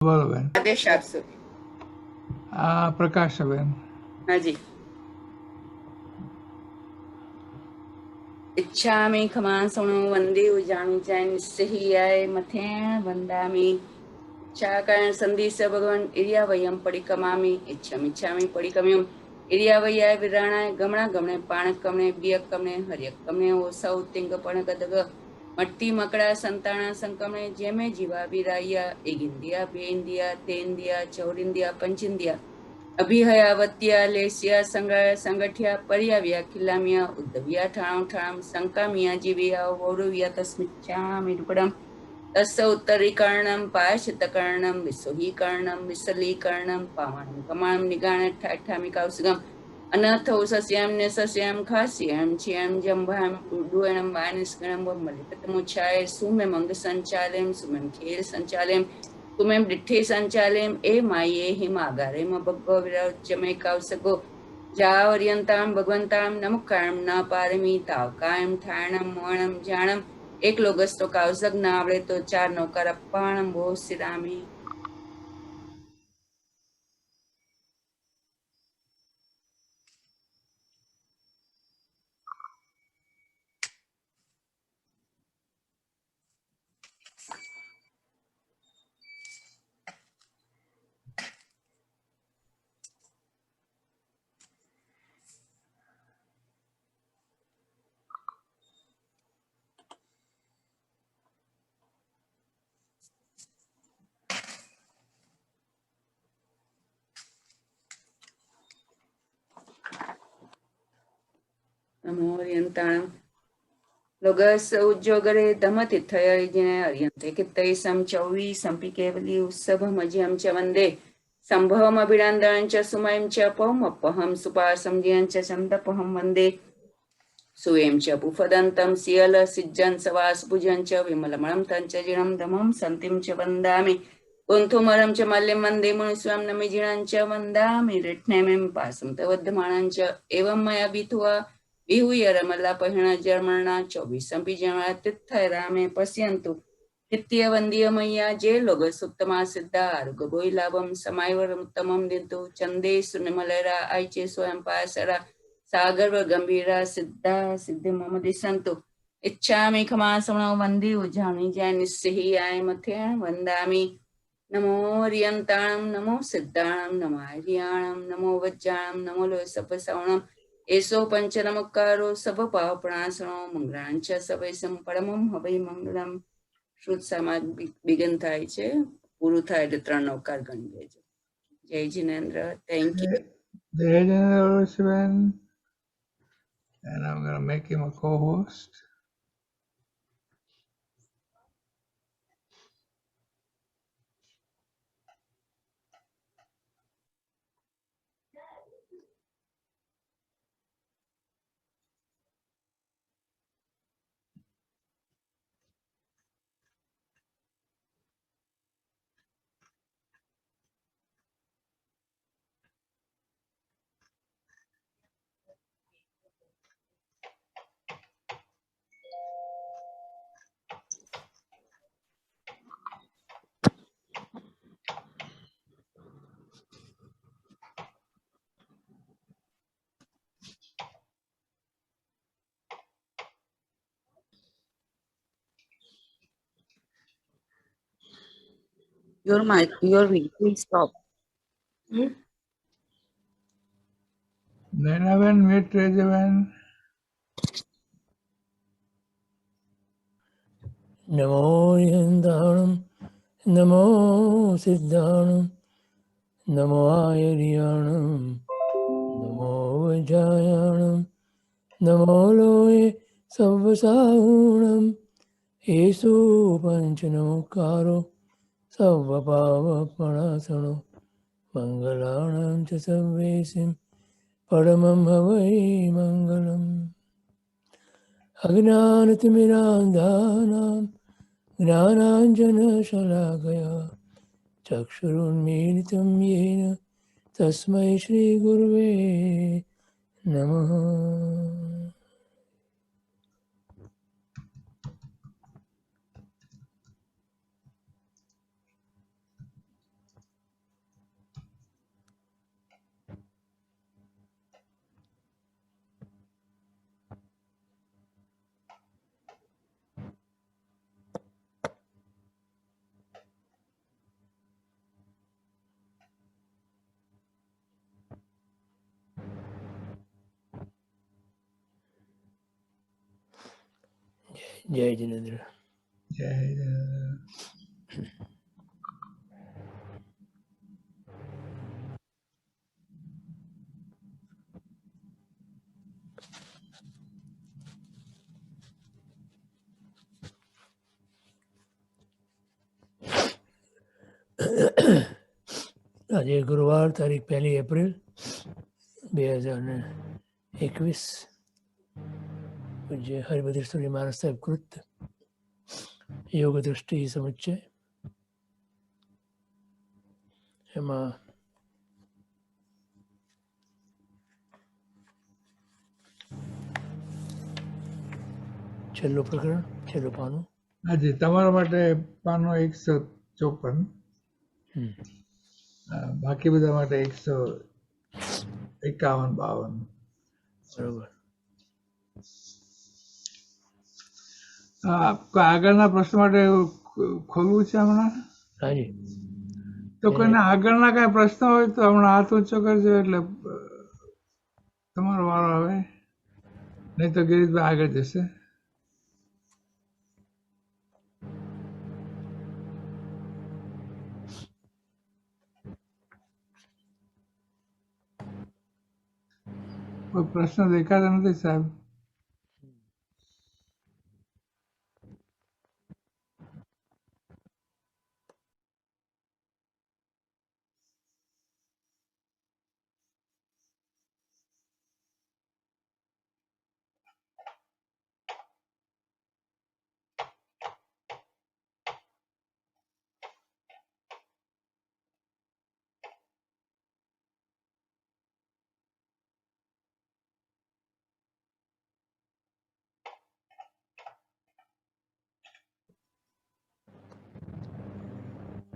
બોલો બેન. આદેશ આપશો. પ્રકાશબેન. હાજી. इच्छामि खमासणो वन्दे उजाणुजाय निस्सह्याय मथे वन्दामि इच्छाकारण संदिश भगवान इरिया वयम परिकमामि इच्छामि परिकम्यम इरिया वैयाय विराणाय गमणा गमणे पाण कमणे बियक कमणे हरियक कमणे ओसौ तिंग पण गदग मट्टी मकड़ा संताणा संकमणे जेमे जीवा विराया एगिंदिया बेंदिया तेंदिया चौरिंदिया पंचिंदिया अभिहयावत्या लेस्या संगठ्या पर्याव्या खिलामिया उद्धव्या ठाणम संकामिया जीविया वौरव्या तस्मिच्छामि रुकडम तस्य उत्तरीकरणं पायशितकरणं विसुहीकरणं विसलीकरणं पावनं कमाणं निगाण ठाठामि कौसुगम् अनर्थौ सस्यां न्यसस्यां खास्यां चियां जम्भां डुएणं वायनिस्कणं वमलिपतमुच्छाय सुमे मंग संचालयं सुमें खेल संचालयं तुमें डिठे संचालयं ए माये हिमागारे मबग्गो विरौच्यमे कौसगो जावर्यन्तां भगवन्तां नमुकां न पारमी तावकायं ठाणं मोणं जाणं एक लोगस तो कावसक ना आवड़े तो चार नौकर अप्पाणम बो सिरामी. नमो अर्यन्ताणं लोगस उज्जोगरे धमतिथयजिने अर्यन्ते कित्तै सम चौवी संपि केवली उत्सभमज्यं च वन्दे सम्भवमभिनन्दनं च सुमयं च पौमपहं सुपासं जियं च छन्दपहं वन्दे सुयं च पुफदन्तं सियल सिज्जन् सवासभुजं च विमलमणं तञ्च जिणं दमं सन्तिं च वन्दामि कुन्थुमरं च मल्यं वन्दे मुनिस्वां नमिजिणं च वन्दामि रिट्नेमिं पासं तवद्धमानं च एवं मया विधुवा विहूय रमलापहिण जर्मणा 24 जन्मा तीर्थय रामे पश्यन्तु नित्य वंद्य मैया जे लोग सुत्तमा सिद्धा आरुगभोई लाभम समायवरमुत्तमं दिन्तु चंदे सुनिमलरा आइचे स्वयं पासरा सागर व गंभीरा सिद्धा सिद्धि मम दिशन्तु इच्छामि खमासमणो वन्दे उजानि जय निस्सिहि आय मथे वन्दामि नमो रियन्ताणं नमो सिद्धाणं नमो हरियाणं नमो वज्जाणं नमो लोसपसवणं एसो पंच नमकारो सब पापणासनो મંગળાંચ સવૈસમ પરમમ હવૈ મંગળમ. શ્રુત સમાજ બિગન થાય છે, પૂરું થાય એટલે 3 નવકાર ગણી લેજો. જય જિનેન્દ્ર. Thank you. જય જિનેન્દ્રબેન. And I'm going to make him a co-host. Your mic, your video will stop. Nainaben mute રહેજો બેન. नमो यन्दाणं नमो सिद्धाणं नमो आयर्याणं नमो वज्रायाणं नमो लोये सव्वसाहूणं येषु पञ्चनमुखारो सव्वपावपणासनो मङ्गलाणां च सर्वेसिं परमं हवै मङ्गलम् अज्ञानतिमिरान्धानां ज्ञानाञ्जनशलाकया चक्षुरुन्मीलितं येन तस्मै श्रीगुरुवे नमः. જય જિનેન્દ્ર. જય જિનેન્દ્ર. આજે ગુરુવાર તારીખ 1 એપ્રિલ 2021. પૂજ્ય હરિભદ્ર સ્વામી મહારાજ સાહેબ કૃત યોગ દૃષ્ટિ સમુચ્ચય, એમાં છેલ્લું પ્રકરણ, છેલ્લું પાનું. હાજી, તમારા માટે પાનો 154, હમ. બાકી બધા માટે 151-52. બરોબર. આગળના પ્રશ્ન માટે ખોલવું છે હમણાં? હાજી. તો કોઈને આગળના કઈ પ્રશ્ન હોય તો હમણાં હાથ ઊંચો કરજો, એટલે તમારો વારો આવે. નહીં તો ગિરીશભાઈ આગળ જશે. કોઈ પ્રશ્ન દેખાતા નથી સાહેબ.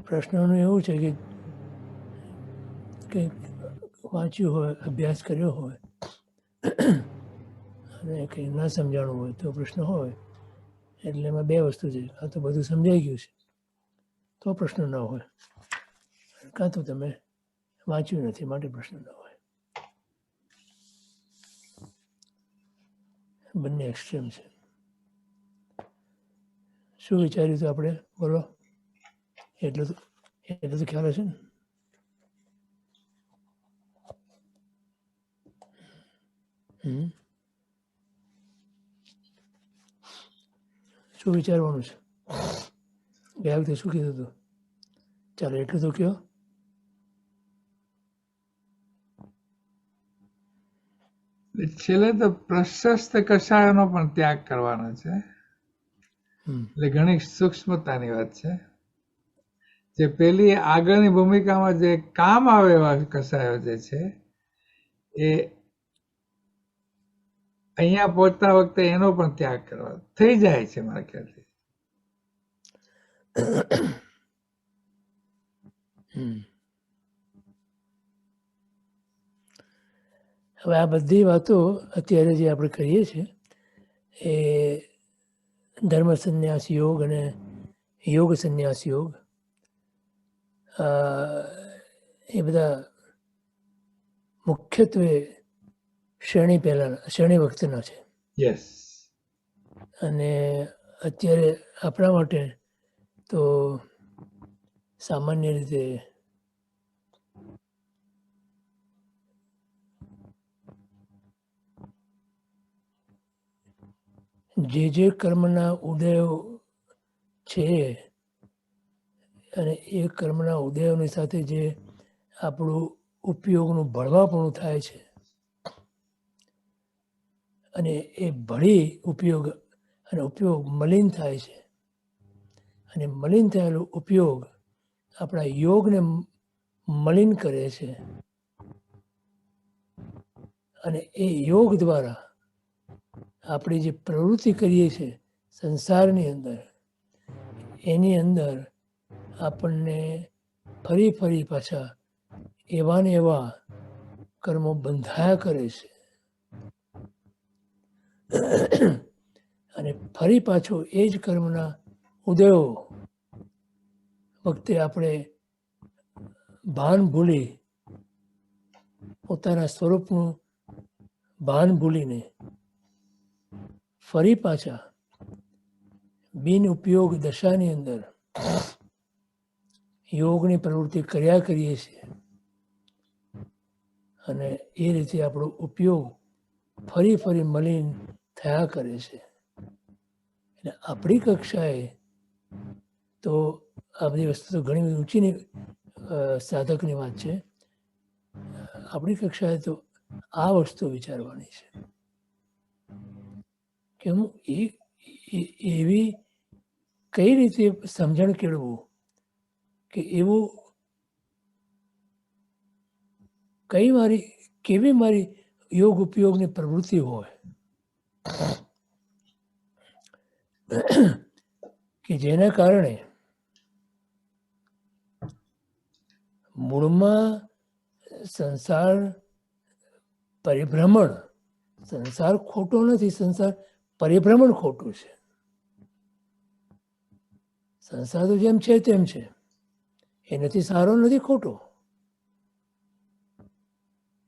પ્રશ્નનું એવું છે કે કંઈક વાંચ્યું હોય, અભ્યાસ કર્યો હોય અને કંઈ ના સમજાણું હોય તો પ્રશ્ન હોય. એટલે એમાં બે વસ્તુ છે, કાં તો બધું સમજાઈ ગયું છે તો પ્રશ્ન ન હોય, કાં તો તમે વાંચ્યું નથી માટે પ્રશ્ન ન હોય. બંને એક્સ્ટ્રીમ છે. શું વિચાર્યું હતું આપણે? બોલો. એટલું તો ખ્યાલ હશે ને? શું વિચારવાનું છે? ગયા વખતે શું કીધું હતું? ચાલો એટલું તો કયો. છેલ્લે તો પ્રશસ્ત કષાયનો પણ ત્યાગ કરવાનો છે. એટલે ઘણી સૂક્ષ્મતાની વાત છે. જે પેલી આગળની ભૂમિકામાં જે કામ આવે એવા કષાયો જે છે એ અહીંયા પહોંચતા વખતે એનો પણ ત્યાગ કરવા થઈ જાય છે મારા ખ્યાલથી. હવે આ બધી વાતો અત્યારે જે આપણે કરીએ છીએ એ ધર્મ સંન્યાસ યોગ અને યોગ સંન્યાસ યોગ, એ બધા મુખ્યત્વે શ્રેણી વખતના છે. યસ. અને અત્યારે આપણા માટે તો સામાન્ય રીતે જે કર્મના ઉદયો છે અને એ કર્મના ઉદયોની સાથે જે આપણું ઉપયોગનું ભળવાપણું થાય છે અને એ ભળી ઉપયોગ મલિન થાય છે, અને મલિન થયેલો ઉપયોગ આપણા યોગને મલિન કરે છે, અને એ યોગ દ્વારા આપણે જે પ્રવૃત્તિ કરીએ છીએ સંસારની અંદર, એની અંદર આપણને ફરી પાછા એવા ને એવા કર્મો બંધાયા કરે છે. અને ફરી પાછો એ જ કર્મના ઉદયો વખતે આપણે ભાન ભૂલી, પોતાના સ્વરૂપનું ભાન ભૂલીને ફરી પાછા બિન ઉપયોગ દશાની અંદર યોગની પ્રવૃત્તિ કર્યા કરીએ છીએ અને એ રીતે આપણો ઉપયોગ ફરી ફરી મલિન થયા કરે છે. એટલે આપણી કક્ષાએ તો આ બધી વસ્તુ તો ઘણી બધી ઊંચીની સાધકની વાત છે. આપણી કક્ષાએ તો આ વસ્તુ વિચારવાની છે કે હું એવી કઈ રીતે સમજણ કેળવું કે એવું કેવી મારી યોગ ઉપયોગની પ્રવૃત્તિ હોય કે જેના કારણે મૂળમાં સંસાર પરિભ્રમણ, સંસાર ખોટો નથી, સંસાર પરિભ્રમણ ખોટું છે. સંસાર તો જેમ છે તેમ છે, એ નથી સારો નથી ખોટો,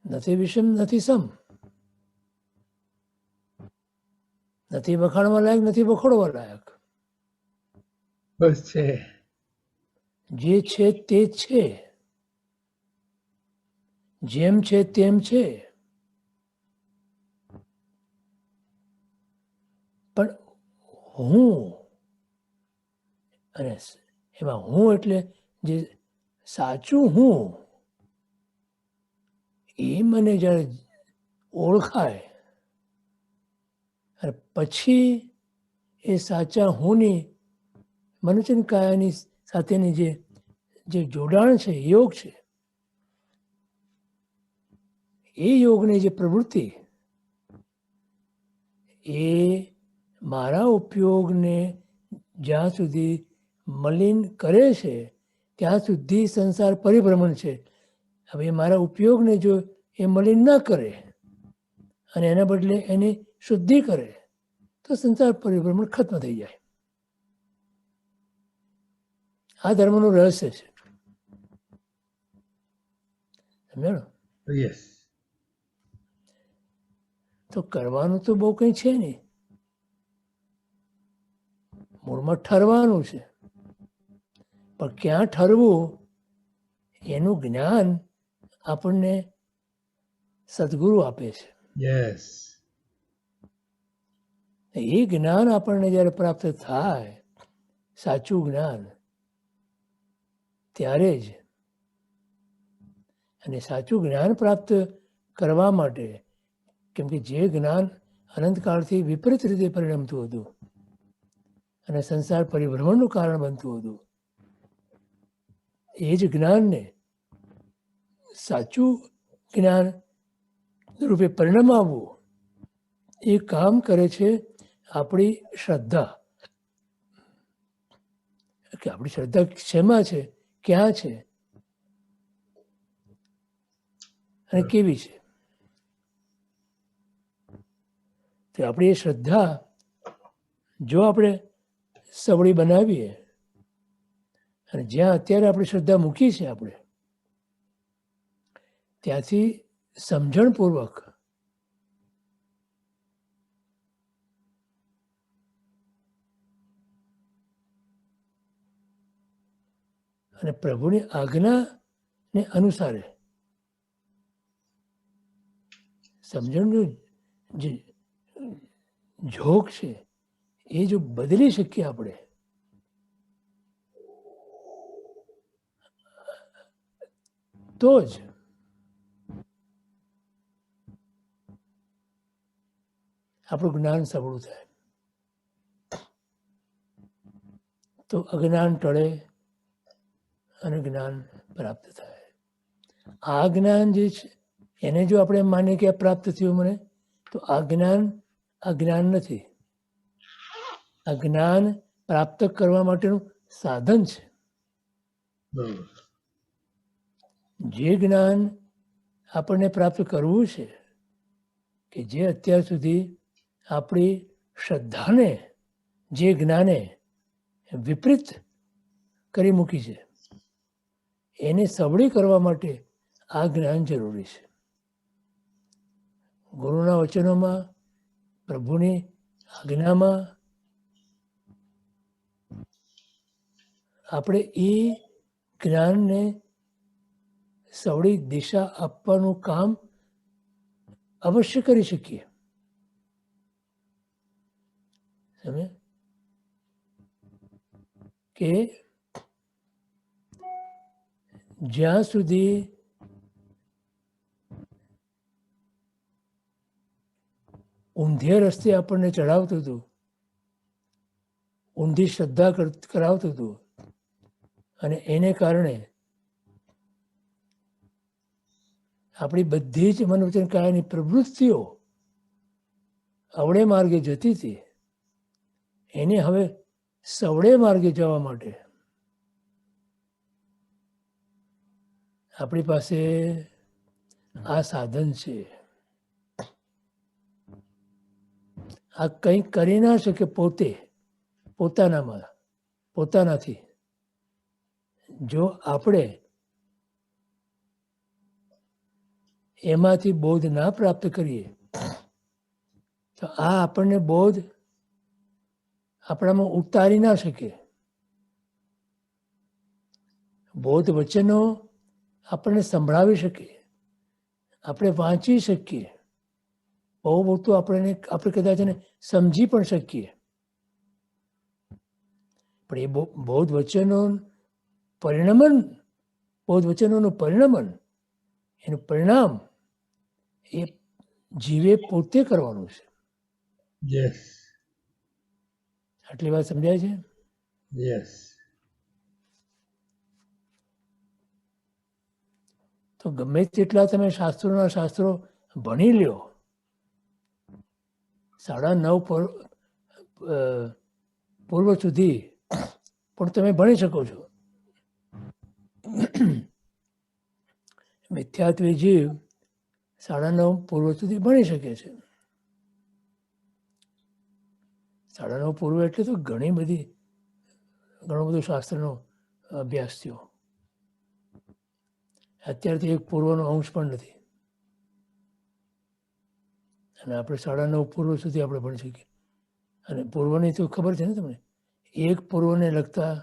નથી વિષમ નથી સમ, નથી વખાણવા લાયક નથી વખોડવા લાયક, બસ છે. જે છે તે છે, જેમ છે તેમ છે. પણ હું, અને એમાં હું એટલે જે સાચું હું, એ મને જ્યારે ઓળખાય અને પછી એ સાચા હુંની મનોચન કાયાની સાથેની જે જોડાણ છે, યોગ છે, એ યોગની જે પ્રવૃત્તિ એ મારા ઉપયોગને જ્યાં સુધી મલિન કરે છે ત્યાં સુધી સંસાર પરિભ્રમણ છે. હવે મારા ઉપયોગને જો એ મલિન ન કરે અને એના બદલે એની શુદ્ધિ કરે તો સંસાર પરિભ્રમણ ખત્મ થઈ જાય. આ ધર્મનું રહસ્ય છે. સમજાણો? યસ. તો કરવાનું તો બહુ કંઈ છે નહીં, મૂળમાં ઠરવાનું છે. પણ ક્યાં ઠરવું એનું જ્ઞાન આપણને સદગુરુ આપે છે. યસ. એ જ્ઞાન આપણને જ્યારે પ્રાપ્ત થાય, સાચું જ્ઞાન, ત્યારે જ, અને સાચું જ્ઞાન પ્રાપ્ત કરવા માટે, કેમ કે જે જ્ઞાન અનંતકાળથી વિપરીત રીતે પરિણમતું હતું અને સંસાર પરિભ્રમણનું કારણ બનતું હતું, એ જ જ્ઞાનને સાચું જ્ઞાન રૂપે પરિણમાવવું, એ કામ કરે છે આપણી શ્રદ્ધા. કે આપણી શ્રદ્ધા શેમાં છે, ક્યાં છે અને કેવી છે. તો આપણી એ શ્રદ્ધા જો આપણે સવળી બનાવીએ અને જ્યાં અત્યારે આપણી શ્રદ્ધા મૂકી છે આપણે, ત્યાંથી સમજણપૂર્વક અને પ્રભુની આજ્ઞાને અનુસારે સમજણનો જે ઝોક છે એ જો બદલી શકીએ આપણે, તો જ આપણું જ્ઞાન સબળું થાય. તો અજ્ઞાન ટળે અને જ્ઞાન પ્રાપ્ત થાય. આ જ્ઞાન જે છે એને જો આપણે માનીએ કે પ્રાપ્ત થયું મને, તો આ જ્ઞાન નથી. આ જ્ઞાન પ્રાપ્ત કરવા માટેનું સાધન છે. જે જ્ઞાન આપણને પ્રાપ્ત કરવું છે, કે જે અત્યાર સુધી આપણી શ્રદ્ધાને જે જ્ઞાને વિપરીત કરી મૂકી છે, એને સબળી કરવા માટે આ જ્ઞાન જરૂરી છે. ગુરુના વચનોમાં, પ્રભુની આજ્ઞામાં આપણે એ જ્ઞાનને સવળી દિશા આપવાનું કામ અવશ્ય કરી શકીએ. સમજ્યા? કે જ્યાં સુધી ઊંધે રસ્તે આપણને ચડાવતું હતું, ઊંધી શ્રદ્ધા કરાવતું હતું, અને એને કારણે આપણી બધી જ મન વચન કાયાની પ્રવૃત્તિઓ અવળે માર્ગે જતી હતી, એને હવે સવળે માર્ગે જવા માટે આપણી પાસે આ સાધન છે. આ કંઈ કરી ના શકે પોતાનાથી. જો આપણે એમાંથી બોધ ના પ્રાપ્ત કરીએ તો આ આપણને બોધ આપણામાં ઉતારી ના શકે. બોધ વચનો આપણને સંભળાવી શકે, આપણે વાંચી શકીએ, બહુ તો આપણે કદાચ એને સમજી પણ શકીએ, પણ એ બોધ વચનોનું પરિણમન, એનું પરિણામ એ જીવે પોતે કરવાનું છે. યસ, આટલી વાત સમજાય છે? યસ. તો ગમે તેટલા તમે શાસ્ત્રો ભણી લ્યો, 9:30 પૂર્વ સુધી પણ તમે ભણી શકો છો. મિથ્યાત્વી જીવ 9:30 પૂર્વ સુધી ભણી શકે છે. 9:30 પૂર્વ એટલે તો ઘણો બધો શાસ્ત્રનો અભ્યાસ થયો. અત્યારથી એક પૂર્વનો અંશ પણ નથી, અને આપણે 9:30 પૂર્વ સુધી આપણે ભણી શકીએ. અને પૂર્વની તો ખબર છે ને તમને, એક પૂર્વને લગતા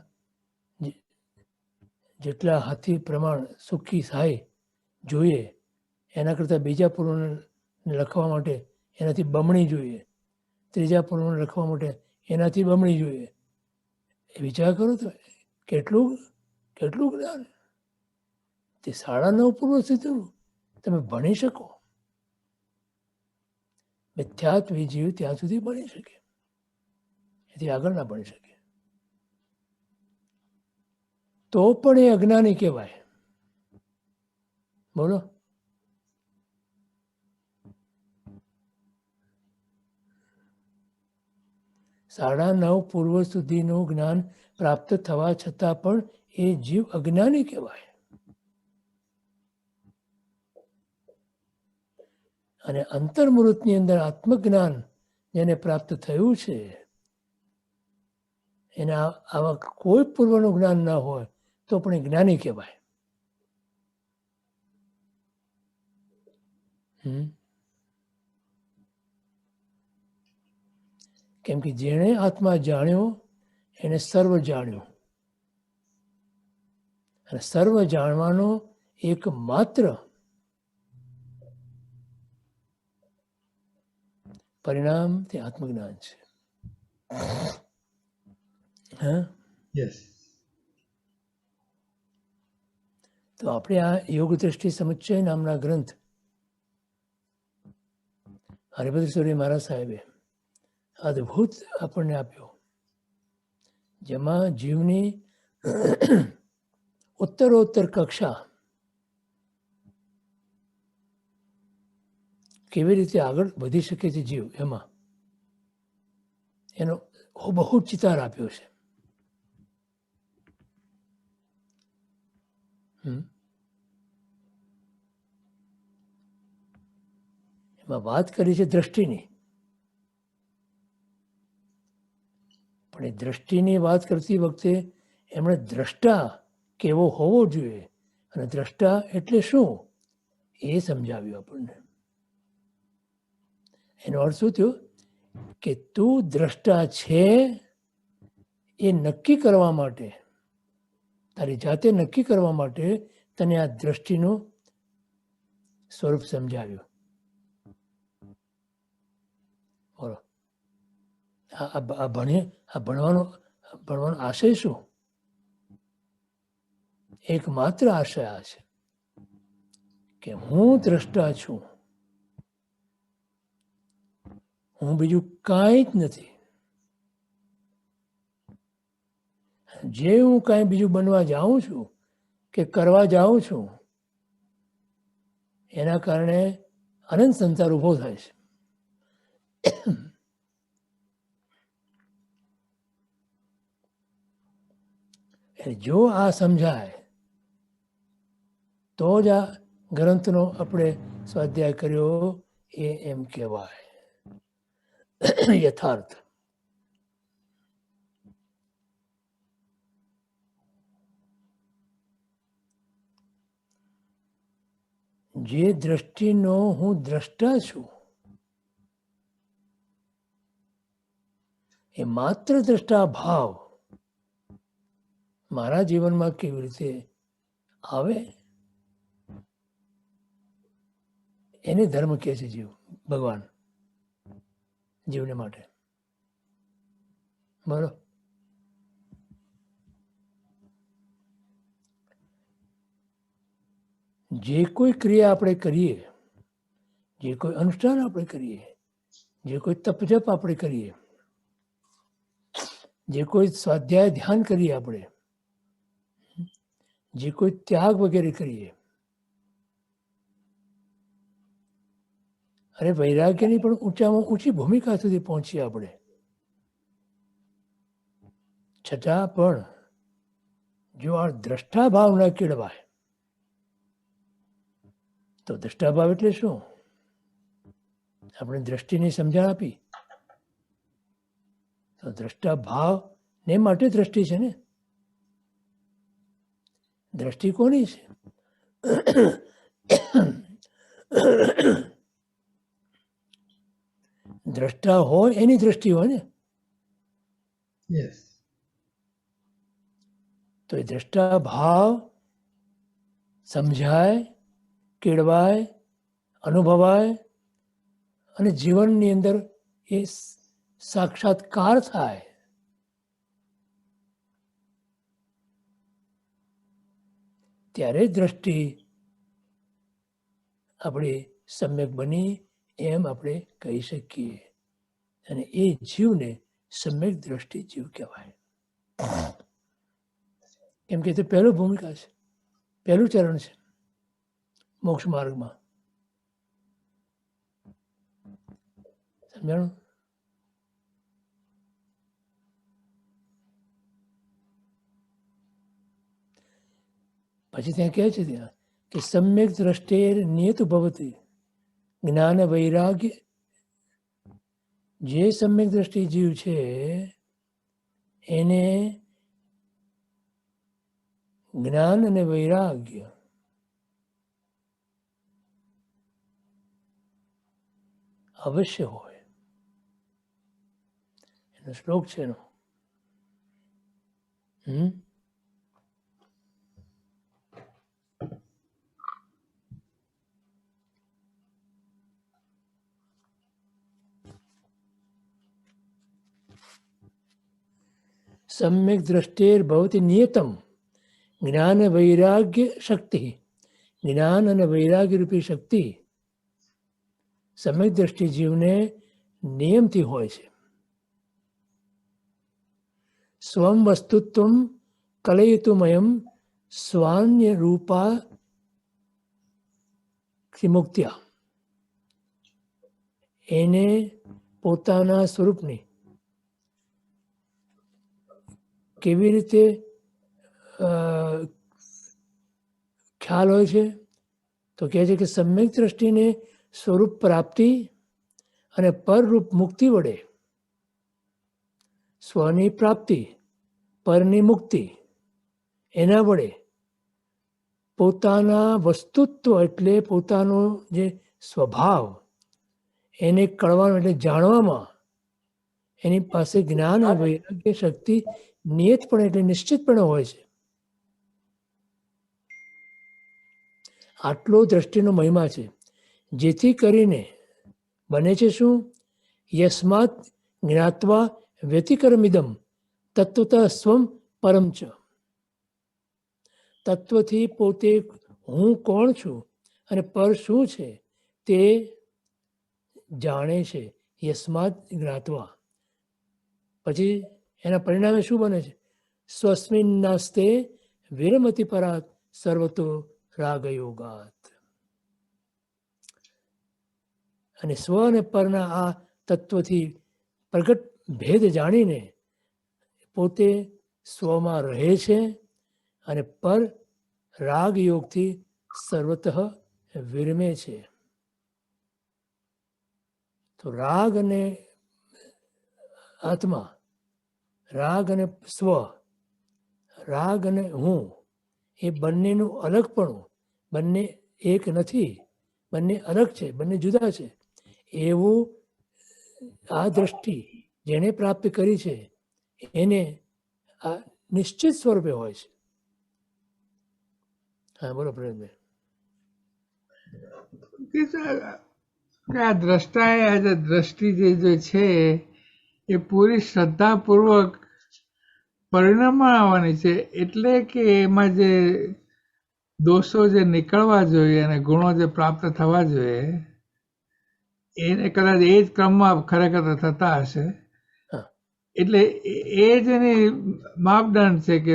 જેટલા હાથી પ્રમાણ સુખી સહાય જોઈએ, એના કરતાં બીજા પૂર્વને લખવા માટે એનાથી બમણી જોઈએ, ત્રીજા પૂર્વને લખવા માટે એનાથી બમણી જોઈએ. એ વિચાર કરો તો કેટલું જ્ઞાન તે 9:30 પૂર્વ સુધી તમે ભણી શકો. મિથ્યાત્વી જીવ ત્યાં સુધી ભણી શકે, એથી આગળ ના ભણી શકે. તો પણ એ અજ્ઞાની કહેવાય. બોલો, સાડા 9 પૂર્વ સુધીનું જ્ઞાન પ્રાપ્ત થવા છતાં પણ એ જીવ અજ્ઞાની કહેવાય. અને અંતર્મુહૂર્તની અંદર આત્મજ્ઞાન જેને પ્રાપ્ત થયું છે, એને આવા કોઈ પૂર્વનું જ્ઞાન ના હોય તો પણ એ જ્ઞાની કહેવાય. કેમ કે જેણે આત્મા જાણ્યો એને સર્વ જાણ્યું, અને સર્વ જાણવાનો એકમાત્ર પરિણામ તે આત્મજ્ઞાન છે. યસ. તો આપણે આ યોગ દ્રષ્ટિ સમુચ્ચય નામના ગ્રંથ હરિભદ્ર સૂરી મહારાજ સાહેબે અદ્ભુત આપણને આપ્યો, જેમાં જીવની ઉત્તરોત્તર કક્ષા કેવી રીતે આગળ વધી શકે છે જીવ, એમાં એનો બહુ ચિતાર આપ્યો છે. એમાં વાત કરી છે દ્રષ્ટિની, પણ એ દ્રષ્ટિની વાત કરતી વખતે એમણે દ્રષ્ટા કેવો હોવો જોઈએ અને દ્રષ્ટા એટલે શું એ સમજાવ્યું આપણને. એનો અર્થ શું થયો કે તું દ્રષ્ટા છે એ નક્કી કરવા માટે તારી જાતે નક્કી કરવા માટે તને આ દ્રષ્ટિનું સ્વરૂપ સમજાવ્યું. બોલો, આ ભણવાનો આશય શું? એકમાત્ર આશય આ છે કે હું દ્રષ્ટા છું, હું બીજું કાંઈ જ નથી. જે હું કાંઈ બીજું બનવા જાઉં છું કે કરવા જાઉં છું એના કારણે અનંત સંસાર ઊભો થાય છે. જો આ સમજાય તો જ આ ગ્રંથનો આપણે સ્વાધ્યાય કર્યો એમ કહેવાય યથાર્થ. જે દ્રષ્ટિનો હું દ્રષ્ટા છું એ માત્ર દ્રષ્ટા ભાવ મારા જીવનમાં કેવી રીતે આવે એને ધર્મ કહે છે જીવ, ભગવાન જીવને માટે. બોલો, જે કોઈ ક્રિયા આપણે કરીએ, જે કોઈ અનુષ્ઠાન આપણે કરીએ, જે કોઈ તપજપ આપણે કરીએ, જે કોઈ સ્વાધ્યાય ધ્યાન કરીએ, આપણે જે કોઈ ત્યાગ વગેરે કરીએ, અરે વૈરાગ્યની પણ ઊંચામાં ઊંચી ભૂમિકા સુધી પહોંચીએ આપણે, છતાં પણ જો આ દ્રષ્ટા ભાવ ન કેળવાય તો દ્રષ્ટા ભાવ એટલે શું? આપણે દ્રષ્ટિની સમજણ આપી તો દ્રષ્ટા ભાવ ને માટે દ્રષ્ટિ છે ને. દ્રષ્ટિ કોની છે? દ્રષ્ટા હોય એની દ્રષ્ટિ હોય ને. યસ. તો એ દ્રષ્ટા ભાવ સમજાય, કેળવાય, અનુભવાય અને જીવનની અંદર એ સાક્ષાત્કાર થાય ત્યારે દ્રષ્ટિ આપણી સમ્યક બની એમ આપણે કહી શકીએ. અને એ જીવને સમ્યક દ્રષ્ટિ જીવ કહેવાય. કેમ કે તે પહેલું ભૂમિકા છે, પહેલું ચરણ છે મોક્ષ માર્ગમાં. સમજાણું? પછી ત્યાં કહે છે ત્યાં કે સમ્યક દ્રષ્ટેર નિયત ભવતી જ્ઞાન વૈરાગ્ય. જે સમ્યક દ્રષ્ટિ જીવ છે એને જ્ઞાન અને વૈરાગ્ય અવશ્ય હોય. એનો શ્લોક છે એનો. सम्यक दृष्टेर भवति नियतम ज्ञान वैराग्य शक्ति. ज्ञान અને વૈરાગ્ય રૂપી શક્તિ सम्यक દ્રષ્ટિ જીવને નિયમથી હોય છે. સ્વમ વસ્તુત્વમ કલયિતુમયમ સ્વાન્ય રૂપા મુક્ત્યા. એને પોતાના સ્વરૂપની કેવી રીતે ખ્યાલ હોય છે? તો કહે છે કે સમ્યક દ્રષ્ટિને સ્વરૂપ પ્રાપ્તિ અને પરરૂપ મુક્તિ વડે સ્વની પ્રાપ્તિ, પરની મુક્તિ, એના વડે પોતાના વસ્તુત્વ એટલે પોતાનો જે સ્વભાવ એને કળવાનું એટલે જાણવામાં એની પાસે જ્ઞાન અને વૈરાગ્ય શક્તિ નિયતપણે એટલે નિશ્ચિતપણે હોય છે. આટલો દ્રષ્ટિનો મહિમા છે, જેથી કરીને બને છે શું? યસ્માત જ્ઞાત્વા વ્યતિકરમિદમ તત્વત સ્વમ પરમ ચ. તત્વથી પોતે હું કોણ છું અને પર શું છે તે જાણે છે. યસ્માત જ્ઞાત્વા, પછી એના પરિણામે શું બને છે? સ્વસ્મિન નાસ્તે વિરમતિ પરાત સર્વતો રાગયોગાત. અને સ્વ અને પરના આ તત્વથી પ્રગટ ભેદ જાણીને પોતે સ્વમાં રહે છે અને પર રાગ યોગથી સર્વતઃ વિરમે છે. તો રાગ અને આત્મા, રાગ અને સ્વ, રાગ અને હું, એ બંનેનું અલગપણું, બંને એક નથી, બંને અલગ છે, બંને જુદા છે, એવું આ દ્રષ્ટિ જેણે પ્રાપ્ત કરી છે એને આ નિશ્ચિત સ્વરૂપે હોય છે. હા, બોલો પ્રવીણભાઈ. આ દ્રષ્ટાએ આજે દ્રષ્ટિ જે છે એ પૂરી શ્રદ્ધાપૂર્વક પરિણામમાં આવવાની છે, એટલે કે એમાં જે દોષો જે નીકળવા જોઈએ અને ગુણો જે પ્રાપ્ત થવા જોઈએ એને કદાચ એ જ ક્રમમાં ખરેખર થતા હશે. એટલે એ જ એની માપદંડ છે કે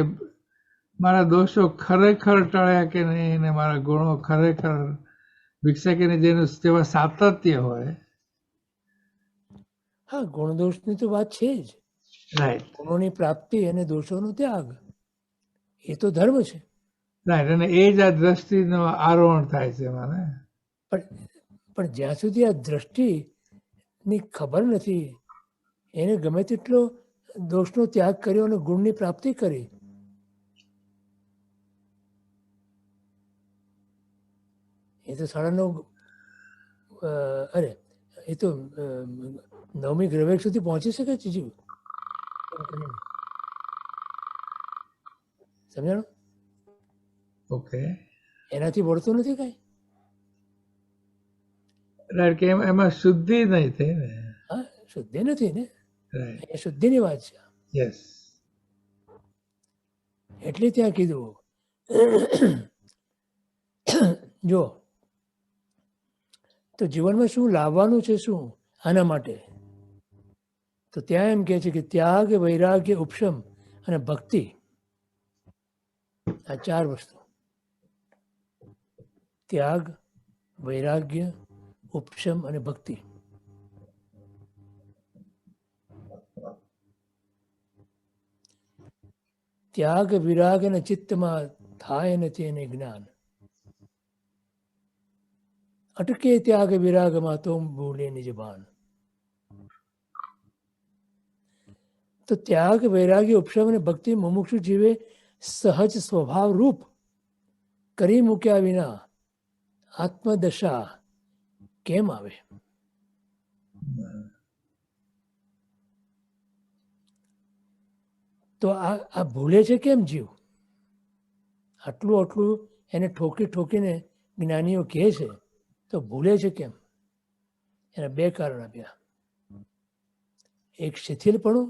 મારા દોષો ખરેખર ટળ્યા કે નહીં અને મારા ગુણો ખરેખર વિકસ્યા કે નહીં, જેનું જેમાં સાતત્ય હોય. હા, ગુણ દોષની તો વાત છે જ. રાઈટ, ગુણોની પ્રાપ્તિ અને દોષોનો ત્યાગ, એ તો ધર્મ છે. રાઈટ, અને એ જ આ દ્રષ્ટિનો આરોહણ થાય છે મને. પણ જ્યાં સુધી આ દ્રષ્ટિની ખબર નથી, એને ગમે તેટલો દોષનો ત્યાગ કર્યો અને ગુણની પ્રાપ્તિ કરી, એ તો 9:30 અરે એ તો 9મી ગ્રહવેગ સુધી પહોંચી શકે છે જીવ. સમજાણું? ઓકે, એનાથી વળતું નથી કાંઈ. રાઈટ, કે એમાં શુદ્ધિ નહીં થઈ ને. હા, શુદ્ધિ નથી ને, રાઈટ, એ શુદ્ધિની વાત છે. યસ. એટલે ત્યાં કીધું જો તો જીવનમાં શું લાવવાનું છે, શું આના માટે, તો ત્યાં એમ કહે છે કે ત્યાગ, વૈરાગ્ય, ઉપશમ અને ભક્તિ, આ 4 વસ્તુ. ત્યાગ, વૈરાગ્ય, ઉપશમ અને ભક્તિ. ત્યાગ વિરાગ અને ચિત્તમાં થાય નથી એને જ્ઞાન. અટકે ત્યાગ વિરાગમાં તો ભૂલે નિજ ભાન. તો ત્યાગ, વૈરાગ્ય, ઉપશમ અને ભક્તિ મુમુક્ષુ જીવે સહજ સ્વભાવ રૂપ કરી મૂક્યા વિના આત્મદશા કેમ આવે? તો આ ભૂલે છે કેમ જીવ? આટલું એને ઠોકી ઠોકીને જ્ઞાનીઓ કહે છે, તો ભૂલે છે કેમ? એના 2 કારણ આપ્યા, એક શિથિલપણું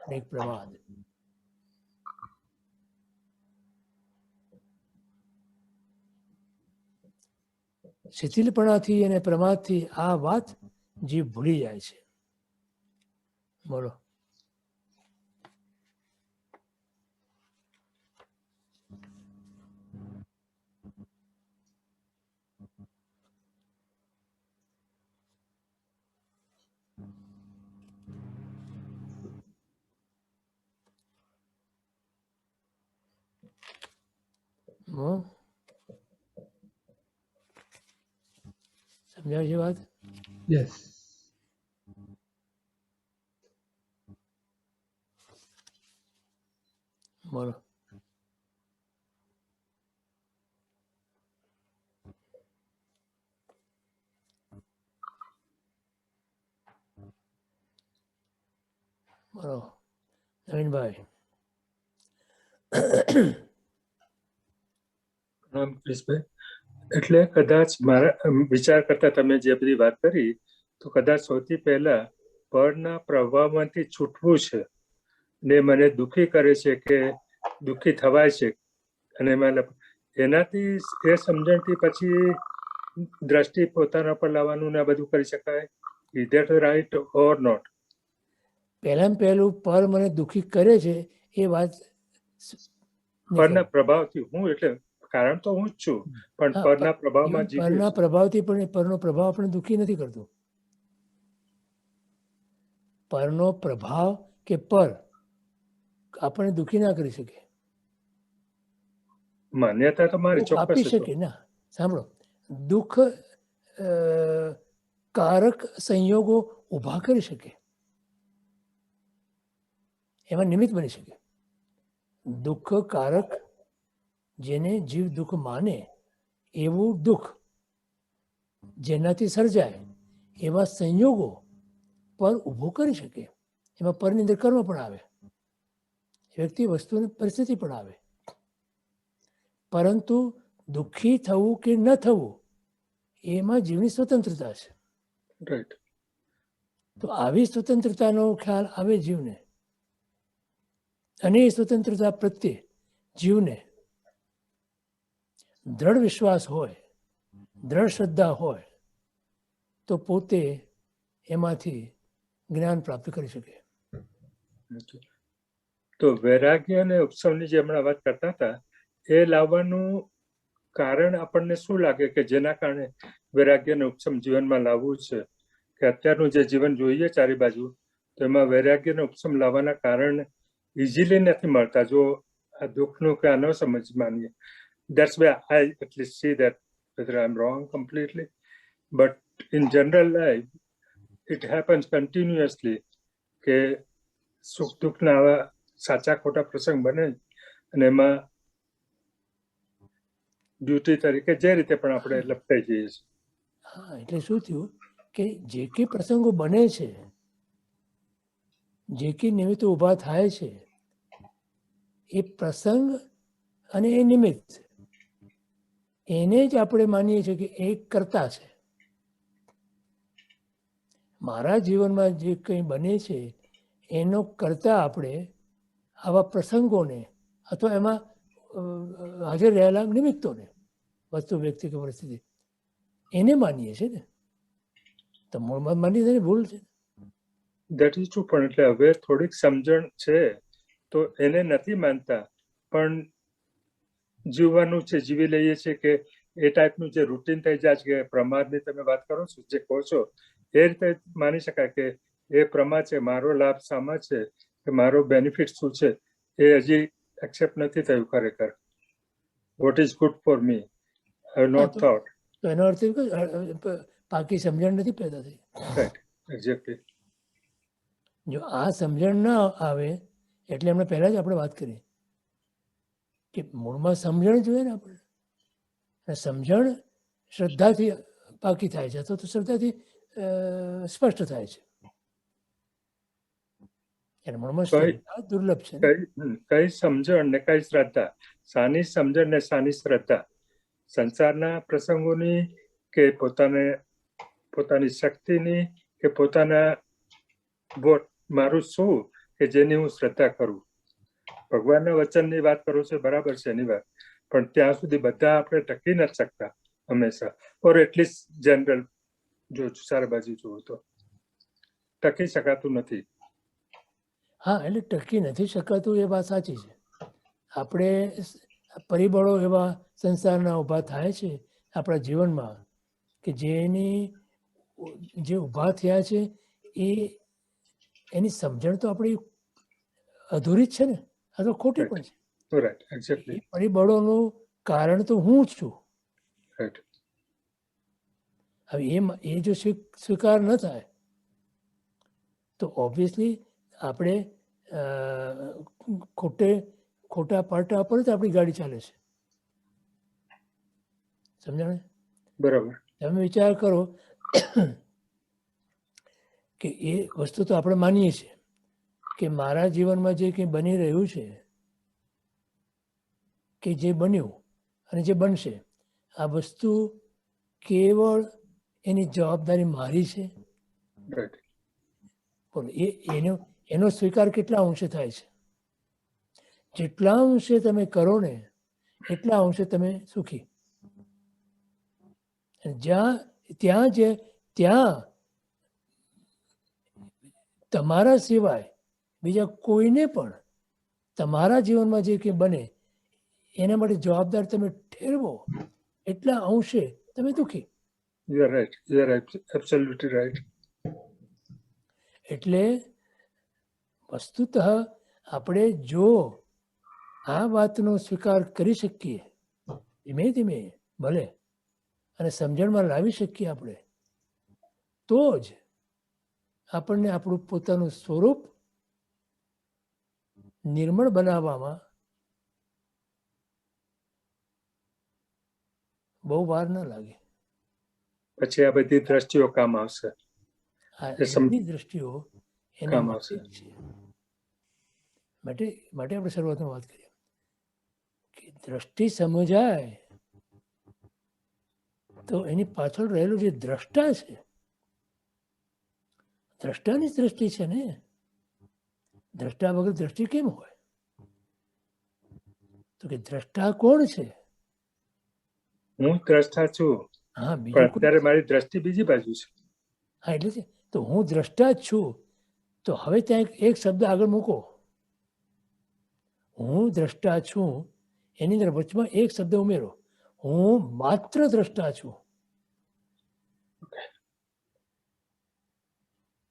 અને એક પ્રમાદ. શિથિલપણાથી અને પ્રમાદથી આ વાત જીવ ભૂલી જાય છે. બોલો. સમજાય છે વાત? યસ. બોલો. બોલો નવીનભાઈ. ક્રિશભાઈ, એટલે કદાચ મારા વિચાર કરતા તમે જે બધી વાત કરી તો કદાચ સૌથી પહેલા પરના પ્રભાવમાંથી છૂટવું છે ને મને દુઃખી કરે છે કે દુઃખી થવાય છે અને એનાથી એ સમજણથી પછી દ્રષ્ટિ પોતાના પર લાવવાનું ને આ બધું કરી શકાય. Is that right or not? પહેલું પર મને દુઃખી કરે છે એ વાત પરના પ્રભાવથી હું એટલે કારણ તો હું જ છું પણ પરના પ્રભાવમાં પરના પ્રભાવથી પણ પરનો પ્રભાવ આપણે દુઃખી નથી કરતો. પરનો પ્રભાવ કે પર આપણને દુઃખી ના કરી શકે. માન્યતા તો મારી ચોક્કસ આપી શકે ના. સાંભળો, દુઃખ કારક સંયોગો ઊભા કરી શકે, એમાં નિમિત્ત બની શકે. દુઃખ કારક જેને જીવ દુઃખ માને એવું દુઃખ જેનાથી સર્જાય એવા સંયોગો પર ઊભો કરી શકે. એમાં પરની અંદર કર્મ પણ આવે, વ્યક્તિ વસ્તુની પરિસ્થિતિ પણ આવે. પરંતુ દુઃખી થવું કે ન થવું એમાં જીવની સ્વતંત્રતા છે. રાઈટ. તો આવી સ્વતંત્રતાનો ખ્યાલ આવે જીવને, અને એ સ્વતંત્રતા પ્રત્યે જીવને દ્રઢ વિશ્વાસ હોય, દ્રઢ શ્રદ્ધા હોય તો પોતે એમાંથી જ્ઞાન પ્રાપ્ત કરી શકે. તો વૈરાગ્ય અને ઉપસવની જે હમણાં વાત કરતા હતા એ લાવવાનું કારણ આપણને શું લાગે કે જેના કારણે વૈરાગ્ય અને ઉપસમ જીવનમાં લાવવું છે? કે અત્યારનું જે જીવન જોઈએ ચારે બાજુ તો એમાં વૈરાગ્ય અને ઉપસમ લાવવાના કારણ ઇઝીલી નથી મળતા. જો આ દુઃખનું કે આ ન સમજ માનીએ, that's where I at least see that, whether I'm wrong completely, but in general life it happens continuously કે સુખ દુઃખના આવા સાચા ખોટા પ્રસંગ બને અને એમાં ડ્યુટી તરીકે જે રીતે પણ આપણે લપટાઈ જઈએ છીએ. હા, એટલે શું થયું કે જે કંઈ પ્રસંગો બને છે, જે કંઈ નિમિત્તો ઊભા થાય છે, એ પ્રસંગ અને એ નિમિત્ત એને જ આપણે માનીએ છીએ કે એ કરતા છે. મારા જીવનમાં જે કંઈ બને છે એનો કરતા આપણે આવા પ્રસંગોને અથવા એમાં હાજર રહેલા નિમિત્તોને, વસ્તુ, વ્યક્તિ કે પરિસ્થિતિ, એને માનીએ છીએ ને. તો મૂળમાં માની તેની ભૂલ છે. That is true. પણ એટલે હવે થોડીક સમજણ છે તો એને નથી માનતા પણ જીવવાનું છે, જીવી લઈએ છીએ કે એ ટાઈપનું જે રૂટીન થઈ જાય છે કે પ્રમાદની તમે વાત કરો છો, જે કહો છો એ રીતે માની શકાય કે એ પ્રમાદ છે, મારો લાભ સામા છે કે મારો બેનિફિટ શું છે એ હજી એક્સેપ્ટ નથી થયું ખરેખર. What is good for me I have not thought. તો એનો અર્થ એ કે પાકી સમજણ નથી પેદા થઈ. Right, exactly. જો આ સમજણ ના આવે એટલે એમને પહેલા જ આપણે વાત કરી કે મૂળમાં સમજણ જોઈએ ને આપણે. અને સમજણ શ્રદ્ધાથી પાકી થાય છે, અથવા તો શ્રદ્ધાથી સ્પષ્ટ થાય છે. એટલે મૂળમાં શ્રદ્ધા દુર્લભ છે. કઈ સમજણ ને કઈ શ્રદ્ધા? સાની સમજણ ને સાની શ્રદ્ધા સંસારના પ્રસંગોની કે પોતાની શક્તિની કે પોતાના મારું શું કે જેની હું શ્રદ્ધા કરું. ભગવાનના વચનની વાત કરું છું, બરાબર છે એની વાત, પણ ત્યાં સુધી બધા આપણે ટકી નથી શકતા હંમેશા. ઓર એટલીસ્ટ જનરલ જો સારા બાજુ જુઓ તો ટકી શકાતું નથી. હા, એટલે ટકી નથી શકાતું એ વાત સાચી છે. આપણે પરિબળો એવા સંસારના ઊભા થાય છે આપણા જીવનમાં કે જે ઊભા થયા છે એની સમજણ તો આપણી અધૂરી જ છે ને, અથવા ખોટી પણ છે. એ પરિબળોનું કારણ તો હું જ છું. હવે એ જો સ્વીકાર ન થાય તો ઓબ્વિયસલી આપણે ખોટા પાટા પર જ આપણી ગાડી ચાલે છે. સમજાણે? બરાબર. તમે વિચાર કરો કે એ વસ્તુ તો આપણે માનીએ છીએ કે મારા જીવનમાં જે કંઈ બની રહ્યું છે, કે જે બન્યું અને જે બનશે, આ વસ્તુ કેવળ એની જવાબદારી મારી છે. રાઈટ. બોલો એનો સ્વીકાર કેટલા અંશે થાય છે? જેટલા અંશે તમે કરો ને એટલા અંશે તમે સુખી. ત્યાં તમારા સિવાય બીજા કોઈને પણ તમારા જીવનમાં જે કંઈ બને એના માટે જવાબદાર તમે ઠેરવો એટલા અંશે તમે દુઃખી. You are right, you are absolutely right. એટલે વસ્તુતઃ આપણે જો આ વાતનો સ્વીકાર કરી શકીએ ધીમે ધીમે ભલે અને સમજણમાં લાવી શકીએ આપણે, તો જ આપણને આપણું પોતાનું સ્વરૂપ નિર્મળ બનાવવામાં બહુ વાર ન લાગે. પછી આ બધી દ્રષ્ટિઓ કામ આવશે. આ એ બધી દ્રષ્ટિઓ એના કામ માટે આવશે. જ છે. માટે આપણે શરૂઆતમાં વાત કરીએ કે દ્રષ્ટિ સમજાય તો એની પાછળ રહેલું જે દ્રષ્ટા છે, દ્રષ્ટાની જ દ્રષ્ટિ છે ને. દ્રષ્ટા વગર દ્રષ્ટિ કેમ હોય? તો કે દ્રષ્ટા કોણ છે? હું દ્રષ્ટા છું, હા, પણ બીજું કોઈ. અત્યારે મારી દ્રષ્ટિ બીજી બાજુ છે. હા, એટલે છે તો હું દ્રષ્ટા જ છું. તો હવે ત્યાં એક શબ્દ આગળ મૂકો. હું દ્રષ્ટા છું એની અંદર વચમાં એક શબ્દ ઉમેરો. હું માત્ર દ્રષ્ટા છું.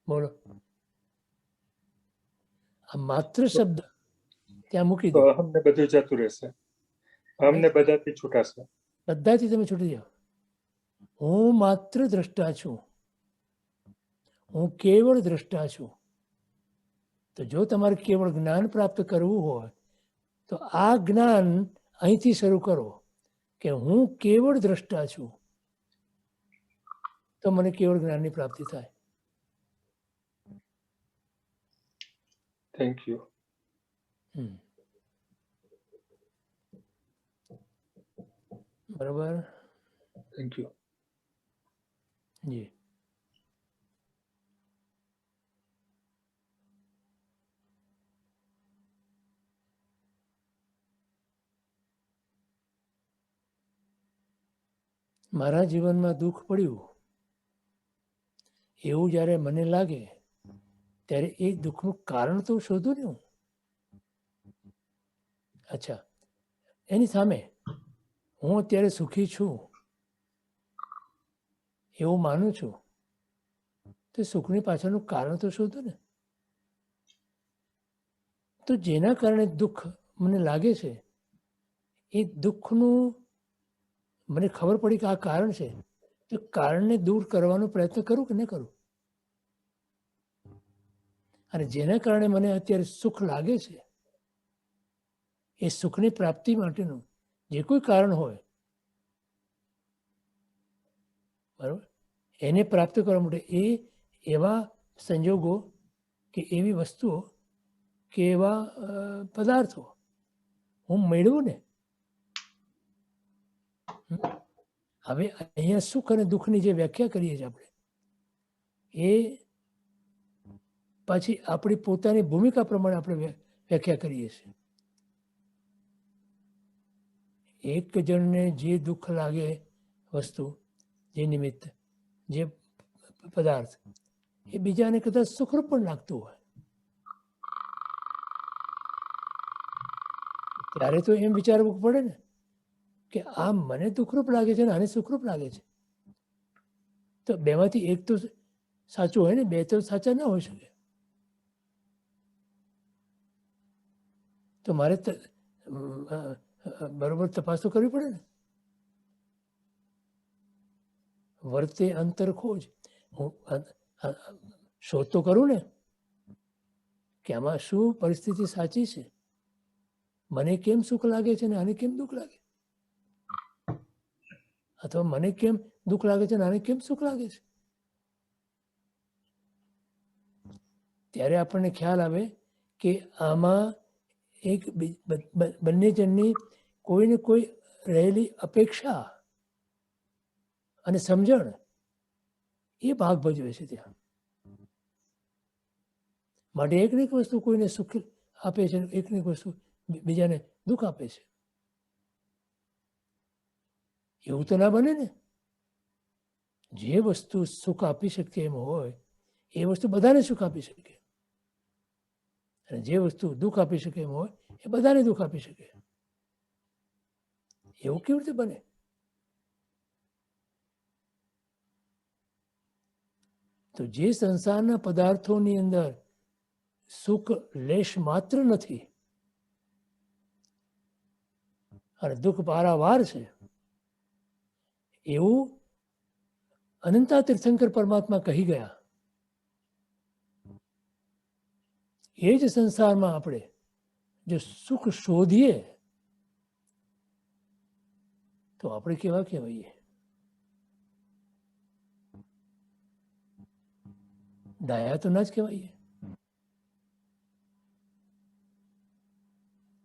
બોલો, આ માત્ર શબ્દ ત્યાં મૂકી તો દો. અમને બધું જતું રહેશે, અમને બધાથી છૂટાશે. બધાથી તમે છૂટી જાઓ. હું માત્ર દ્રષ્ટા છું, હું કેવળ દ્રષ્ટા છું. તો જો તમારે કેવળ જ્ઞાન પ્રાપ્ત કરવું હોય તો આ જ્ઞાન અહીંથી શરૂ કરો કે હું કેવળ દ્રષ્ટા છું, તો મને કેવળ જ્ઞાનની પ્રાપ્તિ થાય. Thank you. બરાબર. Thank you. જી. મારા જીવનમાં દુઃખ પડ્યું એવું જ્યારે મને લાગે ત્યારે એ દુઃખનું કારણ તો શોધું ને હું. અચ્છા, એની સામે હું અત્યારે સુખી છું એવું માનું છું, તો સુખની પાછળનું કારણ તો શોધું ને. તો જેના કારણે દુઃખ મને લાગે છે એ દુઃખનું મને ખબર પડી કે આ કારણ છે, તો કારણને દૂર કરવાનો પ્રયત્ન કરું કે ન કરું? અને જેના કારણે મને અત્યારે સુખ લાગે છે એ સુખની પ્રાપ્તિ માટેનું જે કોઈ કારણ હોય, બરાબર, એને પ્રાપ્ત કરવા માટે એવા સંજોગો કે એવી વસ્તુઓ કે એવા પદાર્થો હું મેળવું ને. હવે અહીંયા સુખ અને દુઃખની જે વ્યાખ્યા કરીએ છીએ આપણે, એ પાછી આપણી પોતાની ભૂમિકા પ્રમાણે આપણે વ્યાખ્યા કરીએ છીએ. એક જણને જે દુઃખ લાગે વસ્તુ, જે નિમિત્ત, જે પદાર્થ, એ બીજાને કદાચ સુખરૂપ પણ લાગતું હોય. ત્યારે તો એમ વિચારવું પડે ને કે આ મને દુઃખરૂપ લાગે છે ને આને સુખરૂપ લાગે છે. તો બેમાંથી એક તો સાચું હોય ને, બે તો સાચા ના હોઈ શકે. તો મારે બરોબર તપાસ તો કરવી પડે ને. વર્તે અંતર ખોજ, હું શોધ તો કરું ને કે આમાં શું પરિસ્થિતિ સાચી છે, મને કેમ સુખ લાગે છે ને આને કેમ દુઃખ લાગે, અથવા મને કેમ દુઃખ લાગે છે ને આને કેમ સુખ લાગે છે. ત્યારે આપણને ખ્યાલ આવે કે આમાં એક બંને જણની કોઈને કોઈ રહેલી અપેક્ષા અને સમજણ એ ભાગ ભજવે છે ત્યાં. માટે એક ને એક વસ્તુ કોઈને સુખ આપે છે, એક ને એક વસ્તુ બીજાને દુઃખ આપે છે. એવું તો ના બને ને. જે વસ્તુ સુખ આપી શકે એમ હોય એ વસ્તુ બધાને સુખ આપી શકે, અને જે વસ્તુ દુઃખ આપી શકે એમ હોય એ બધાને દુઃખ આપી શકે. એવું કેવી રીતે બને? તો જે સંસારના પદાર્થોની અંદર સુખ લેશ માત્ર નથી અને દુઃખ પારાવાર છે, એવું અનંતા તીર્થંકર પરમાત્મા કહી ગયા. એ જ સંસારમાં આપણે જો સુખ શોધીએ તો આપણે કેવા કહેવાઈએ? ડાયા તો ના જ કહેવાઈએ.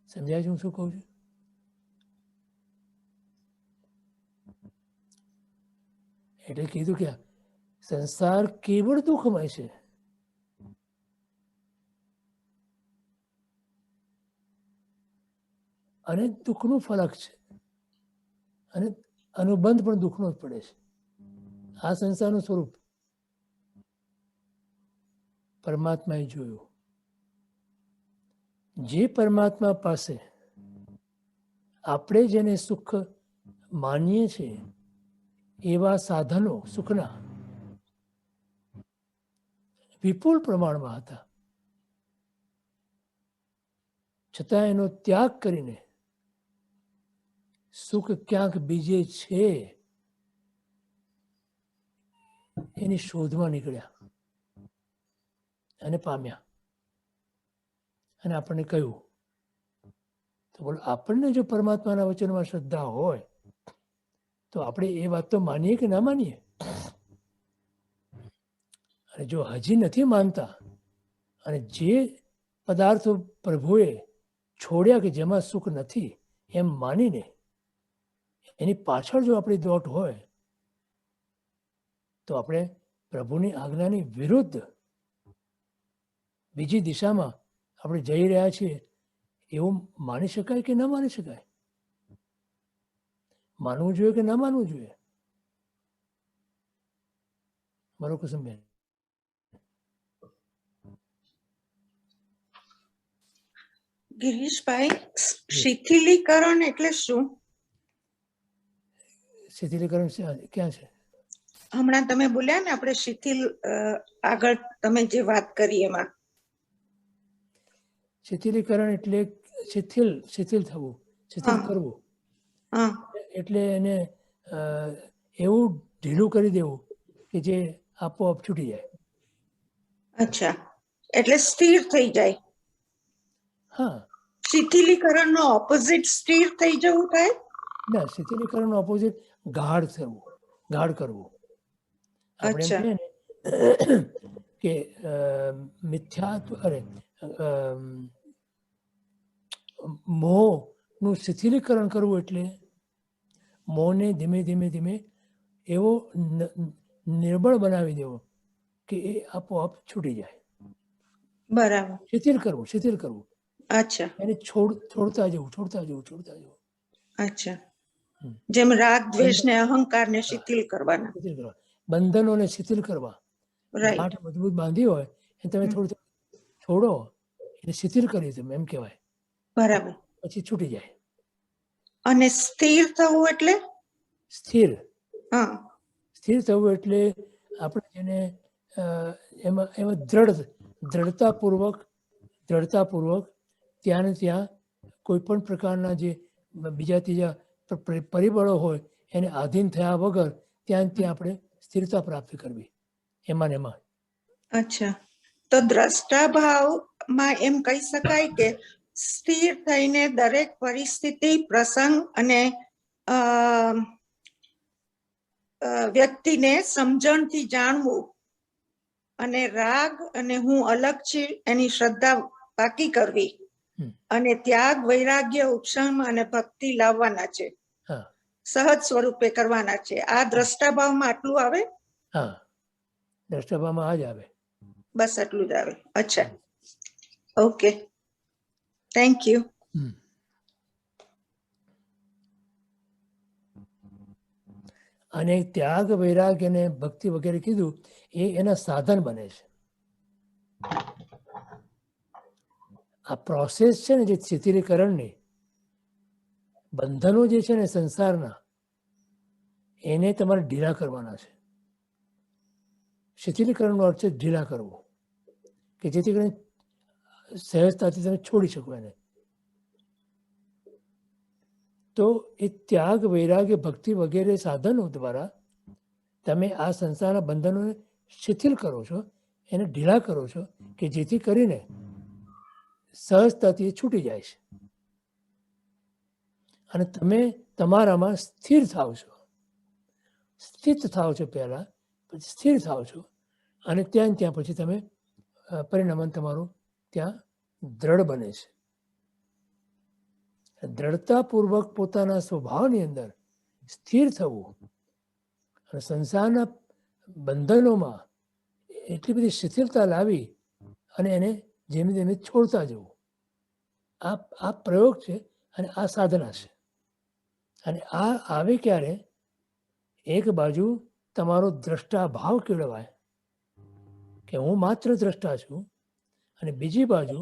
સમજાય છે હું શું કહું છું? એટલે કીધું કે સંસાર કેવળ દુઃખમય છે. અને દુઃખનું ફલક છે, અને અનુબંધ પણ દુઃખનો જ પડે છે. આ સંસારનું સ્વરૂપ પરમાત્માએ જોયું. જે પરમાત્મા પાસે આપણે જેને સુખ માનીએ છીએ એવા સાધનો સુખના વિપુલ પ્રમાણમાં હતા, છતાં એનો ત્યાગ કરીને સુખ ક્યાંક બીજે છે એની શોધમાં નીકળ્યા અને પામ્યા. અને આપણને કહ્યું તો બોલો, આપણને જો પરમાત્માના વચનમાં શ્રદ્ધા હોય તો આપણે એ વાત તો માનીએ કે ના માનીએ? અને જો હજી નથી માનતા અને જે પદાર્થો પ્રભુએ છોડ્યા કે જેમાં સુખ નથી એમ માનીને એની પાછળ જો આપણી દોટ હોય તો આપણે પ્રભુની આજ્ઞાની વિરુદ્ધ બીજી દિશામાં આપણે જઈ રહ્યા છીએ એવું માની શકાય કે ના માની શકાય? માનવું જોઈએ કે ના માનવું જોઈએ? મારો કુસુમબેન. ગિરીશભાઈ, શિથિલીકરણ એટલે શું? શિથિલીકરણ ક્યાં છે? હમણાં તમે બોલ્યા ને આપણે શિથિલ, આગળ તમે જે વાત કરી એમાં. શિથિલીકરણ એટલે શિથિલ થવું, શિથિલ કરવું. હા, એટલે એને એવું ઢીલું કરી દેવું કે જે આપોઆપ છૂટી જાય. અચ્છા, એટલે સ્થિર થઈ જાય. હા. શિથિલીકરણ નો ઓપોઝિટ સ્થિર થઈ જવું થાય? ના, શિથિલીકરણ નો ઓપોઝિટ ગાઢ થવું, ગાઢ કરવું. આપણે એમ કહીએ ને કે મિથ્યાત્વ, અરે મોહનું શિથિલીકરણ કરવું એટલે મોહને ધીમે ધીમે ધીમે એવો નિર્બળ બનાવી દેવો કે એ આપોઆપ છૂટી જાય. બરાબર. શિથિલ કરવું, શિથિલ કરવું. અચ્છા. એને છોડતા જવું, છોડતા જવું, છોડતા જવું. અચ્છા, જેમ રાગ, દ્વેષ ને અહંકાર ને શિથિલ કરવાના. શિથિલ કરવા, બંધનોને શિથિલ કરવા. રાઈટ. ગાંઠ મજબૂત બાંધી હોય એ તમે થોડું છોડો, એટલે શિથિલ કરી તમે એમ કહેવાય. બરાબર. પછી છૂટી જાય. અને સ્થિર થવું એટલે? સ્થિર. હા. સ્થિર થવું એટલે આપણે જેને એમાં દ્રઢતાપૂર્વક ત્યાં ને ત્યાં કોઈ પણ પ્રકારના જે બીજા ત્રીજા પરિબળો હોય એને આધીન થયા વગર ત્યાં આપણે સ્થિરતા પ્રાપ્ત કરવી એમાં ને એમાં. અચ્છા, તો દ્રષ્ટા ભાવમાં એમ કહી શકાય કે સ્થિર થઈને દરેક પરિસ્થિતિ, પ્રસંગ અને વ્યક્તિને સમજણથી જાણવું અને રાગ અને હું અલગ છું એની શ્રદ્ધા પાકી કરવી અને ત્યાગ, વૈરાગ્ય, ઉપશમ અને ભક્તિ લાવવાના છે. સહજ સ્વરૂપે કરવાના છે. આ દ્રષ્ટાભાવમાં આટલું આવે, હા, દ્રષ્ટાભાવમાં આ જ આવે. બસ આટલું જ આવે. અચ્છા, ઓકે, થેન્ક યુ. હમ. અને ત્યાગ, વૈરાગ્ય અને ભક્તિ વગેરે કીધું એ એના સાધન બને છે. આ પ્રોસેસ છે ને જે શિથિલીકરણની, બંધનો જે છે ને સંસારના, એને તમારે ઢીલા કરવાના છે. શિથિલીકરણનો અર્થ છે ઢીલા કરવો, કે જેથી કરીને સહજતાથી તમે છોડી શકો એને. તો એ ત્યાગ, વૈરાગ્ય, ભક્તિ વગેરે સાધનો દ્વારા તમે આ સંસારના બંધનોને શિથિલ કરો છો, એને ઢીલા કરો છો, કે જેથી કરીને સહજતાથી છૂટી જાય છે અને તમે તમારામાં સ્થિર થાવ છો. સ્થિત થાવ છો પહેલા, પછી સ્થિર થાવ છો અને ત્યાં પછી તમે પરિણામન તમારું ત્યાં દ્રઢ બને છે. દ્રઢતાપૂર્વક પોતાના સ્વભાવની અંદર સ્થિર થવું અને સંસારના બંધનોમાં એટલી બધી શિથિલતા લાવી અને એને જેમ જેમ છોડતા જવું, આ પ્રયોગ છે અને આ સાધના છે. અને આ આવે ક્યારે? એક બાજુ તમારો દ્રષ્ટા ભાવ કેળવાય કે હું માત્ર દ્રષ્ટા છું, અને બીજી બાજુ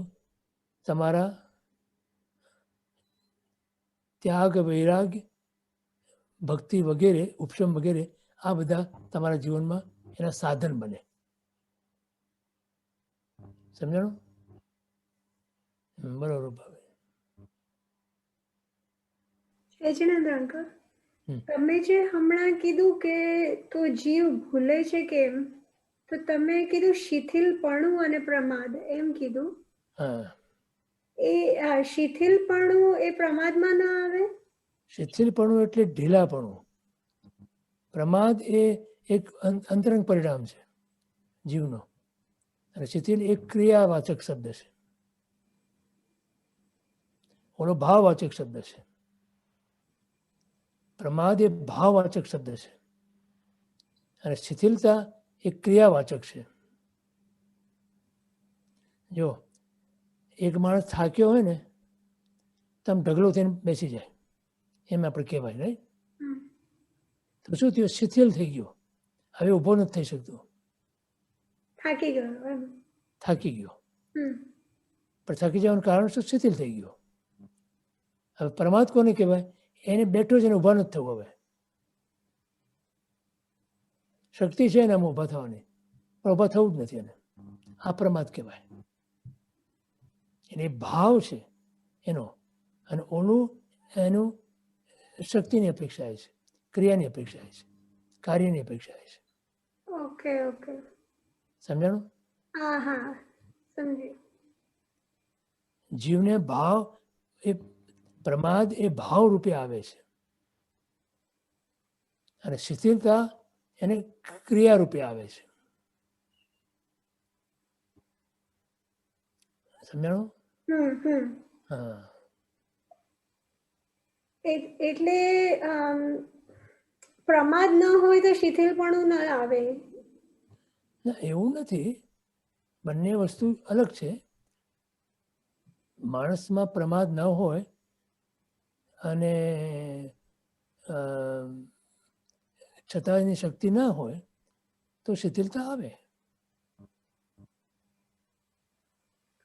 તમારા ત્યાગ, વૈરાગ્ય, ભક્તિ વગેરે, ઉપશમ વગેરે આ બધા તમારા જીવનમાં એના સાધન બને. સમજાણું? બરોબર ભાવે. સચિદાનંદ અંકલ, હમ. તમે જે હમણાં કીધું કે તો જીવ ભૂલે છે કેમ, તો તમે કીધું શિથિલપણું અને પ્રમાદ એમ કીધું. હા, એ શિથિલપણું એ પ્રમાદમાં ના આવે? શિથિલપણું એટલે ઢીલાપણું. પ્રમાદ એ એક અંતરંગ પરિણામ છે જીવનો, અને શિથિલ એક ક્રિયાવાચક શબ્દ છે, ઓનો ભાવવાચક શબ્દ છે. પ્રમાદ એ ભાવવાચક શબ્દ છે અને શિથિલતા એ ક્રિયાવાચક છે. જો એક માણસ થાક્યો હોય ને તો આમ ઢગલો થઈને બેસી જાય, એમ આપણે કહેવાય નહીં? તો શું થયું? શિથિલ થઈ ગયો, હવે ઊભો નથી થઈ શકતો, થાકી ગયો એમ. થાકી ગયો. હમ. પણ થાકી જવાનું કારણ શું? શિથિલ થઈ ગયો. હવે પ્રમાદ કોને કહેવાય? એને બેઠો છે ને ઊભા નથી થવું. હવે શક્તિ છે ને આમ ઊભા થવાની, પણ ઊભા થવું જ નથી એને. આ પ્રમાદ કહેવાય. એને ભાવ છે એનો, અને ઓનું એનું શક્તિની અપેક્ષા છે, ક્રિયાની અપેક્ષા છે, કાર્યની અપેક્ષા છે. ઓકે ઓકે, સમજાણું? હા હા, સમજી. જીવને ભાવ એ પ્રમાદ એ ભાવ રૂપે આવે છે, અને શિથિલતા એને ક્રિયા રૂપે આવે છે. સમજાણું? હા. એટલે પ્રમાદ ન હોય તો શિથિલપણું ન આવે? ના, એવું નથી, બંને વસ્તુ અલગ છે. માણસમાં પ્રમાદ ન હોય અને છતાં એની શક્તિ ના હોય તો શિથિલતા આવે.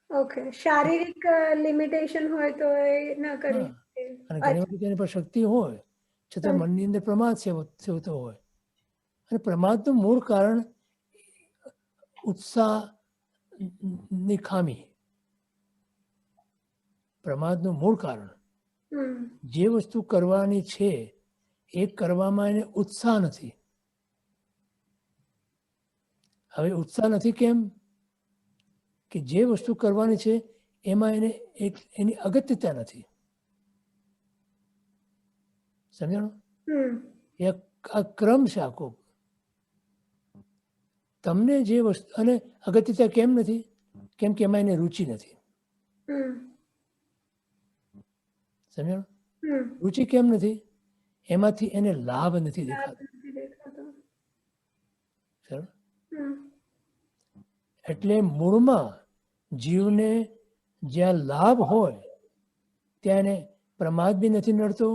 ઓકે, શારીરિક લિમિટેશન હોય તો એ ન કરી હા, શકે. અને ઘણી વખત એની પર શક્તિ હોય છતાં મનની અંદર પ્રમાદ સેવતો હોય. અને પ્રમાદનું મૂળ કારણ ઉત્સાહની ખામી. પ્રમાદનું મૂળ કારણ જે વસ્તુ કરવાની છે એ કરવામાં એને ઉત્સાહ નથી. હવે ઉત્સાહ નથી કેમ? કે જે વસ્તુ કરવાની છે એમાં એને એની અગત્યતા નથી. સમજાણું? એ આ ક્રમ છે આખો. તમને જે વસ્તુ, અને અગત્યતા કેમ નથી? કેમ કે એમાં એને રુચિ નથી. સમજાણું? રુચિ કેમ નથી? એમાંથી એને લાભ નથી લાભ દેખાતો. નથી દેખાતો. સર હમ. એટલે મૂળમાં જીવને જ્યાં લાભ હોય ત્યાં એને પ્રમાદ બી નથી નડતો,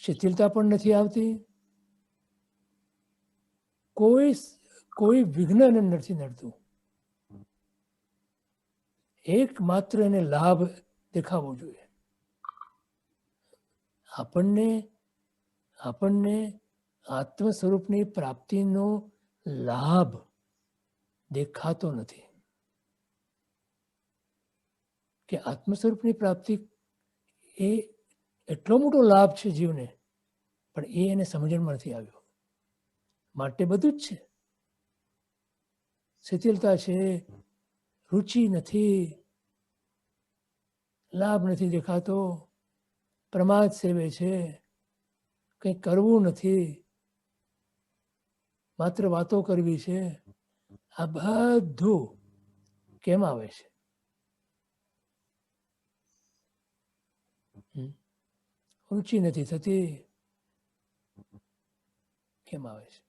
શિથિલતા પણ નથી આવતી, કોઈ વિઘ્ન એને નથી નડતું. એકમાત્ર એને લાભ દેખાવો જોઈએ. આપણને આત્મ સ્વરૂપની પ્રાપ્તિનો લાભ દેખાતો નથી. કે આત્મ સ્વરૂપની પ્રાપ્તિ એ એટલો મોટો લાભ છે જીવને, પણ એ એને સમજણમાં નથી આવ્યો. માટે બધું જ છે, શિથિલતા છે, રુચિ નથી, લાભ નથી દેખાતો, પ્રમાદ સેવે છે, કંઈ કરવું નથી, માત્ર વાતો કરવી છે. આ બધું કેમ આવે છે? રુચિ નથી થતી, કેમ આવે છે?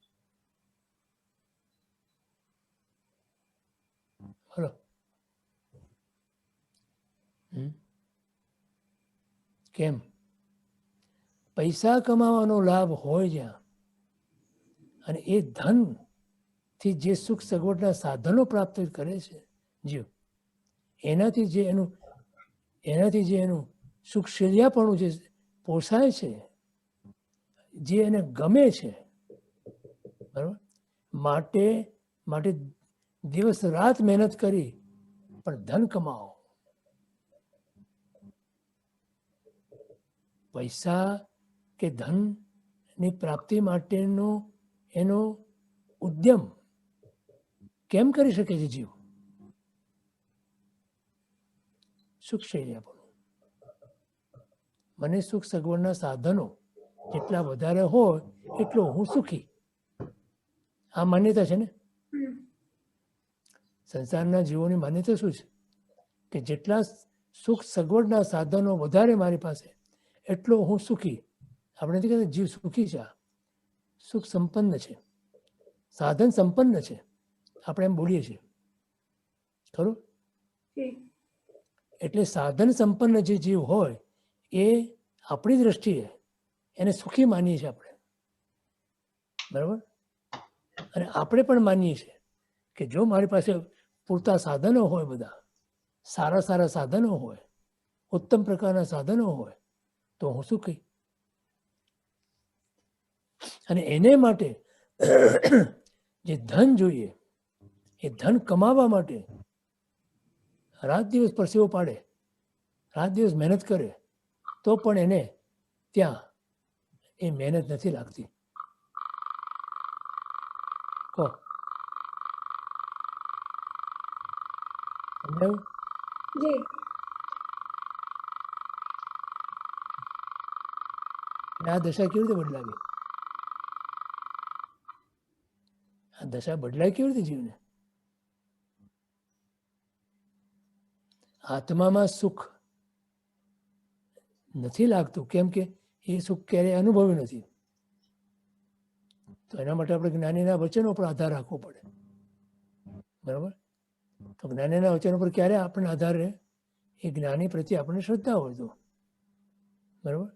બોલો. કેમ? પૈસા કમાવાનો લાભ હોય જ્યાં, અને એ ધનથી જે સુખ સગવડના સાધનો પ્રાપ્ત કરે છે જીવ, એનાથી જે એનું સુખ શૈયાપણું જે પોસાય છે, જે એને ગમે છે, બરાબર, માટે દિવસ રાત મહેનત કરી પણ ધન કમાવો. પૈસા કે ધનની પ્રાપ્તિ માટેનો એનો ઉદ્યમ કેમ કરી શકે છે જીવ? સુખ શૈયાપણું. મને સુખ સગવડના સાધનો જેટલા વધારે હોય એટલો હું સુખી. આ માન્યતા છે ને સંસારના જીવોની માન્યતા. શું છે? કે જેટલા સુખ સગવડના સાધનો વધારે મારી પાસે એટલો હું સુખી. આપણે નથી કહેતા જીવ સુખી છે, સુખ સંપન્ન છે, સાધન સંપન્ન છે, આપણે એમ બોલીએ છીએ, ખરું? એટલે સાધન સંપન્ન જે જીવ હોય એ આપણી દ્રષ્ટિએ એને સુખી માનીએ છીએ આપણે, બરાબર? અને આપણે પણ માનીએ છીએ કે જો મારી પાસે પૂરતા સાધનો હોય, બધા સારા સાધનો હોય, ઉત્તમ પ્રકારના સાધનો હોય, તો હું સુખી. અને એને માટે જે ધન જોઈએ, એ ધન કમાવા માટે રાત દિવસ પરસેવો પાડે, રાત દિવસ મહેનત કરે, તો પણ એને ત્યાં એ મહેનત નથી લાગતી. કહો, સમજાયું? જી. આ દશા કેવી રીતે બદલાવી? આ દશા બદલાય કેવી રીતે જીવને? આત્મામાં સુખ નથી લાગતું, કેમ કે એ સુખ ક્યારેય અનુભવ્યું નથી. તો એના માટે આપણે જ્ઞાનીના વચનો પર આધાર રાખવો પડે, બરાબર? તો જ્ઞાનીના વચનો પર ક્યારે આપણને આધાર રહે? એ જ્ઞાની પ્રત્યે આપણને શ્રદ્ધા હોય તો, બરાબર?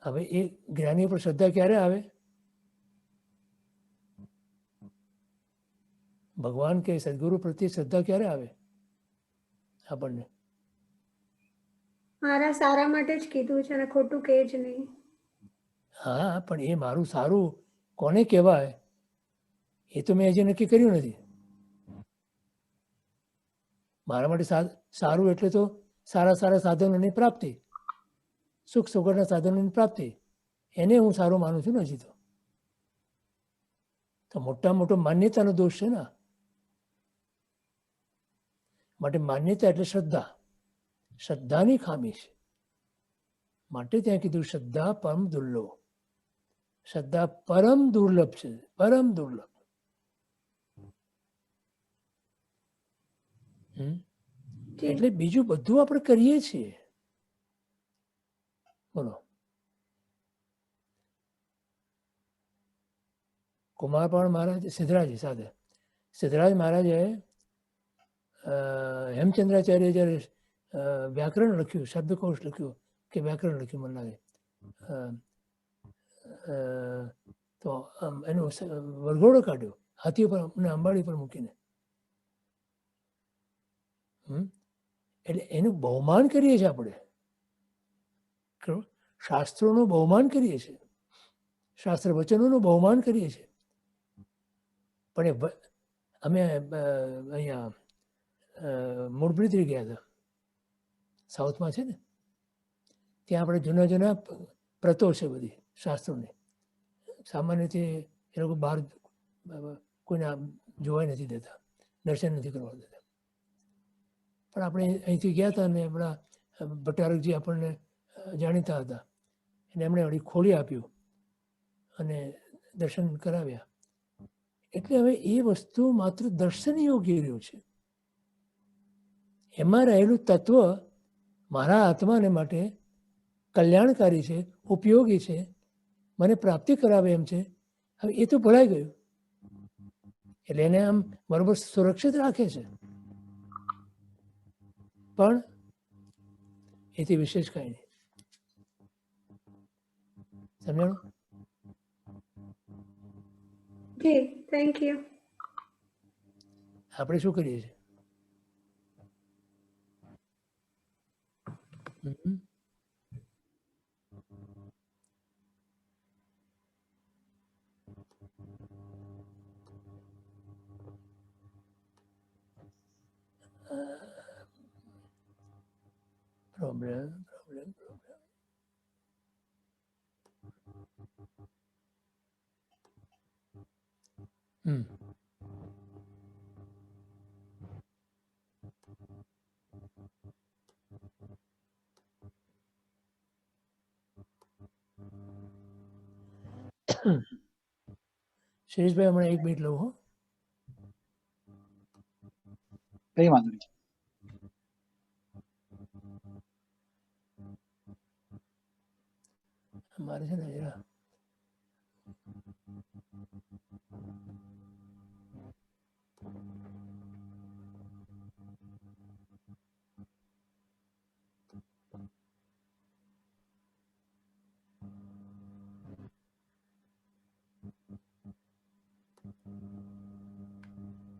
હવે એ જ્ઞાની પર શ્રદ્ધા ક્યારે આવે? ભગવાન કે સદગુરુ પ્રત્યે શ્રદ્ધા ક્યારે આવે આપણને? મારા સારા માટે જ કીધું છે અને ખોટું કે જ નહીં. હા, પણ એ મારું સારું કોને કહેવાય એ તો મેં હજી નક્કી કર્યું નથી. મારા માટે સારું એટલે તો સારા સાધનોની પ્રાપ્તિ, સુખ સગવડના સાધનોની પ્રાપ્તિ, એને હું સારું માનું છું ને. હજી તો મોટો માન્યતાનો દોષ છે ને. માટે માન્યતા એટલે શ્રદ્ધા, શ્રદ્ધાની ખામી છે. માટે ત્યાં કીધું શ્રદ્ધા પરમ દુર્લભ. શ્રદ્ધા પરમ દુર્લભ છે, પરમ દુર્લભ. એટલે બીજું બધું આપણે કરીએ છીએ, બોલો. કુમારપાળ મહારાજ સિદ્ધરાજ સાથે સિદ્ધરાજ મહારાજે હેમચંદ્રાચાર્ય જ્યારે વ્યાકરણ લખ્યું, શબ્દકોશ લખ્યું કે વ્યાકરણ લખ્યું મને લાગે, તો એનો વરઘોડો કાઢ્યો હાથી પર અને અંબાડી પર મૂકીને. એટલે એનું બહુમાન કરીએ છીએ આપણે, શાસ્ત્રોનું બહુમાન કરીએ છીએ, શાસ્ત્ર વચનોનું બહુમાન કરીએ છીએ. પણ અમે અહીંયા મૂળભૂતરી ગયા હતા, સાઉથમાં છે ને, ત્યાં આપણે જૂના જૂના પ્રતો છે બધી શાસ્ત્રોની. સામાન્ય રીતે એ લોકો બહાર કોઈને જોવા નથી દેતા, દર્શન નથી કરવા દેતા. પણ આપણે અહીંથી ગયા હતા ને આપણા ભટ્ટારકજી આપણને જાણીતા હતા, અને એમણે વળી ખોલી આપ્યું અને દર્શન કરાવ્યા. એટલે હવે એ વસ્તુ માત્ર દર્શન યોગ્ય રહ્યું છે. એમાં રહેલું તત્વ મારા આત્માને માટે કલ્યાણકારી છે, ઉપયોગી છે, મને પ્રાપ્તિ કરાવે એમ છે. હવે એ તો ભૂલાઈ ગયું, એટલે એને આમ બરોબર સુરક્ષિત રાખે છે, પણ એથી વિશેષ કાંઈ નહીં. સમજાણું? જી, થેન્ક યુ. આપણે શું કરીએ છીએ? પ્રોબ્લેમ. શિરીષભાઈ હમણાં 1 મિનિટ લઉં. હો, કઈ વાંધો નહીં. મારે છે ને જરા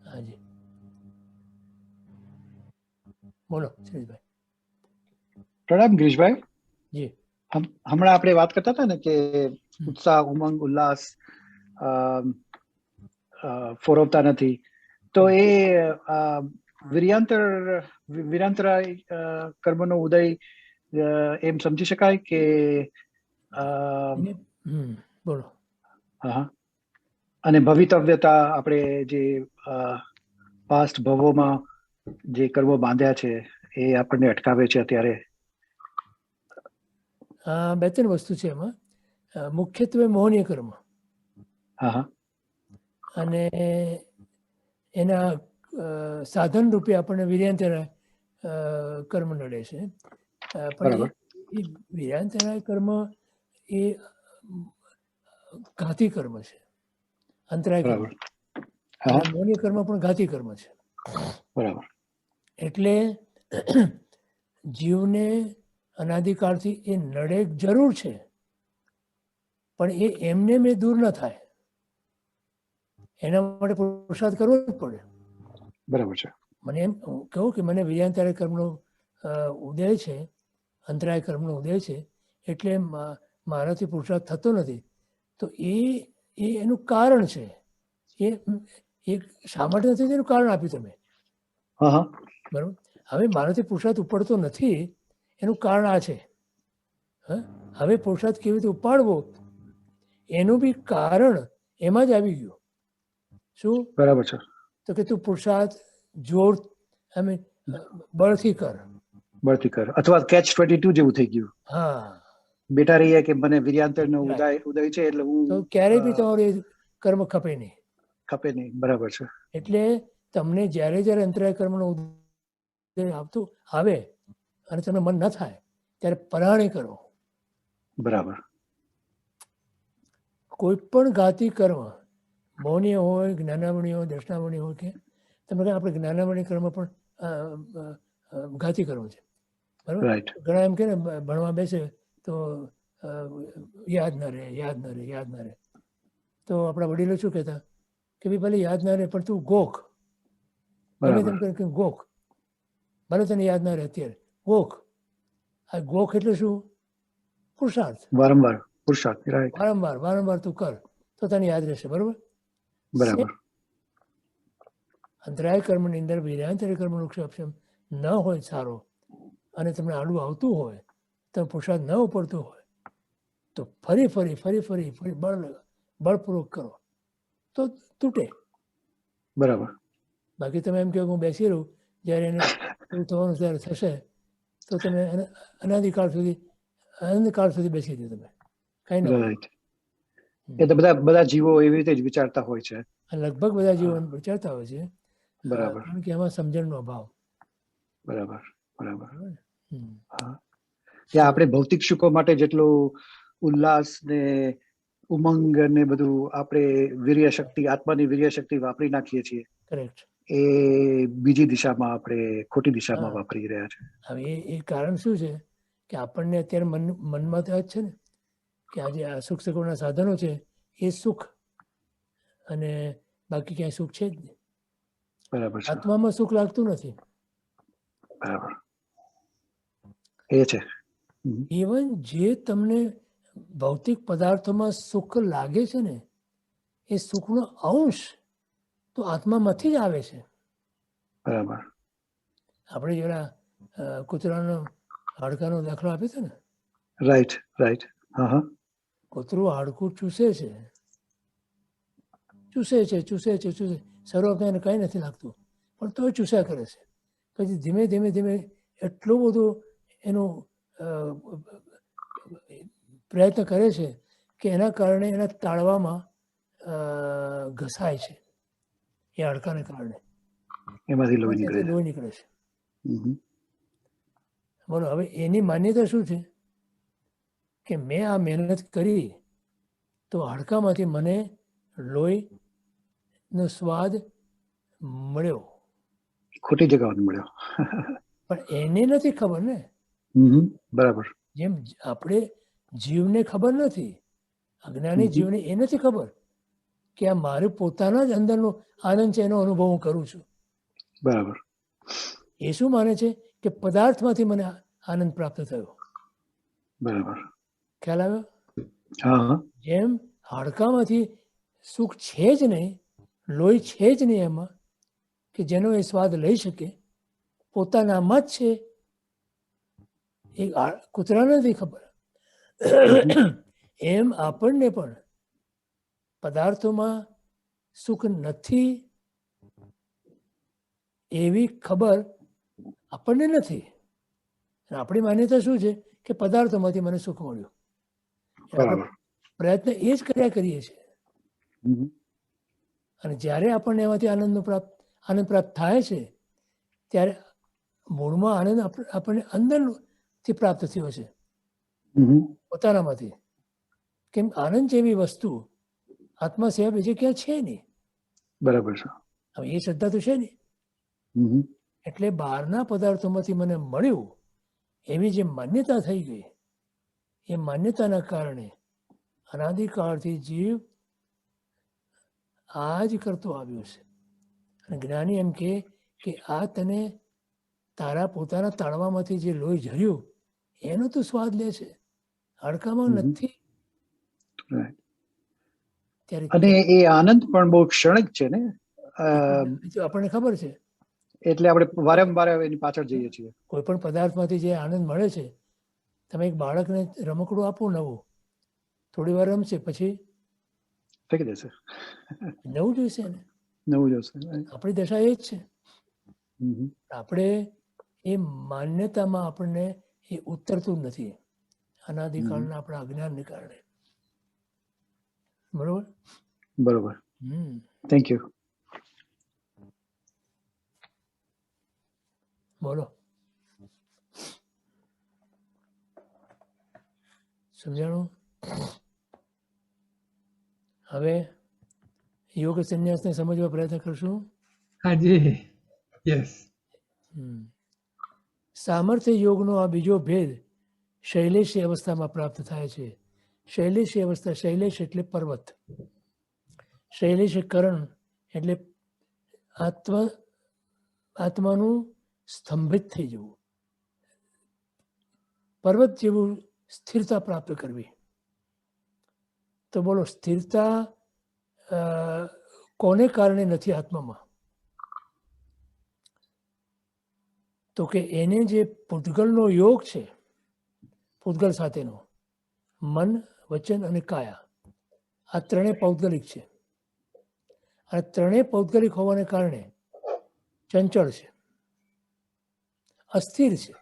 હાજી બોલો શિરીષભાઈ. પ્રણામ ગિરીશભાઈ. જી. હમણાં આપણે વાત કરતા હતા ને કે ઉત્સાહ, ઉમંગ, ઉલ્લાસ ફોરવતા નથી, તો એ વિરાંતરાય કર્મનો ઉદય એમ સમજી શકાય કે બોલો. હા, અને ભવિતવ્યતા આપણે જે પાસ્ટ ભવોમાં જે કર્મો બાંધ્યા છે એ આપણને અટકાવે છે અત્યારે. 2-3 વસ્તુ છે એમાં. મુખ્યત્વે મોહનીય કર્મ, અને એના સાધન રૂપે આપણને વિર્યાંતરાય કર્મ નડે છે. પણ એ વિર્યાંતરાય કર્મ એ ઘાતી કર્મ છે, અંતરાય કર્મ. અને મોહનીય કર્મ પણ ઘાતી કર્મ છે. બરાબર. એટલે જીવને અનાદિકાળથી એ નડે જરૂર છે, પણ એ એમને મેં દૂર ન થાય, એના માટે પુરુષાર્થ કરવો જ પડે. બરાબર છે. મને એમ કહું કે મને વિર્યાંતરાય કર્મનો ઉદય છે, અંતરાય કર્મનો ઉદય છે, એટલે મારાથી પુરુષાર્થ થતો નથી. તો એનું કારણ છે. એ શા માટે નથી એનું કારણ આપ્યું તમે. બરાબર. હવે મારાથી પુરુષાર્થ ઉપડતો નથી એનું કારણ આ છે. હવે પુરુષાર્થ કેવી રીતે ઉપાડવો એનું બી કારણ એમાં જ આવી ગયું. શું? બરાબર છે. તો કે તું પુરુષાર્થ જોર બળથી કર. બળથી કર, અથવા catch 22 જેવું થઈ ગયું. હા, બેટા રહીએ કે મને વિર્યાંતરનો ઉદય છે એટલે હું તો ક્યારેય બી તમારું કર્મ ખપે નહીં. ખપે નહીં. બરાબર છે. એટલે તમને જ્યારે જ્યારે અંતરાય કર્મનો ઉદય આવે અને તમને મન ન થાય ત્યારે પરાણે કરો. બરાબર. કોઈ પણ ઘાતી કર્મ મૌની હોય, જ્ઞાનાવણી હોય, દર્શનાવણી હોય, કે તમે કહો આપણે જ્ઞાનાવણી કર્મ પણ ઘાતી કર્મ છે, બરાબર. રાઈટ. ઘણા એમ કે ને ભણવા બેસે તો યાદ ના રહે, યાદ ના રહે, યાદ ના રહે. તો આપણા વડીલો શું કહેતા કે ભાઈ ભલે યાદ ના રહે પણ તું ગોખ, ગમે તેમ બરાબર. કરીને ગોખ, ભલે તને યાદ ના રહે અત્યારે, ગોખ. આ ગોખ એટલે શું? પુરુષાર્થ. વારંવાર પુરુષાર્થ. રાઈટ. વારંવાર વારંવાર તું કર તો તને યાદ રહેશે, બરાબર. બરાબર. અંતરાય કર્મની અંદર વિરાંતરી કર્મનું ક્ષેમ ન હોય સારો, અને તમને આડું આવતું હોય, તમે પુરુષાર્થ ન ઉપડતું હોય, તો ફરી ફરી ફરી ફરી ફરી બળપૂર્વક કરો તો તૂટે. બરાબર. બાકી તમે એમ કહો કે હું બેસી રહું, જ્યારે એને એવું થવાનું ત્યારે થશે, તો તમે અનાદિકાળ સુધી અનંતકાળ સુધી બેસી દો, તમે કાંઈ ના હોય. રાઈટ. એ તો બધા જીવો એવી રીતે જ વિચારતા હોય છે. અને લગભગ બધા જીવો વિચારતા હોય છે, બરાબર. કારણ કે એમાં સમજણનો અભાવ. બરાબર. બરાબર. હમ. ત્યાં આપણે ભૌતિક સુખો માટે જેટલું ઉલ્લાસ ને ઉમંગ ને બધું આપણે વીર્ય શક્તિ, આત્માની વીર્ય શક્તિ વાપરી નાખીએ છીએ, કરેક્ટ. એ બીજી દિશામાં આપણે ખોટી દિશામાં હા. વાપરી રહ્યા છે. હવે એ કારણ શું છે કે આપણને અત્યારે મનમાં તો આ જ છે ને કે આજે આ સુખ સગવડના સાધનો છે એ સુખ, અને બાકી ક્યાંય સુખ છે જ નહીં. બરાબર છે. આત્મામાં સુખ લાગતું નથી. બરાબર. એ છે. ઇવન જે તમને ભૌતિક પદાર્થોમાં સુખ લાગે છે ને, એ સુખનો અંશ તો આત્મામાંથી જ આવે છે. બરાબર. આપણે જરા કૂતરાનો હાડકાનો દાખલો આપ્યો હતો ને, રાઈટ. રાઈટ. હા હા. કૂતરું હાડકું ચૂસે છે, ચૂસે છે, ચૂસે છે, ચૂસે. શરૂઆતમાં એને કંઈ નથી લાગતું, પણ તોય ચૂસ્યા કરે છે. પછી ધીમે ધીમે ધીમે એટલું બધું એનું પ્રયત્ન કરે છે કે એના કારણે એના તાળવામાં ઘસાય છે, એ હાડકાને કારણે એમાંથી લોહી નીકળે છે. લોહી નીકળે છે. હમ. બોલો, હવે એની માન્યતા શું છે કે મેં આ મહેનત કરી તો હાડકામાંથી મને લોહીનો સ્વાદ મળ્યો. ખોટી જગ્યાએ મળ્યો. પણ એને નથી ખબર ને. બરાબર. જેમ આપણે જીવને ખબર નથી, અજ્ઞાની જીવને એ નથી ખબર કે આ મારે પોતાના જ અંદરનો આનંદ છે, એનો અનુભવ હું કરું છું. બરાબર. એ શું માને છે કે પદાર્થમાંથી મને આનંદ પ્રાપ્ત થયો. બરાબર. ખ્યાલ આવ્યો? હા. જેમ હાડકામાંથી સુખ છે જ નહીં, લોહી છે જ નહીં એમાં કે જેનો એ સ્વાદ લઈ શકે, પોતાનામાં જ છે, એ કૂતરાને નથી ખબર. એમ આપણને પણ પદાર્થોમાં સુખ નથી એવી ખબર આપણને નથી. આપણી માન્યતા શું છે કે પદાર્થોમાંથી મને સુખ મળ્યું. બરાબર. પ્રયત્ન એ જ કર્યા કરીએ છીએ, અને જ્યારે આપણને એમાંથી આનંદ પ્રાપ્ત થાય છે, ત્યારે મૂળમાં આનંદ આપણને અંદરથી પ્રાપ્ત થયો છે, પોતાનામાંથી. કેમ આનંદ જેવી વસ્તુ આત્મા સિવાય બીજે ક્યાં છે નહીં. બરાબર છે. હવે એ શ્રદ્ધા તો છે નહીં. એટલે બહારના પદાર્થોમાંથી મને મળ્યું એવી જે માન્યતા થઈ ગઈ, એ માન્યતાના કારણે અનાદિકાળથી જીવ આ જ કરતો આવ્યો છે. અને જ્ઞાની એમ કે આ તને તારા પોતાના તાળવામાંથી જે લોહી ઝર્યું એનો તું સ્વાદ લે છે, હાડકામાં નથી. અને એ આનંદ પણ બહુ ક્ષણિક છે ને, આપણને ખબર છે. એટલે આપણે વારંવાર એની પાછળ જઈએ છીએ. કોઈ પણ પદાર્થમાંથી જે આનંદ મળે છે, તમે એક બાળકને રમકડું આપો નવું, થોડી વાર રમશે, પછી ફેંકી દેશે, નવું જોઈશે ને. નવું જોશે. આપણી દશા એ જ છે. આપણે એ માન્યતામાં આપણને એ ઉતરતું નથી, અનાદિકાળના આપણા અજ્ઞાનને કારણે. બરોબર. બરોબર. Thank you. બોલો. સમજાણું? હવે યોગ સંન્યાસને સમજવા પ્રયત્ન કરશું. હાજી, યસ. સામર્થ્ય યોગનો આ બીજો ભેદ શૈલેષી અવસ્થામાં પ્રાપ્ત થાય છે. શૈલેષી અવસ્થા, શૈલેષ એટલે પર્વત, શૈલેષીકરણ એટલે આત્માનું સ્તંભિત થઈ જવું, પર્વત જેવું સ્થિરતા પ્રાપ્ત કરવી. તો બોલો, સ્થિરતા કોને કારણે નથી આત્મામાં? તો કે એને જે પૂતગલનો યોગ છે, પૂતગલ સાથેનો મન, વચન અને કાયા, આ ત્રણેય પૌદ્ગલિક છે. અને ત્રણેય પૌદ્ગલિક હોવાને કારણે ચંચળ છે, અસ્થિર છે.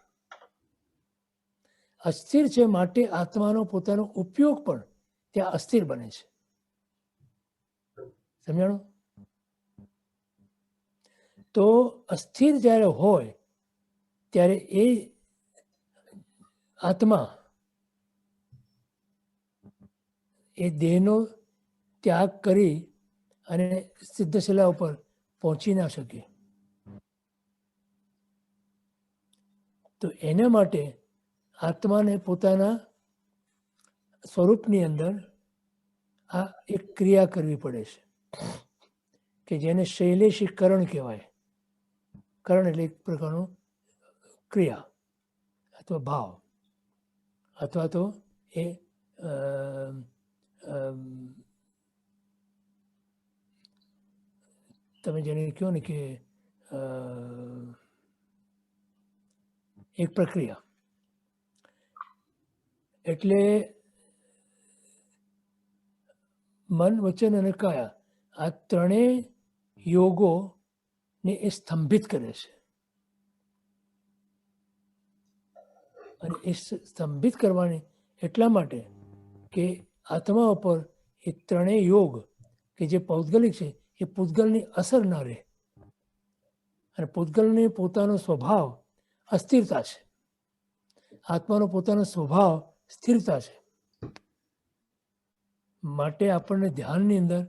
અસ્થિર છે માટે આત્માનો પોતાનો ઉપયોગ પણ ત્યાં અસ્થિર બને છે. સમજાણું? તો અસ્થિર જ્યારે હોય ત્યારે એ આત્મા એ દેહનો ત્યાગ કરી અને સિદ્ધશિલા ઉપર પહોંચી ના શકે. તો એના માટે આત્માને પોતાના સ્વરૂપની અંદર આ એક ક્રિયા કરવી પડે છે કે જેને શૈલેષીકરણ કહેવાય. કરણ એટલે એક પ્રકારનું ક્રિયા અથવા ભાવ, અથવા તો એ તમે જેને કહો ને કે એક પ્રક્રિયા. એટલે મન, વચન અને કાયા આ ત્રણેય યોગોને એ સ્તંભિત કરે છે. અને એ સ્તંભિત કરવાની એટલા માટે કે આત્મા ઉપર એ ત્રણેય યોગ કે જે પૌદ્ગલિક છે એ પૂતગલની અસર ન રહે. અને પૂતગલને પોતાનો સ્વભાવ અસ્થિરતા છે, આત્માનો પોતાનો સ્વભાવ સ્થિરતા છે. માટે આપણને ધ્યાનની અંદર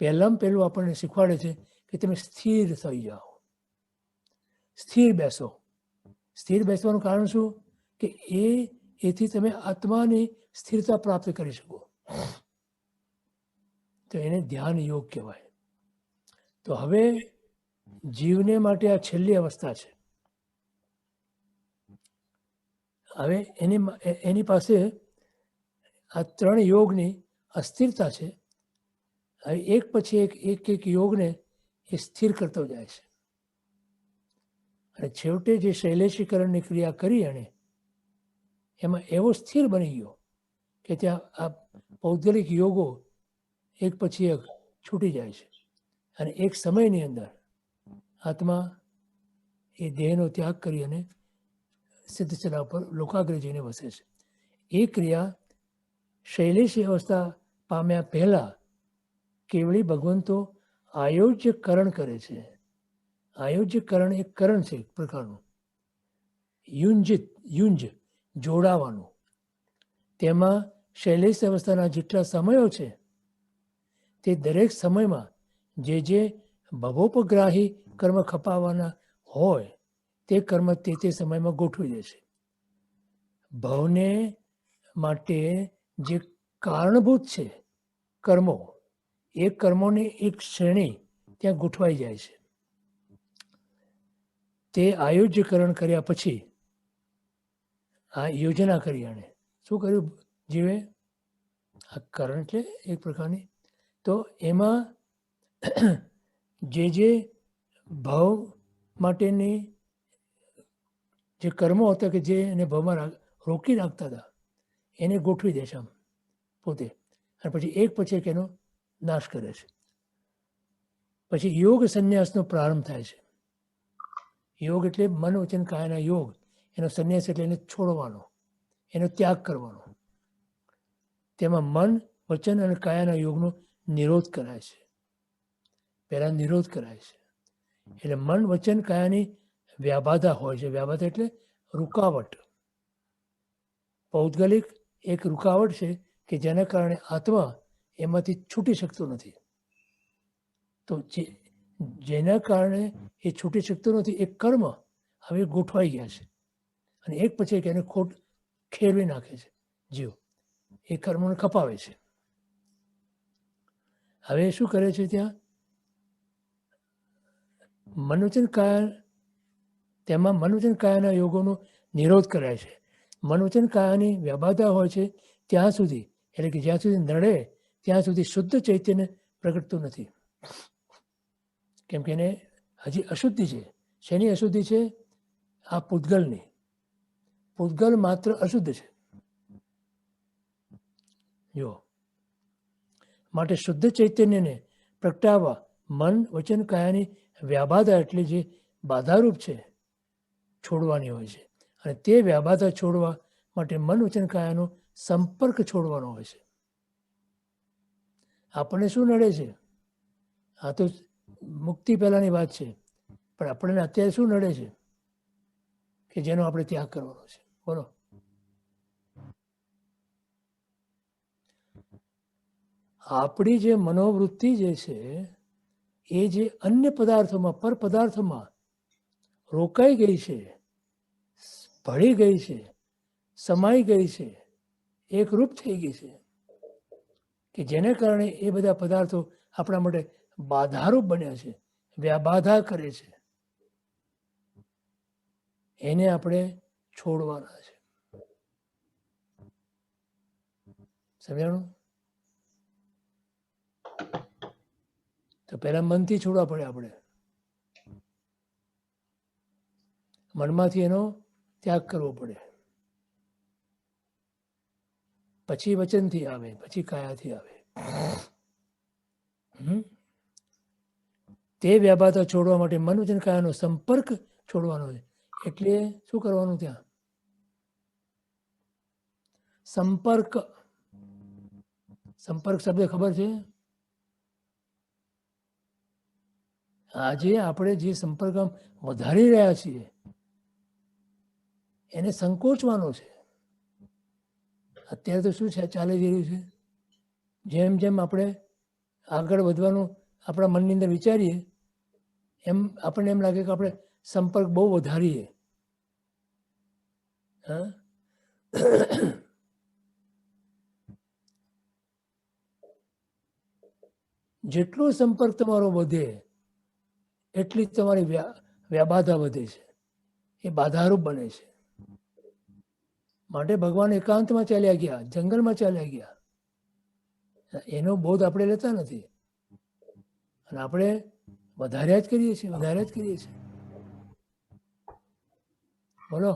પહેલામાં પહેલું આપણને શીખવાડે છે કે તમે સ્થિર થઈ જાઓ, સ્થિર બેસો. સ્થિર બેસવાનું કારણ શું? કે એથી તમે આત્માની સ્થિરતા પ્રાપ્ત કરી શકો. તો એને ધ્યાન યોગ કહેવાય. તો હવે જીવને માટે આ છેલ્લી અવસ્થા છે. હવે એની પાસે આ ત્રણ યોગની અસ્થિરતા છે. હવે એક પછી એક યોગને એ સ્થિર કરતો જાય છે. અને છેવટે જે શૈલેષીકરણની ક્રિયા કરી એણે એમાં એવો સ્થિર બની ગયો કે ત્યાં આ પૌદ્ગલિક યોગો એક પછી એક છૂટી જાય છે. અને એક સમયની અંદર આત્મા એ દેહનો ત્યાગ કરી અને સિદ્ધશિલા ઉપર લોકાગ્રહ જઈને વસે છે. એ ક્રિયા શૈલેષી અવસ્થા પામ્યા પહેલા કેવળી ભગવંતો આયોજ્યકરણ કરે છે. આયોજ્યકરણ એક કરણ છે એક પ્રકારનું, યુંજ જોડાવાનું. તેમાં શૈલેષ અવસ્થાના જેટલા સમયો છે તે દરેક સમયમાં જે ભવોપગ્રાહી કર્મ ખપાવવાના હોય તે કર્મ તે સમયમાં ગોઠવી દે છે. ભવને માટે જે કારણભૂત છે કર્મો, એ કર્મોની એક શ્રેણી ત્યાં ગોઠવાઈ જાય છે. તે આયોજ્યકરણ કર્યા પછી આ યોજના કરી આણે શું કર્યું જીવે? આ કરણ એટલે એક પ્રકારની. તો એમાં જે ભાવ માટેની જે કર્મો હતા કે જે એને ભાવમાં રોકી નાખતા હતા એને ગોઠવી દે છે આમ પોતે. અને પછી એક એનો નાશ કરે છે. પછી યોગ સંન્યાસનો પ્રારંભ થાય છે. યોગ એટલે મન, વચન, કાયાના યોગ. એનો સંન્યાસ એટલે એને છોડવાનો, એનો ત્યાગ કરવાનો. તેમાં મન, વચન અને કાયાના યોગનો નિરોધ કરાય છે. પહેલા નિરોધ કરાય છે. એટલે મન, વચન, કાયાની વ્યાબાધા હોય છે. વ્યાબાધા એટલે રૂકાવટ. પૌદ્ગલિક એક રૂકાવટ છે કે જેના કારણે આત્મા એમાંથી છૂટી શકતો નથી. તો જેના કારણે એ છૂટી શકતો નથી એ કર્મ હવે ગોઠવાઈ ગયા છે અને એક પછી એક એને ખોટ ખેરવી નાખે છે જીવ, એ કર્મને ખપાવે છે. હવે શું કરે છે ત્યાં મનોવચન કાયા, તેમાં મનોવચન કાયાના યોગોનો નિરોધ કરાય છે. મનોવચન કાયાની વ્યાબાધા હોય છે ત્યાં સુધી, એટલે કે જ્યાં સુધી નડે ત્યાં સુધી શુદ્ધ ચૈતન્ય પ્રગટતું નથી. કેમ કે એને હજી અશુદ્ધિ છે. શેની અશુદ્ધિ છે? આ પૂતગલની. પૂતગલ માત્ર અશુદ્ધ છે. જો માટે શુદ્ધ ચૈતન્યને પ્રગટાવવા મન વચન કાયાની વ્યાબાધા એટલે જે બાધારૂપ છે છોડવાની હોય છે. અને તે વ્યાબાધા છોડવા માટે મન વચન કાયાનો સંપર્ક છોડવાનો હોય છે. આપણને શું નડે છે? આ તો મુક્તિ પહેલાની વાત છે, પણ આપણને અત્યારે શું નડે છે કે જેનો આપણે ત્યાગ કરવાનો છે? બોલો. આપણી જે મનોવૃત્તિ જે છે એ જે અન્ય પદાર્થોમાં, પર પદાર્થોમાં રોકાઈ ગઈ છે, ભળી ગઈ છે, સમાઈ ગઈ છે, એકરૂપ થઈ ગઈ છે, કે જેને કારણે એ બધા પદાર્થો આપણા માટે બાધારૂપ બન્યા છે, વ્યાબાધા કરે છે. એને આપણે છોડવાના છે. સમજાણું? તો પહેલા મનથી છોડવા પડે. આપણે મનમાંથી એનો ત્યાગ કરવો પડે, પછી વચનથી આવે, પછી કાયાથી આવે. તે વ્યાબાધા છોડવા માટે મન વચન કાયાનો સંપર્ક છોડવાનો છે. એટલે શું કરવાનું ત્યાં? સંપર્ક. સંપર્ક શબ્દ ખબર છે? આજે આપણે જે સંપર્ક વધારી રહ્યા છીએ એને સંકોચવાનો છે. અત્યારે તો શું છે ચાલી રહ્યું છે, જેમ જેમ આપણે આગળ વધવાનું આપણા મનની અંદર વિચારીએ એમ આપણને એમ લાગે કે આપણે સંપર્ક બહુ વધારીએ. હા, જેટલો સંપર્ક તમારો વધે એટલી જ તમારી વ્યાબાધા વધે છે, એ બાધારૂપ બને છે. માટે ભગવાન એકાંતમાં ચાલ્યા ગયા, જંગલમાં ચાલ્યા ગયા. એનો બોધ આપણે લેતા નથી અને આપણે વધાર્યા જ કરીએ છીએ, વધાર્યા જ કરીએ છીએ. બોલો.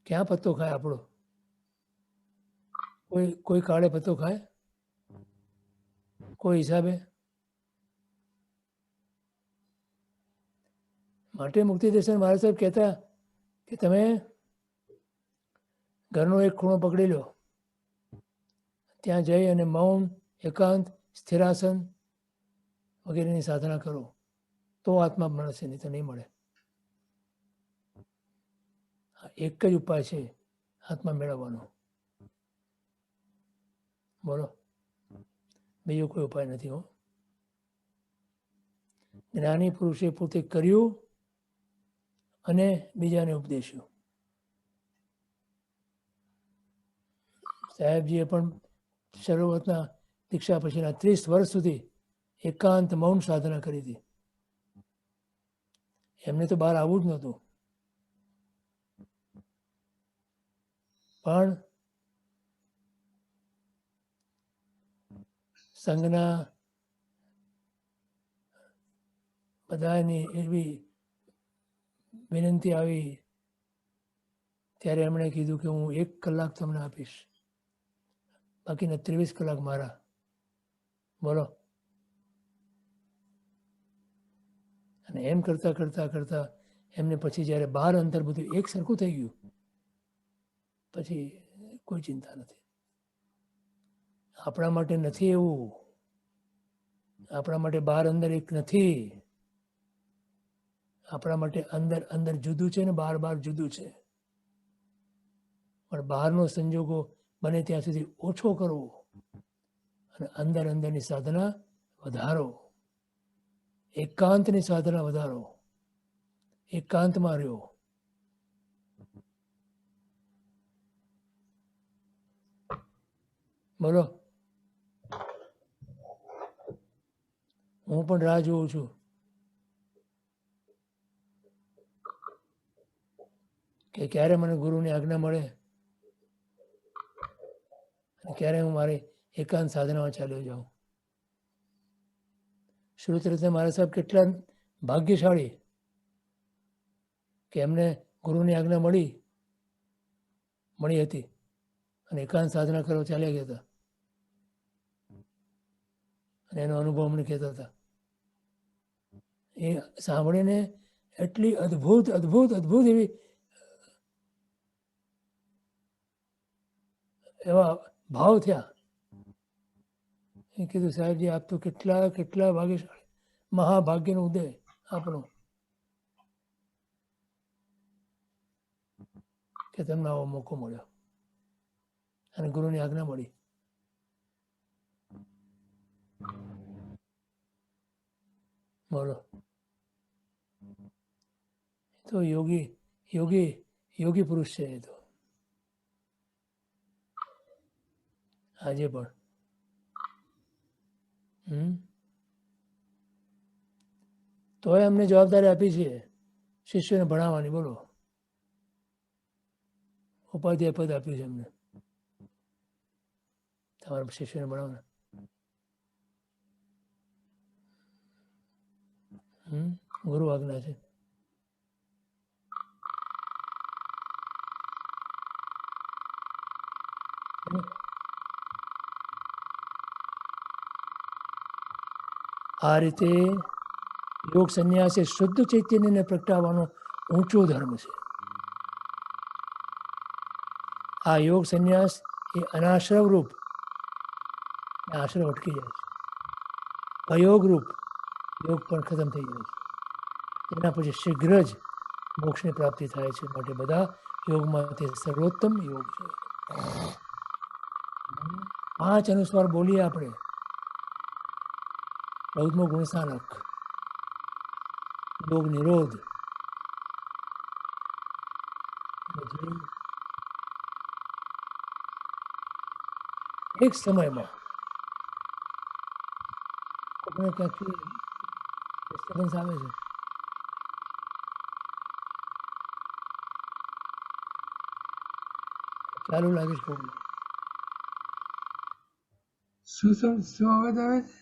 ક્યાં પત્તો ખાય આપણો? કોઈ કાળે પત્તો ખાય? કોઈ હિસાબે? માટે મુક્તિદર્શન મહારાજ સાહેબ કહેતા કે તમે ઘરનો એક ખૂણો પકડી લો, ત્યાં જઈ અને મૌન, એકાંત, સ્થિરાસન વગેરેની સાધના કરો તો આત્મા મળશે, નહીં તો નહીં મળે. એક જ ઉપાય છે આત્મા મેળવવાનો. બોલો, બીજો કોઈ ઉપાય નથી. હો, જ્ઞાની પુરુષે પોતે કર્યું અને બીજાને ઉપદેશ્યું. સાહેબજીએ પણ શરૂઆતના દીક્ષા પછીના 30 વર્ષ સુધી એકાંત મૌન સાધના કરી હતી. એમને તો બહાર આવવું જ નહોતું, પણ સંઘના બધાની એવી વિનંતી આવી ત્યારે એમણે કીધું કે હું 1 કલાક તમને આપીશ, બાકીના 23 કલાક મારા. બોલો. અને એમ કરતા કરતા કરતા એમને પછી જ્યારે બહાર અંતર બધું એક સરખું થઈ ગયું પછી કોઈ ચિંતા નથી. આપણા માટે નથી એવું, આપણા માટે બહાર અંદર એક નથી. આપણા માટે અંદર અંદર જુદું છે ને બહાર બહાર જુદું છે, પણ બહારનો સંજોગો બને ત્યાં સુધી ઓછો કરવો અને અંદર અંદરની સાધના વધારો, એકાંતની સાધના વધારો, એકાંતમાં રહ્યો. બોલો, હું પણ રાહ જોઉં છું કે ક્યારે મને ગુરુની આજ્ઞા મળે અને ક્યારે હું મારી એકાંત સાધનામાં ચાલ્યો જાઉં. શ્રુતરત્ન મહારાજ સાહેબ કેટલા ભાગ્યશાળી કે એમને ગુરુની આજ્ઞા મળી હતી અને એકાંત સાધના કરવા ચાલ્યા ગયા હતા અને એનો અનુભવ અમને કહેતા હતા. એ સાંભળીને એટલી અદ્ભુત અદ્ભુત અદ્ભુત એવા ભાવ થયા. એ કીધું સાહેબજી આપ તો કેટલા કેટલા ભાગ્યશાળી, મહાભાગ્યનો ઉદય આપણો કે તમને આવો મોકો મળ્યો અને ગુરુની આજ્ઞા મળી. બોલો, તો યોગી યોગી યોગી પુરુષ છે એ તો આજે પણ. તોય અમને જવાબદારી આપી છે શિષ્યોને ભણાવવાની. બોલો, ઉપાધ્યાય પદ આપ્યું છે અમને, તમારા શિષ્યોને ભણાવવાના. ગુરુ આજ્ઞા છે. આ રીતે યોગ સંન્યાસ એ શુદ્ધ ચૈતન્યને પ્રગટાવવાનો ઊંચો ધર્મ છે. આ યોગ સંન્યાસ એ અનાશ્રવ રૂપ, આશ્રવ અટકી જાય છે. અયોગ રૂપ યોગ પણ ખતમ થઈ જાય છે. તેના પછી શીઘ્ર જ મોક્ષની પ્રાપ્તિ થાય છે. માટે બધા યોગમાં તે સર્વોત્તમ યોગ છે. 5 અનુસ્વાર બોલીએ આપણે. 14મો ગુણસાનક, યોગ નિરોધ, એક સમયમાં કોઈને ક્યાંકથી ડિસ્ટર્બન્સ આવે છે. ચાલુ લાગે છે કોઈને? શું અવાજ આવે છે?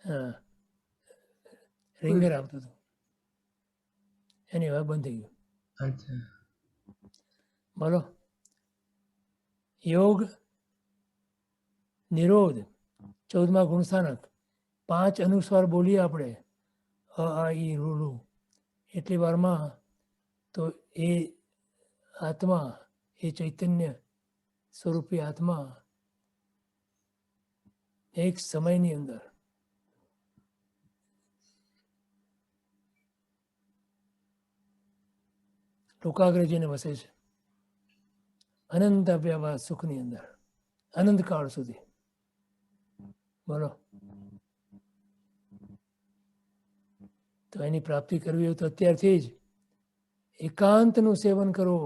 હા, રિંગર આવતું હતું, એની હવે બંધ થઈ ગયું. અચ્છા, બોલો, યોગ નિરોધ 14મા ગુણસ્થાનક, 5 અનુસ્વાર બોલીએ આપણે, અ આ ઈ રૂ એટલી વારમાં તો એ આત્મા, એ ચૈતન્ય સ્વરૂપી આત્મા એક સમયની અંદર ટૂંકાગ્રે જઈને વસે છે, અનંત અવ્યવહાર સુખની અંદર, અનંતકાળ સુધી. બોલો, તો એની પ્રાપ્તિ કરવી હોય તો અત્યારથી જ એકાંતનું સેવન કરો.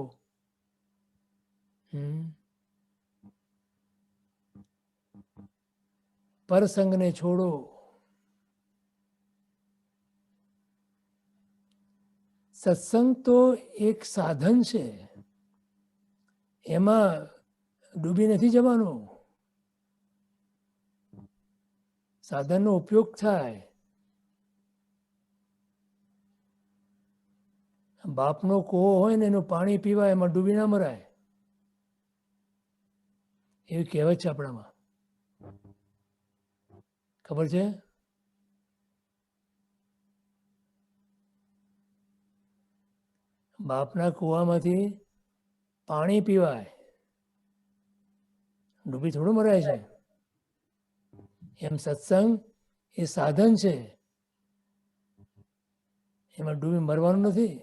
પરસંગને છોડો. સત્સંગ તો એક સાધન છે, એમાં ડૂબી નથી જવાનું. સાધનનો ઉપયોગ થાય. બાપનો કૂવો હોય ને એનું પાણી પીવાય, એમાં ડૂબી ના મરાય, એવી કહેવત છે આપણામાં, ખબર છે? બાપના કૂવામાંથી પાણી પીવાય, ડૂબી થોડું મરાય છે. એમ સત્સંગ એ સાધન છે, એમાં ડૂબી મરવાનું નથી.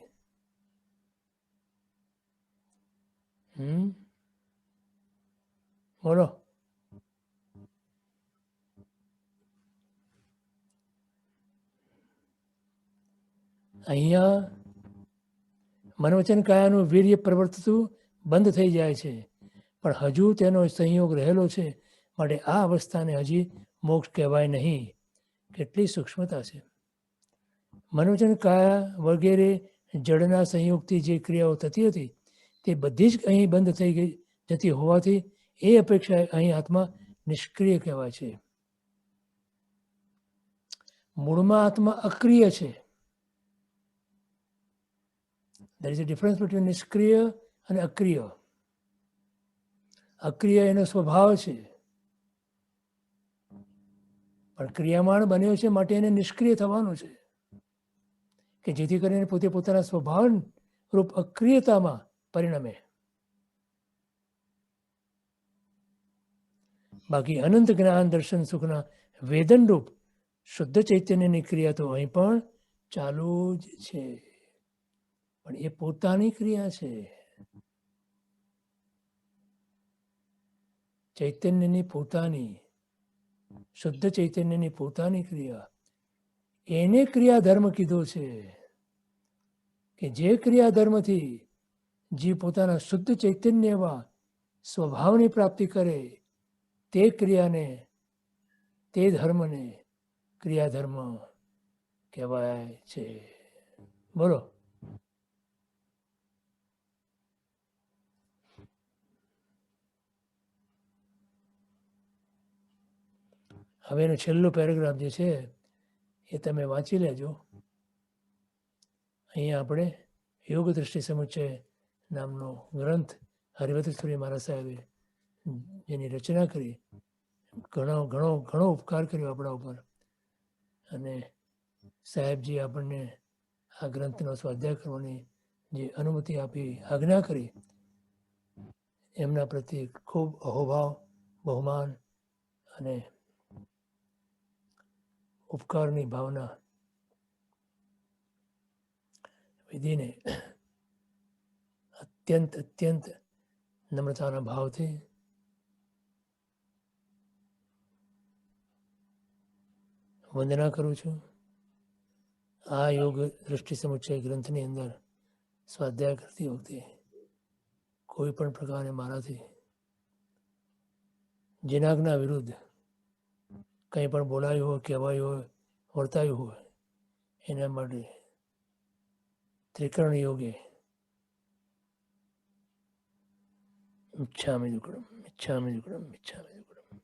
બોલો. અહીંયા મનોવચન કાયાનું વીર્ય પ્રવર્તતું બંધ થઈ જાય છે, પણ હજુ તેનો સંયોગ રહેલો છે, માટે આ અવસ્થાને હજી મોક્ષ કહેવાય નહીં. કેટલી સૂક્ષ્મતા છે! મનોવચન કાયા વગેરે જડના સંયોગથી જે ક્રિયાઓ થતી હતી તે બધી જ અહીં બંધ થઈ જતી હોવાથી એ અપેક્ષા અહીં આત્મા નિષ્ક્રિય કહેવાય છે. મૂળમાં આત્મા અક્રિય છે. There is a difference between નિષ્ક્રિય અને અક્રિય. અક્રિય એનો સ્વભાવ છે, પણ ક્રિયામાણ બન્યો છે માટે એને નિષ્ક્રિય થવાનું છે, કે જેથી કરીને પોતે પોતાના સ્વભાવ રૂપ અક્રિયતામાં પરિણમે. બાકી અનંત જ્ઞાન દર્શન સુખના વેદન રૂપ શુદ્ધ ચૈતન્યની ક્રિયા તો અહીં પણ ચાલુ જ છે, પણ એ પોતાની ક્રિયા છે. ચૈતન્યની પોતાની, શુદ્ધ ચૈતન્યની પોતાની ક્રિયા, એને ક્રિયાધર્મ કીધો છે. કે જે ક્રિયાધર્મથી જે પોતાના શુદ્ધ ચૈતન્ય એવા સ્વભાવની પ્રાપ્તિ કરે તે ક્રિયાને, તે ધર્મને ક્રિયાધર્મ કહેવાય છે. બોલો. હવે એનો છેલ્લો પેરેગ્રાફ જે છે એ તમે વાંચી લેજો. અહીંયા આપણે યોગ દૃષ્ટિ સમુચ્ચય નામનો ગ્રંથ હરિભદ્ર સૂરી મહારાજ સાહેબે જેની રચના કરી, ઘણો ઉપકાર કર્યો આપણા ઉપર. અને સાહેબજી આપણને આ ગ્રંથનો સ્વાધ્યાય કરવાની જે અનુમતિ આપી, આજ્ઞા કરી, એમના પ્રત્યે ખૂબ અહોભાવ, બહુમાન અને ઉપકારની ભાવના વિધિને અત્યંત નમ્રતાના ભાવથી વંદના કરું છું. આ યોગ દૃષ્ટિ સમુચ્ચય ગ્રંથની અંદર સ્વાધ્યાય કરતી વખતે કોઈ પણ પ્રકારે મારાથી જીનાજ્ઞા વિરુદ્ધ કંઈ પણ બોલાયું હોય, કહેવાયું હોય, વર્તાયું હોય, એના માટે ત્રિકરણ યોગે મિચ્છામિ દુક્કડમ, મિચ્છામિ દુક્કડમ, મિચ્છામિ દુક્કડમ.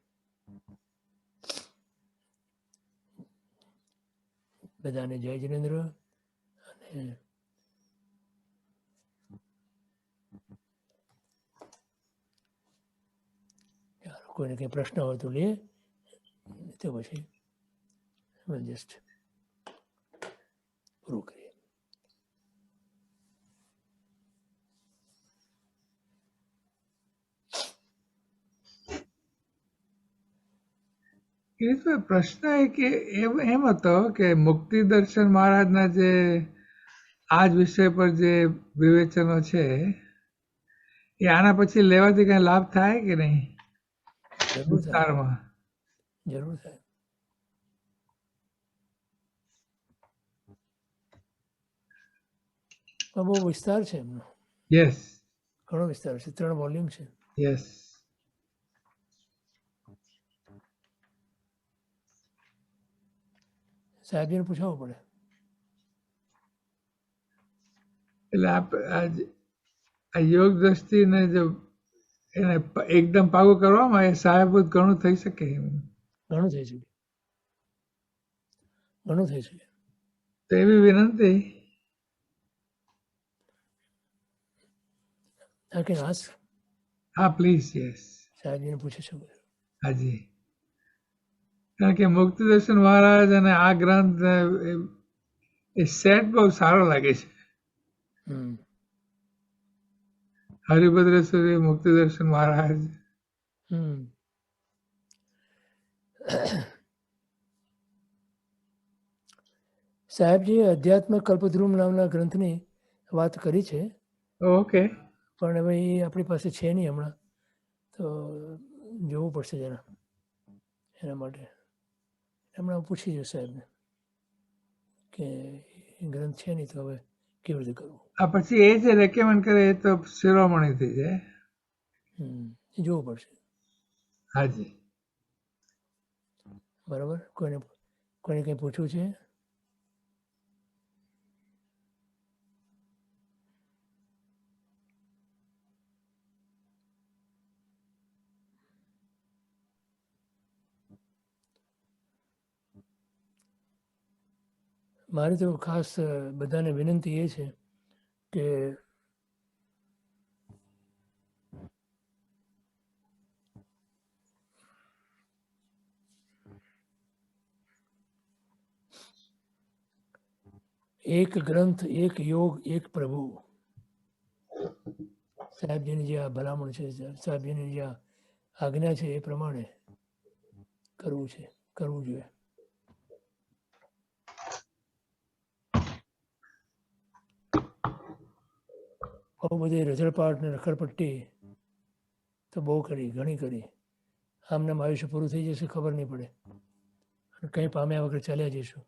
બધાને જય જિનેન્દ્ર. અને કોઈને કંઈ પ્રશ્ન હોય તો લે, તો પછી જસ્ટ પૂરું કરીએ. કિરીટભાઈ, પ્રશ્ન એ કે એમ હતો કે મુક્તિ દર્શન મહારાજના જે આ જ વિષય પર જે વિવેચનો છે એ આના પછી લેવાથી કઈ લાભ થાય કે નહીં? જરૂર થાય, વિસ્તારમાં જરૂર થાય. બહુ વિસ્તાર છે એમનો, યસ ઘણો વિસ્તાર છે, 3 વોલ્યુમ છે. યસ. સાહેબજીને પૂછાવવું પડે. એટલે આ યોગ દ્રષ્ટિને જો એને એકદમ પાકું કરવામાં એ સહાયભૂત ઘણું થઈ શકે. ઘણું થઈ શકે, ઘણું થઈ શકે. તો એવી વિનંતી. આ કે આસ હા પ્લીઝ. યસ સાહેબજીને પૂછી શકો. હાજી. કારણ કે મુક્તિ દર્શન મહારાજ અને આ ગ્રંથ એ સેટ બહુ સારો લાગે છે. હરિભદ્ર સૂરી, મુક્તિ દર્શન મહારાજ. સાહેબજીએ અધ્યાત્મ કલ્પદ્રુમ નામના ગ્રંથની વાત કરી છે, ઓકે, પણ હવે એ આપણી પાસે છે નહીં હમણાં, તો જોવું પડશે જરા એના માટે. હમણાં પૂછી જો સાહેબને કે એ ગ્રંથ છે નહીં તો હવે કેવી રીતે કરવું. આ પછી એ જે રેકમેન્ડ કરે એ તો શિરોમણી થઈ જાય. એ જોવું પડશે. હાજી. બરાબર. કોઈને કંઈ પૂછવું છે? મારી તો ખાસ બધાને વિનંતી એ છે કે એક ગ્રંથ, એક યોગ, એક પ્રભુ. સાહેબજીની જે આ ભલામણ છે, સાહેબજીની જે આ આજ્ઞા છે એ પ્રમાણે કરવું છે, કરવું જોઈએ. બહુ બધી રઝળપાટ ને રખડપટ્ટી તો બહુ કરી, ઘણી કરી. આમને આયુષ્ય પૂરું થઈ જશે, ખબર નહીં પડે, અને કંઈ પામ્યા વગર ચાલ્યા જઈશું.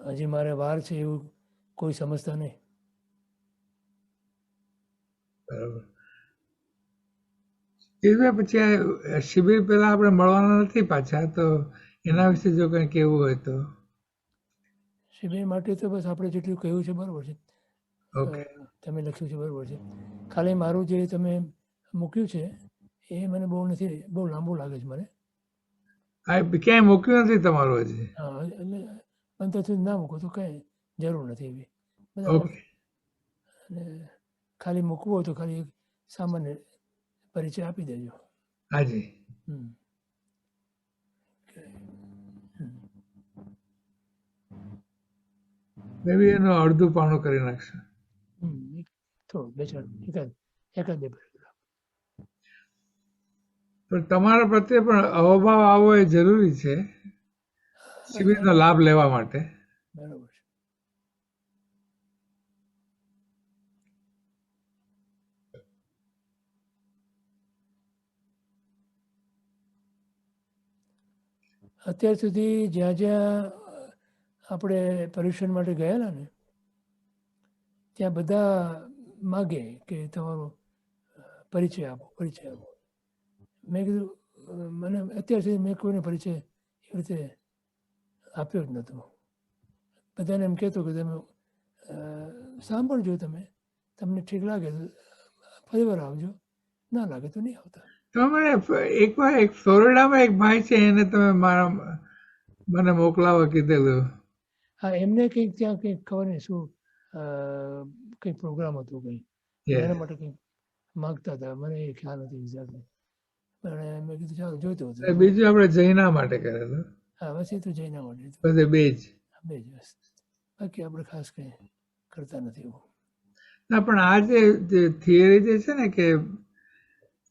હજી મારે વાર છે એવું કોઈ સમજતા નહીં. બરાબર. પછી આ શિબિર પહેલા આપણે મળવાના નથી પાછા, તો એના વિશે જો કંઈ કેવું હોય તો. શિબિર માટે તો બસ આપણે જેટલું કહ્યું છે બરાબર છે, તમે લખ્યું છે બરાબર છે. ખાલી મારું જે તમે મૂક્યું છે એ મને બહુ નથી, બહુ લાંબુ લાગે છે મને. ક્યાંય મૂક્યું નથી તમારું હજી? હા, એટલે પણ તો ના મૂકો તો કંઈ જરૂર નથી એવી. ઓકે. અને ખાલી મૂકવું હોય તો ખાલી એક સામાન્ય પરિચય આપી દેજો. હાજી. મેબી એનું અડધું પાણું કરી નાખશે. થોડું બે ચાર એકાદ બે. પણ તમારા પ્રત્યે પણ અહોભાવ આવવો એ જરૂરી છે શિબિરનો લાભ લેવા માટે. બરાબર છે. અત્યાર સુધી જ્યાં જ્યાં આપણે પરીક્ષણ માટે ગયેલા ને ત્યાં બધા માગે કે તમારો પરિચય આપો, પરિચય આપો. મેં કીધું મને અત્યાર સુધી મેં કોઈને પરિચય એવી રીતે આપ્યો જ નહોતો. બધાને એમ કહેતો કે તમે સાંભળજો, તમને ઠીક લાગે તો ફરીવાર આવજો, ના લાગે તો નહીં આવતા. તમે એકવાર એક ફ્લોરિડામાં એક ભાઈ છે એને તમે મને મોકલાવા કીધેલું. હા, એમને કંઈક ત્યાં કંઈક ખબર નહીં શું કંઈક પ્રોગ્રામ હતો કંઈ, એના માટે કંઈક માગતા હતા, મને એ ખ્યાલ નથી એક્ઝેક્ટલી. પણ મેં કીધું ચાલો જોઈતો હતો. બીજું આપણે જૈના માટે કરેલું. હા, બસ એ તો જૈના માટે બધે બે જ વસ્તુ, બાકી આપણે ખાસ કંઈ કરતા નથી એવું. ના, પણ આ જે થિયરી જે છે ને કે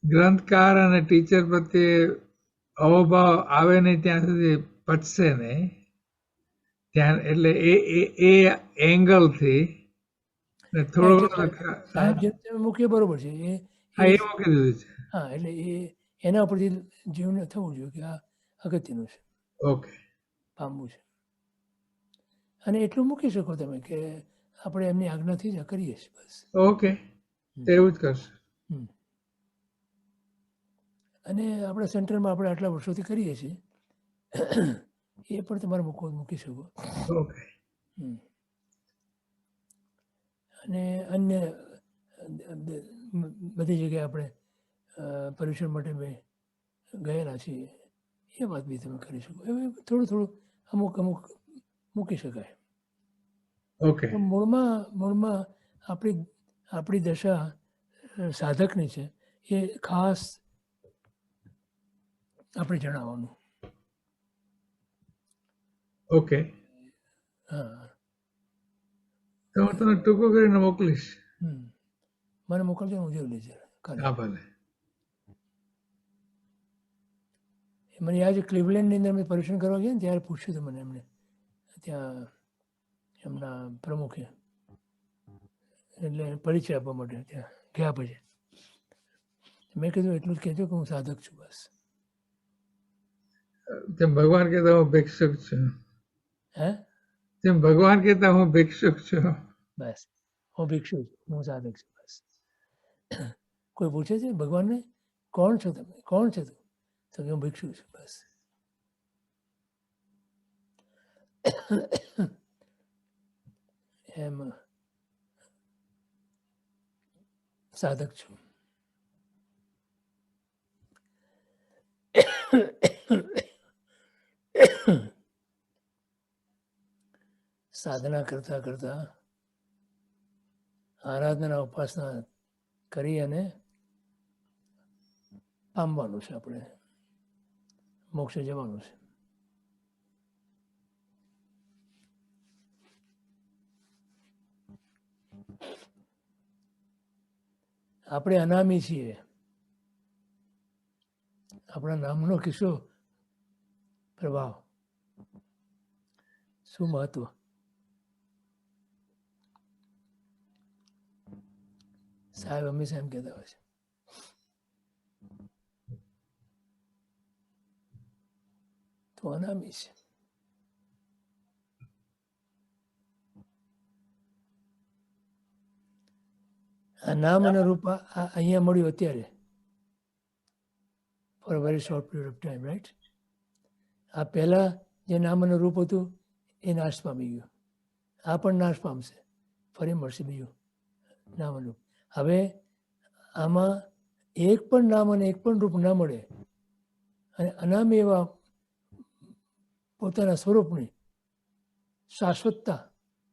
ગ્રંથકાર અને ટીચર પ્રત્યે અહોભાવ આવે નહીં ત્યાં સુધી પચશે નહીં, ત્યાં એટલે એ એંગલથી થોડો મૂકીએ બરોબર છે. હા, એ મૂકી દીધું છે. હા, એટલે એના ઉપરથી જીવન થવું જોઈએ કે આ અગત્યનું છે. ઓકે. પામવું છે. અને એટલું મૂકી શકો તમે કે આપણે એમની આજ્ઞાથી જ કરીએ છીએ બસ. ઓકે, એવું જ કરશું. અને આપણા સેન્ટરમાં આપણે આટલા વર્ષોથી કરીએ છીએ એ પણ તમારે મૂકી શકો. ઓકે. અને અન્ય બધી જગ્યાએ આપણે પરીક્ષણ માટે ગયેલા છીએ એ વાત બી તમે કરી શકો. હવે થોડું અમુક મૂકી શકાય. ઓકે. મૂળમાં આપણી દશા સાધકની છે એ ખાસ આપણે જણાવવાનું. ઓકે. હા, તો હું તને ટૂંકું કરીને મોકલીશ. મને મોકલજો, હું જોઈ લઈશ. હા, ભલે. મને યાદ છે ક્લિવલેન્ડની અંદર અમે પરીક્ષણ કરવા ગયા ને ત્યારે પૂછ્યું હતું મને એમને ત્યાં એમના પ્રમુખે, એટલે પરિચય આપવા માટે ત્યાં ગયા પછી મેં કીધું એટલું જ કહેજો કે હું સાધક છું બસ. જેમ ભગવાન કહેતા હું ભિક્ષુક છું, હે જેમ ભગવાન કહેતા હું ભિક્ષુક છું. બસ હું ભિક્ષુ છું, હું સાધક છું બસ. કોઈ પૂછે છે ભગવાનને કોણ છો તમે, કોણ છે તું, તો કે હું ભિક્ષુ છું બસ. એમ સાધક છું. સાધના કરતા કરતા આરાધના ઉપાસના કરી અને પામવાનું છે, આપણે મોક્ષે જવાનું છે. આપણે અનામી છીએ. આપણા નામનો કિસ્સો પ્રભાવ શું મહત્વ. સાહેબ હંમેશા એમ કહેતા હોય છે તો અનામી છે. આ નામ અને રૂપ અહીંયા મળ્યું અત્યારે for very short period of time, right. આ પહેલા જે નામ અને રૂપ હતું એ નાશ પામી ગયું, આ પણ નાશ પામશે, ફરી મળશે બીજું નામ અને રૂપ. હવે આમાં એક પણ નામ અને એક પણ રૂપ ના મળે અને અનામી એવા પોતાના સ્વરૂપની શાશ્વતતા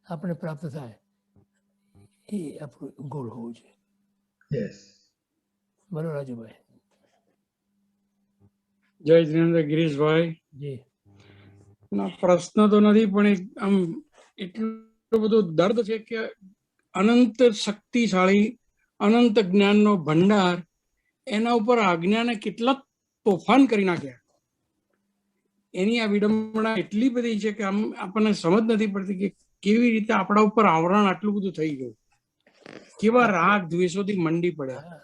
આપણે પ્રાપ્ત થાય, એ આપણું ગોળ હોવું જોઈએ. યસ. બરોબર રાજુભાઈ? જય જીનેન્દ્ર. ગિરીશભાઈ, જી. પ્રશ્ન તો નથી પણ આમ એટલું બધું દર્દ છે કે અનંત શક્તિશાળી અનંત જ્ઞાનનો ભંડાર, એના ઉપર આજ્ઞાને કેટલા તોફાન કરી નાખ્યા. એની આ વિડંબના એટલી બધી છે કે આમ આપણને સમજ નથી પડતી કે કેવી રીતે આપણા ઉપર આવરણ આટલું બધું થઈ ગયું, કેવા રાગ દ્વેષોથી મંડી પડ્યા.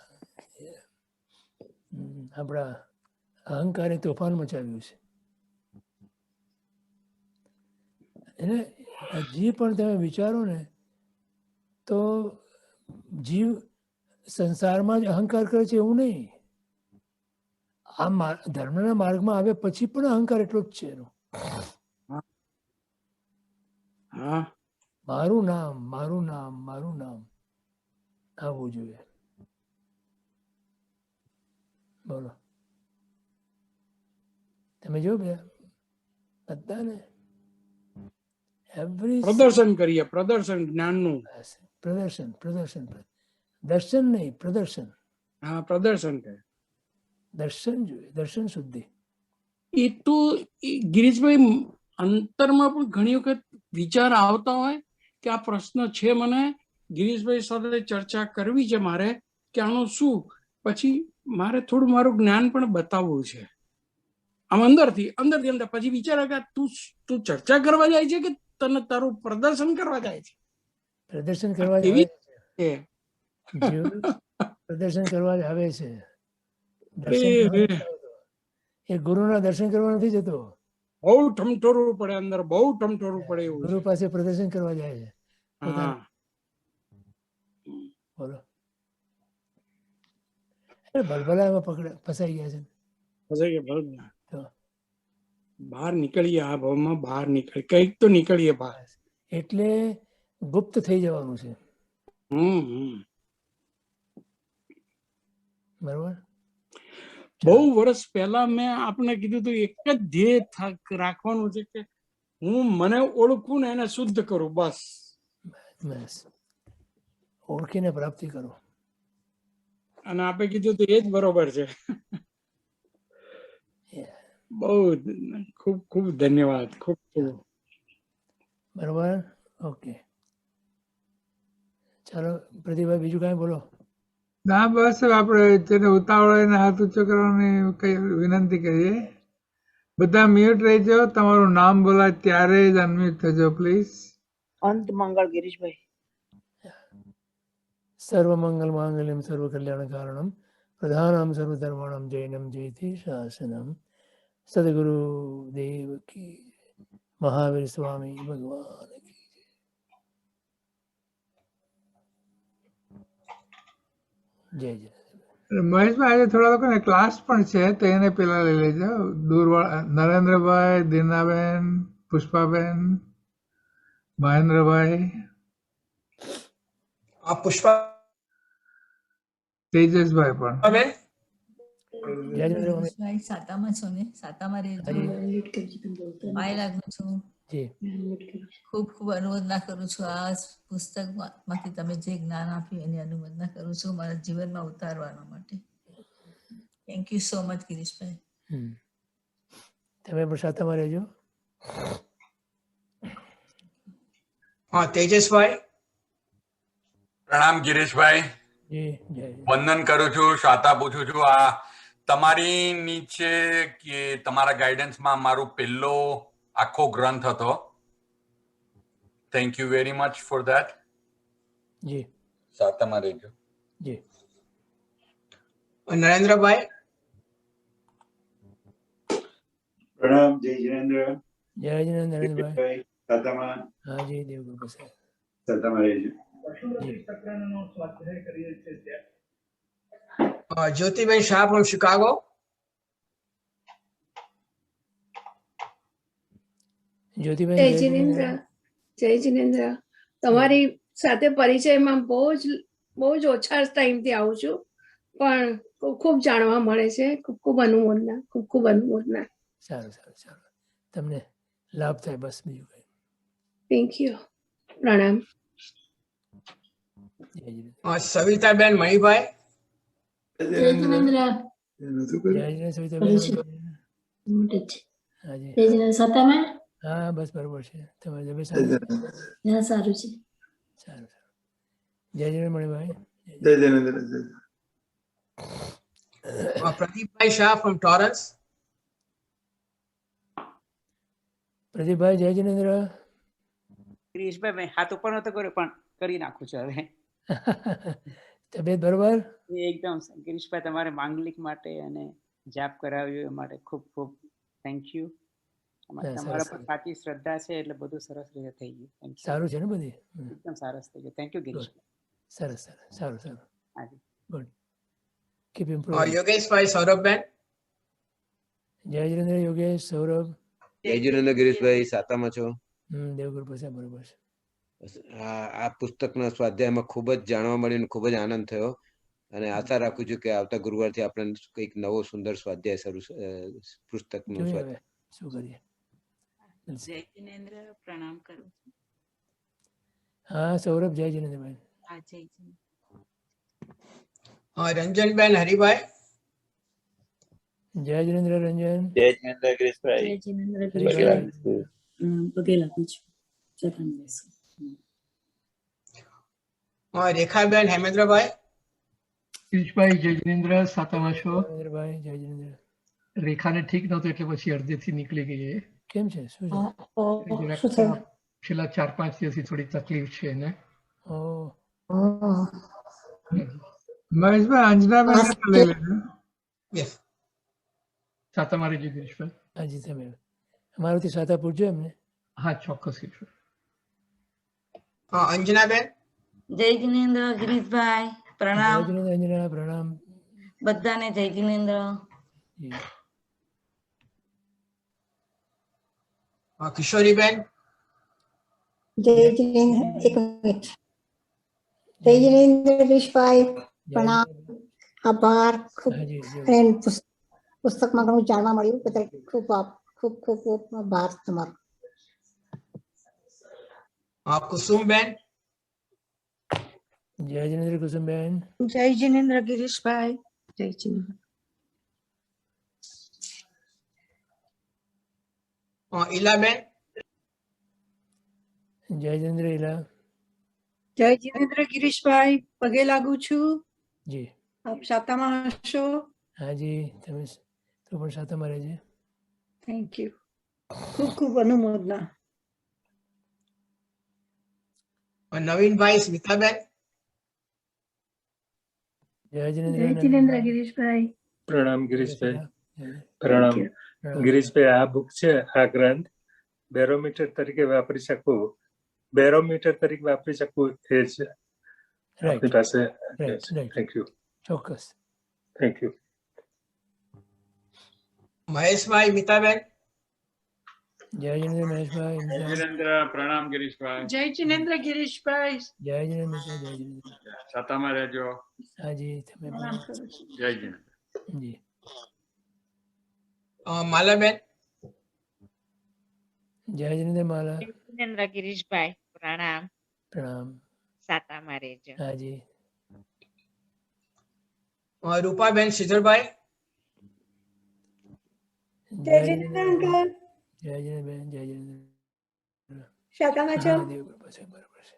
આપણા અહંકારે તોફાન મચાવ્યું છે. એટલે હજી પણ તમે વિચારો ને તો જીવ સંસારમાં જ અહંકાર કરે છે એવું નહીં. આ ધર્મના માર્ગમાં આવે પછી પણ અહંકાર એટલો જ છે એનો. હા, મારું નામ, મારું નામ, મારું નામ આવવું જોઈએ. બોલો તમે જો બધાને એવરી પ્રદર્શન કરીએ, પ્રદર્શન જ્ઞાનનું. પ્રદર્શન, પ્રદર્શન, દર્શન નહીં પ્રદર્શન. હા, પ્રદર્શન કરે. દર્શન જોઈએ, દર્શન શુદ્ધિ. એ તો ગિરીશભાઈ અંતરમાં પણ ઘણી વખત વિચાર આવતા હોય કે આ પ્રશ્ન છે, મને ગિરીશભાઈ સાથે ચર્ચા કરવી છે મારે કે આનું શું, પછી મારે થોડું મારું જ્ઞાન પણ બતાવવું છે આમ અંદરથી અંદર પછી વિચાર કે તું ચર્ચા કરવા જાય છે કે તને તારું પ્રદર્શન કરવા જાય છે. પ્રદર્શન કરવા જ આવે છે, પ્રદર્શન કરવા જ આવે છે. એ ગુરુના દર્શન કરવા નથી જતો. બહુ ઠમઠોરવું પડે અંદર, બહુ ઠમઠોરવું પડે એવું. ગુરુ પાસે પ્રદર્શન કરવા જાય છે. બોલો ભલભલા ફસાઈ ગયા છે. ફસાઈ ગયા, બહાર નીકળીએ, આ ભાવમાં બહાર નીકળીએ, કઈક તો નીકળીએ બહાર. એટલે ગુપ્ત થઈ જવાનું છે. બરોબર. બહુ વર્ષ પહેલા મેં આપને કીધું હતું એક જ ધ્યેય રાખવાનું છે કે હું મને ઓળખું ને એને શુદ્ધ કરું, બસ. બસ ઓળખીને પ્રાપ્તિ કરો. અને આપે કીધું તો એ જ બરોબર છે. બહુ ખૂબ ખૂબ ધન્યવાદ. ખૂબ ખૂબ બરોબર. ઓકે, ચાલો પ્રદીપભાઈ બીજું કાંઈ બોલો. ના બસ આપણે જેને ઉતાવળ એને હાથ ઊંચો કરવાની કઈ વિનંતી કરીએ બધા મ્યુટ રહેજો, તમારું નામ બોલાય ત્યારે જ અનમ્યુટ થજો પ્લીઝ. અંત મંગળ ગિરીશભાઈ. સર્વમંગલ માંગલ્યમ સર્વ કલ્યાણ કારણમ પ્રધાનમ સર્વધર્માણમ જૈનમ જયતિ શાસનમ. સદગુરુ દેવ કી, મહાવીર સ્વામી ભગવાન કી. જય જય. મહેશભાઈ, આજે થોડા લોકોને ક્લાસ પણ છે, તો એને પેલા લઈ લેજો. નરેન્દ્રભાઈ, દીનાબેન, પુષ્પાબેન, મહેન્દ્રભાઈ, પુષ્પા તેજસભાઈ પણ. જય જય ભાઈ સાતામાં છો ને? સાતામાં રહેજો. પાય લાગુ છું. જી. ખૂબ ખૂબ અનુમોદના કરું છું. આ પુસ્તકમાંથી તમે જે જ્ઞાન આપ્યું એની અનુમોદના કરું છું મારા જીવનમાં ઉતારવા માટે. Thank you so much Girishbhai. તમે પણ સાતામાં રહેજો. તેજસભાઈ. પ્રણામ ગિરીશભાઈ. જી જય. વંદન કરું છું, શાતા પૂછું છું. આ તમારી નીચે કે તમારા ગાઈડન્સમાં મારો પહેલો આખો ગ્રંથ હતો. Thank you very much for that. જી. શાતામાં રહેજો. જી. નરેન્દ્રભાઈ. પ્રણામ. જય જિનેન્દ્ર. જય જય નરેન્દ્રભાઈ. સાતામાં. હા જી, દેવગુરુ સાહેબ. સાતામાં રહેજો. Jyotiben Shah from Chicago. જ્યોતિબેન. જય જિનેન્દ્ર. જય જિનેન્દ્ર. તમારી સાથે પરિચયમાં બહુ જ ઓછા ટાઈમથી આવું છું, પણ ખૂબ જાણવા મળે છે. ખૂબ ખૂબ અનુમોદના. ખૂબ ખૂબ અનુમોદના. સારું સારું સારું. તમને લાભ થાય, બસ બીજું કઈ. Thank you. પ્રણામ. સવિતાબેન મહીભાઈ. જય જય સવિતાબેન. હાજી. હા બસ બરોબર છે. તમારી તબિયત સારી? સારું છે. સારું સારું. જય જય મણિભાઈ. જય જિનેન્દ્ર. પ્રદીપભાઈ શાહ ફ્રોમ ટોરન્સ. પ્રદીપભાઈ જય જિનેન્દ્ર. ગિરીશભાઈ મેં હાથ ઉપર નતો કર્યો પણ કરી નાખું છું હવે. તબિયત બરોબર? એકદમ. ગિરીશભાઈ તમારે માંગલિક માટે અને જાપ કરાવ્યું એ માટે ખૂબ ખૂબ થેન્ક યુ. તમારા પર સાચી શ્રદ્ધા છે એટલે બધું સરસ રીતે થઈ ગયું. સારું છે ને બધી? એકદમ સરસ થઈ ગયું. Thank you Girishbhai. સરસ સરસ. સારું સારું. હાજી. Good. Keep improving. Yogeshbhai Saurabhben. જય જિનેન્દ્ર યોગેશ, સૌરભ. જય જિનેન્દ્ર ગિરીશભાઈ, સાતામાં છો? દેવગુરુ પ્રસાદ બરોબર છે. આ પુસ્તકના સ્વાધ્યાયમાં ખૂબ જ જાણવા મળ્યું, ખૂબ જ આનંદ થયો અને આશા રાખું છું કે આવતા ગુરુવારથી આપણે કંઈક નવો સુંદર સ્વાધ્યાય શરૂ પુસ્તકનું સ્વાધ્યાય શું કરીએ. જય જિનેન્દ્ર. પ્રણામ કરું છું. હા સૌરભ. જય જિનેન્દ્રભાઈ. હા જય જિનેન્દ્ર. રંજનબેન હરિભાઈ. જય જિનેન્દ્ર રંજન. જય જિનેન્દ્ર ગિરીશભાઈ. જય જિનેન્દ્ર પગે લાગું છું. રેખાબેન હેમેન્દ્રભાઈ. ગિરીશભાઈ જય જિનેન્દ્ર. સાતામાં છો? જિનેન્દ્રભાઈ જય જિનેન્દ્ર. રેખાને ઠીક નહોતું એટલે પછી અડધેથી નીકળી ગઈ. કેમ છે? શું છે? છેલ્લા 4-5 દિવસથી થોડી તકલીફ છે એને. મહેશભાઈ અંજનાબેન લઈ લેજો. સાતામાં રહેજો ગિરીશભાઈ. હાજી તમે અમારાથી સાતા પૂછજો એમને. હા ચોક્કસ ગિરીશભાઈ. અંજનાબેન. જય જિનેન્દ્ર ગિરીશભાઈ. પ્રણામ. જય જિનેન્દ્ર અંજના. પ્રણામ બધાને. જય જિનેન્દ્ર. કિશોરીબેન. જય જિનેન્દ્ર. એક મિનિટ. જય જિનેન્દ્ર ગિરીશભાઈ. પ્રણામ. આભાર. પુસ્તકમાં ઘણું જાણવા મળ્યું. બદલ ખૂબ ખૂબ ખૂબ ખૂબ આભાર તમારો. કુસુમબેન. જય જિનેન્દ્ર કુસુમબેન. જય જિનેન્દ્ર ગિરીશભાઈ. જય જિનેન્દ્ર. ઈલાબેન. જય જિનેન્દ્ર ઈલા. જય જિનેન્દ્ર ગિરીશભાઈ. પગે લાગુ છું. જી. આપ સાતામાં હશો? હાજી તમે તો પણ સાતામાં રહેજે. Thank you. ખૂબ ખૂબ અનુમોદના. નવીનભાઈ, સ્મિતાબેન. જય જય જિનેન્દ્ર. જિનેન્દ્ર ગિરીશભાઈ. પ્રણામ ગિરીશભાઈ. પ્રણામ ગિરીશભાઈ. આ બુક છે, આ ગ્રંથ બેરોમીટર તરીકે વાપરી શકું, બેરોમીટર તરીકે વાપરી શકું એ છે આપણી પાસે. Thank you. ચોક્કસ. Thank you. મહેશભાઈ, મિતાબેન. જય જિનેન્દ્ર મહેશભાઈ. જય જિનેન્દ્ર. પ્રણામ ગિરીશભાઈ. જય જિનેન્દ્ર ગિરીશભાઈ. જય જિનેન્દ્ર. જય જિનેન્દ્ર. છાતામાં રહેજો. હાજી તમે પ્રણામ કરું છું. જય જિનેન્દ્ર. જી. માલાબેન. જય જિનેન્દ્ર માલા. જિનેન્દ્ર ગિરીશભાઈ. પ્રણામ. પ્રણામ. સાતામાં રહેજો. હાજી. રૂપાબેન, શ્રીધરભાઈ. જય જિનેન્દ્ર અંકલ. જય જિનેન્દ્ર બેન. જય જિનેન્દ્ર. શાકામાં છો? બરોબર છે.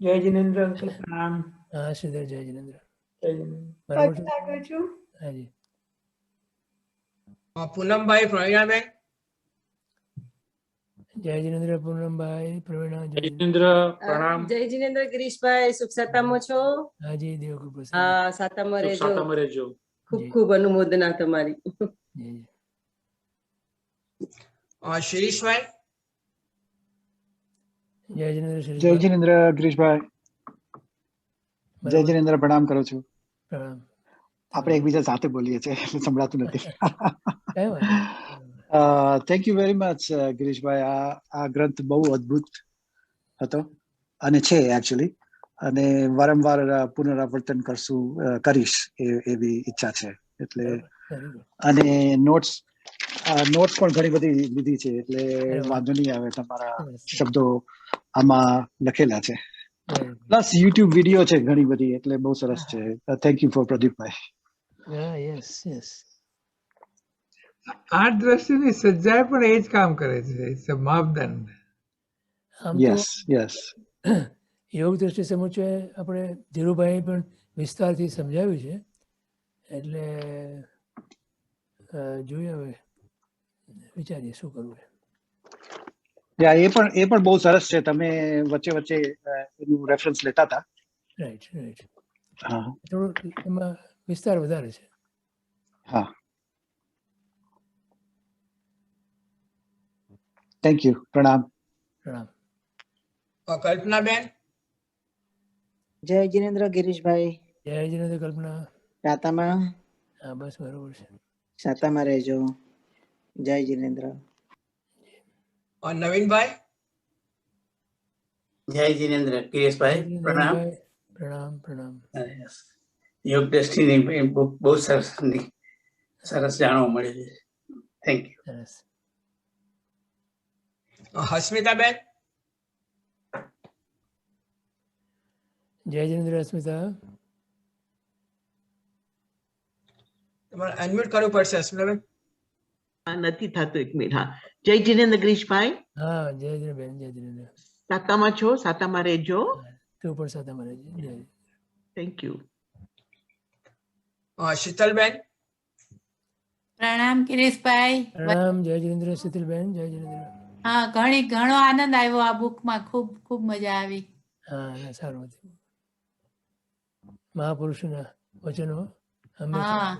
જય જિનેન્દ્ર અંકલ. પ્રણામ. હા શ્રીધર. જય જિનેન્દ્ર. પગ લાગો છું. હાજી. પૂનમભાઈ, પ્રવીણાબેન. જય જિનેન્દ્ર પૂનમભાઈ. પ્રવીણા. જય જિનેન્દ્ર. પ્રણામ. જય જિનેન્દ્ર ગિરીશભાઈ. સુખ સાતામાં છો? હાજી દેવ કૃપા. હા, સાતામાં રહેજો. સાતામાં રહેજો. ખૂબ ખૂબ અનુમોદના તમારી. શિરીષભાઈ. જય જિનેન્દ્ર. જય જિનેન્દ્ર ગિરીશભાઈ. જય જિનેન્દ્ર. પ્રણામ કરું છું. પ્રણામ. આપણે એકબીજા સાથે બોલીએ છીએ એટલે સંભળાતું નથી. Thank you very much Girishbhai. આ ગ્રંથ બહુ અદ્ભુત હતો અને છે એકચ્યુઅલી, અને વારંવાર પુનરાવર્તન કરીશ એવી ઈચ્છા છે. એટલે અને નોટ્સ પણ ઘણી બધી લીધી છે, એટલે વાંધો નહીં આવે. તમારા શબ્દો આમાં લખેલા છે, પ્લસ યુટ્યુબ વિડીયો છે ઘણી બધી, એટલે બહુ સરસ છે. થેન્ક યુ ફોર પ્રદીપભાઈ. આ દ્રષ્ટિની સજ્જાએ પણ એ જ કામ કરે છે. ઇટ્સ અ માપદંડ. યસ. યોગ દ્રષ્ટિ સમુચ્ચય આપણે ધીરુભાઈ પણ વિસ્તારથી સમજાવ્યું છે, એટલે જોઈએ હવે વિચારીએ શું કરવું. એ પણ બહુ સરસ છે. તમે વચ્ચે વચ્ચે એનું રેફરન્સ લેતા હતા. રાઈટ. હા, થોડું એમાં વિસ્તાર વધારે છે. હા. Thank you. પ્રણામ. પ્રણામ. કલ્પનાબેન. જય જિનેન્દ્ર ગિરીશભાઈ. જય જિનેન્દ્ર. કલ્પના. સાતામાં. હા બસ બરોબર છે. સાતામાં રહેજો. જય જિનેન્દ્ર. નવીનભાઈ. જય જિનેન્દ્ર ગિરીશભાઈ. પ્રણામ. પ્રણામ. યોગ દ્રષ્ટિની બહુ સરસ જાણવા મળે છે. Thank you. હસ્મિતાબેન. જય જિનેન્દ્ર. હસ્મિતા. તમારે અનમ્યુટ કરવું પડશે હસ્મિતાબેન. નથી થતું. એક મિનિટ. હા, જય જિનેન્દ્ર ગિરીશભાઈ. હા જય જિનેન્દ્ર બેન. જય જિનેન્દ્ર. સાતામાં છો? સાતામાં રહેજો. તું પણ સાતામાં રહેજો. Thank you. શીતલબેન. પ્રણામ ગિરીશભાઈ. પ્રણામ. જય જિનેન્દ્ર. શીતલબેન. જય જિનેન્દ્ર. હા, ઘણો આનંદ આવ્યો આ બુકમાં. ખૂબ મજા આવી. હા, સારું હતું. મહાપુરુષોના વચનો હા,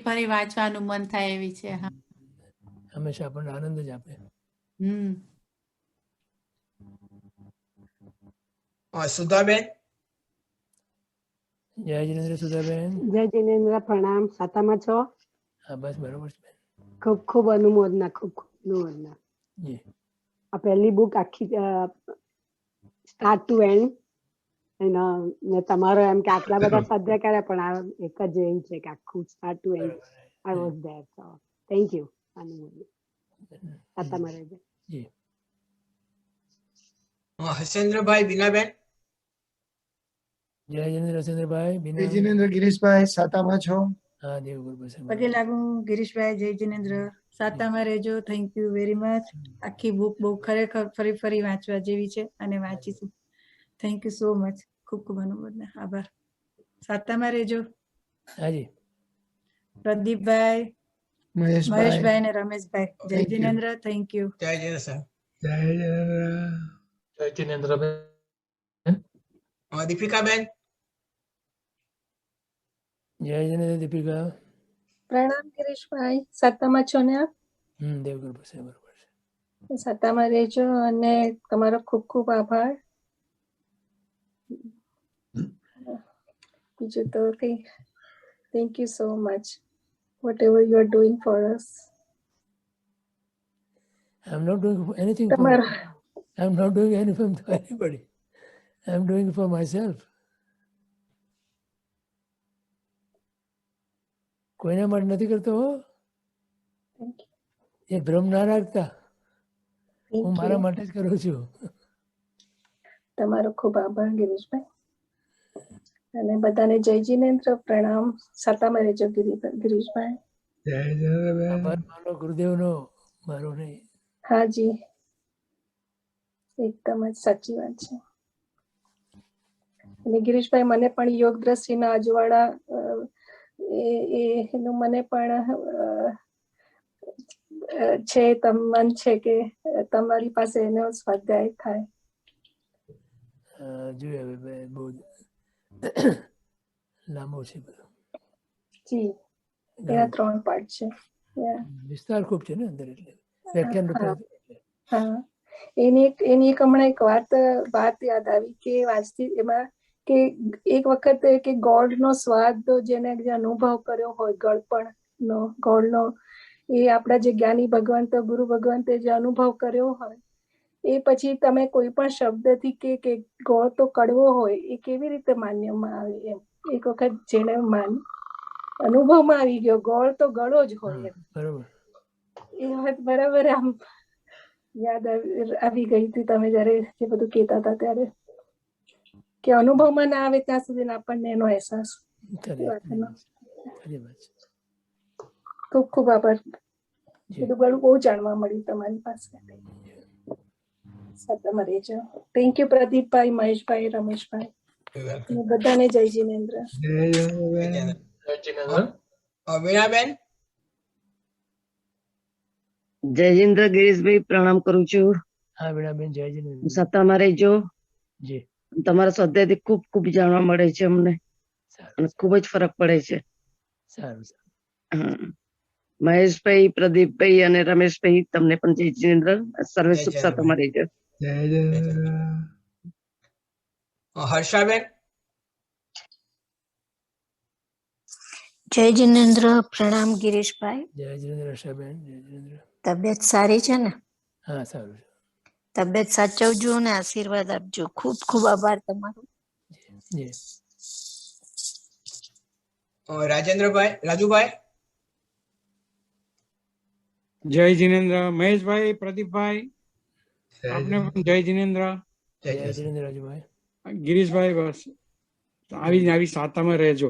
ફરી વાંચવાનું મન થાય એવી છે. હંમેશા આપણને આનંદ જ આપે. સુધાબેન. જય જિનેન્દ્ર. સુધાબેન. જય જિનેન્દ્ર. પ્રણામ. સાતામાં છો? હા બસ બરોબર છે. ખૂબ ખૂબ અનુમોદના. ખૂબ અનુમોદના. આ પહેલી બુક આખી સ્ટાર્ટ ટુ એન્ડ, ને તમારો એમ કે આટલા બધા સ્વાધ્યાય કર્યા, પણ આ એક જ એવું છે કે આખું start to end I was there. So thank you. સાતામાં રહેજો. હસેન્દ્રભાઈ. બીનાબેન. જય જિનેન્દ્ર. હસેન્દ્રભાઈ. જય જિનેન્દ્ર ગિરીશભાઈ. સાતામાં છો? હા દેવગુરુ. પગે લાગુ ગિરીશભાઈ. જય જિનેન્દ્ર. સાતામાં રહેજો. Thank you very much. આખી બુક બહુ ખરેખર ફરી વાંચવા જેવી છે અને વાંચીશું. Thank you so much. ખૂબ અનુમોદના. આભાર. સાતામાં રહેજો. હાજી. પ્રદીપભાઈ. મહેશભાઈ અને રમેશભાઈ. જય જિનેન્દ્ર. Thank you. જય જિનેન્દ્ર સર. જય જિનેન્દ્ર. જય જિનેન્દ્ર બેન. દીપિકાબેન. જય જિનેન્દ્ર દીપિકા. પ્રણામ ગિરીશભાઈ. સાતામાં છો ને આપ? દેવગુરુ પાસે બરોબર છે. સાતામાં રહેજો અને તમારો ખૂબ ખૂબ આભાર. બીજું તો કઈ thank you so much whatever you are doing for us. I'm not doing anything for I'm not doing anything to anybody. I'm doing it for myself. કોઈના માટે નથી કરતો. એ ભ્રમ ના રાખતા, હું મારા માટે જ કરું છું. તમારો ખૂબ આભાર ગિરીશભાઈ. અને બધાને જય જિનેન્દ્ર. પ્રણામ. સાતામાં રહેજો ગિરીશભાઈ. જય જિનેન્દ્ર. આભાર માનો ગુરુદેવનો, મારો નહીં. હાજી, એકદમ જ સાચી વાત છે. અને ગિરીશભાઈ, મને પણ યોગ દ્રષ્ટિના અજવાળા એનું મને પણ છે મન છે કે તમારી પાસે એનો સ્વાધ્યાય થાય. જોઈએ હવે બહુ લાંબો છે બધો. જી, એના 3 પાર્ટ છે. વિસ્તાર ખૂબ છે ને અંદર, એટલે વ્યાખ્યાન. હા, એની એક હમણાં એક વાત યાદ આવી કે વાંચતી એમાં કે એક વખત કે ગોળનો સ્વાદ જેને જે અનુભવ કર્યો હોય, ગળપણનો, ગોળનો, એ આપણા જે જ્ઞાની ભગવંત ગુરુ ભગવંતે જે અનુભવ કર્યો હોય, એ પછી તમે કોઈ પણ શબ્દથી કે ગોળ તો કડવો હોય, એ કેવી રીતે માન્યમાં આવે એમ. એક વખત જેને અનુભવમાં આવી ગયો ગોળ તો ગળો જ હોય, બરોબર. એ વાત બરાબર આમ યાદ આવી ગઈ હતી તમે જયારે જે બધું કહેતા હતા ત્યારે, કે અનુભવમાં ના આવે ત્યાં સુધી આપણને એનો અહેસાસ. ખૂબ ખૂબ આભાર. બધું ઘણું બહુ જાણવા મળ્યું તમારી પાસે. સાતામાં રહેજો. થેન્ક યુ પ્રદીપભાઈ, મહેશભાઈ, રમેશભાઈ, બધાને જય જિનેન્દ્ર. વીણાબેન. જયેન્દ્ર ગિરીશભાઈ, પ્રણામ કરું છું. હા વીણાબેન, જય જિનેન્દ્ર. સાતામાં રહેજો. જી. તમારા સ્વાધ્યાયથી ખૂબ ખૂબ જાણવા મળે છે અમને, અને ખૂબ જ ફરક પડે છે. સારું. મહેશભાઈ, પ્રદીપભાઈ અને રમેશભાઈ, તમને પણ જય જિનેન્દ્ર. સર્વે સુખ સાતામાં રહેજો. જય જિનેન્દ્ર. હર્ષાબેન. જય જિનેન્દ્ર. પ્રણામ ગિરીશભાઈ. જય જિનેન્દ્ર હર્ષાબેન. જય જિનેન્દ્ર. તબિયત સારી છે ને? હા, સારું છે. તબિયત સાચવજો અને આશીર્વાદ આપજો. ખૂબ ખૂબ આભાર તમારો. રાજેન્દ્રભાઈ, રાજુભાઈ. જય જિનેન્દ્ર. મહેશભાઈ, પ્રદીપભાઈ, આપને પણ જય જિનેન્દ્ર. જય જિનેન્દ્ર રાજુભાઈ. ગિરીશભાઈ, બસ આવી સાતામાં રહેજો.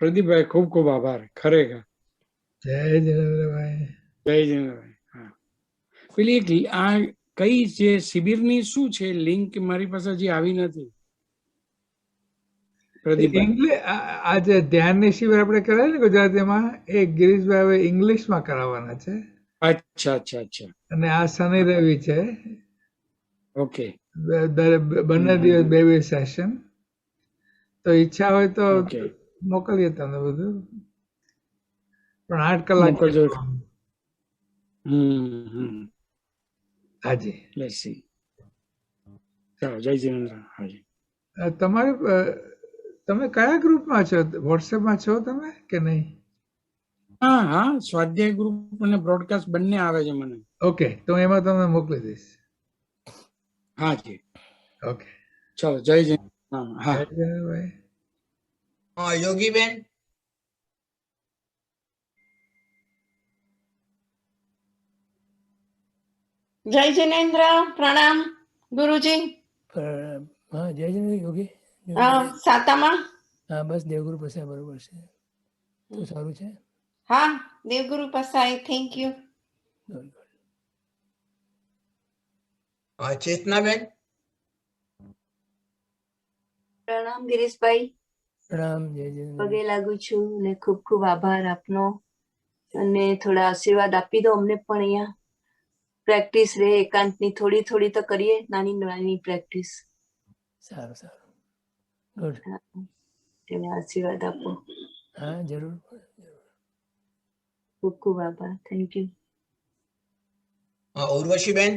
પ્રદીપભાઈ, ખૂબ ખૂબ આભાર ખરેખર. જય જિનેન્દ્રભાઈ. જય જિનેન્દ્રભાઈ. હા, પેલી એક આ કઈ છે શિબિરની શું છે લિંક? મારી પાસે હજી આવી નથી. આ જે ધ્યાનની શિબિર આપણે કરાવી ને ગુજરાતીમાં, એ ગિરીશભાઈ હવે ઇંગ્લિશમાં કરાવવાના છે. અચ્છા અચ્છા અચ્છા. અને આ શનિ રવિ છે. ઓકે. બંને દિવસ 2 સેશન. તો ઈચ્છા હોય તો મોકલીએ તમને બધું, પણ 8 કલાક મોકલજો. હાજી. ચાલો, જય જિનેન્દ્ર. હાજી. તમે કયા ગ્રુપમાં છો? વોટ્સએપમાં છો તમે કે નહીં? હા હા, સ્વાધ્યાય ગ્રુપ અને બ્રોડકાસ્ટ બંને આવે છે મને. ઓકે, તો એમાં તમને મોકલી દઈશ. હા જી. ઓકે, ચાલો, જય જિનેન્દ્ર. હા ભાઈ. યોગીબેન. જય જિનેન્દ્ર. પ્રણામ ગુરુજી. હા, જય જિનેન્દ્ર યોગી. સાતામાં. હા, બસ દેવગુરુ પાસે બરોબર છે. તો સારું છે. હા, દેવગુરુ પાસે. Thank you. ચેતનાબેન. પ્રણામ ગિરીશભાઈ. પ્રણામ. જય જિનેન્દ્ર. પગે લાગુ છું ને ખૂબ ખૂબ આભાર આપનો. અને થોડા આશીર્વાદ આપી દો અમને પણ. અહીંયા પ્રેક્ટિસ રહે એકાંતની, થોડી થોડી તો કરીએ, નાની નાની પ્રેક્ટિસ. સારું સારું, ગુડ. તેને આશીર્વાદ આપો. હા જરૂર. ખૂબ ખૂબ આભાર. Thank you. ઉર્વશીબેન.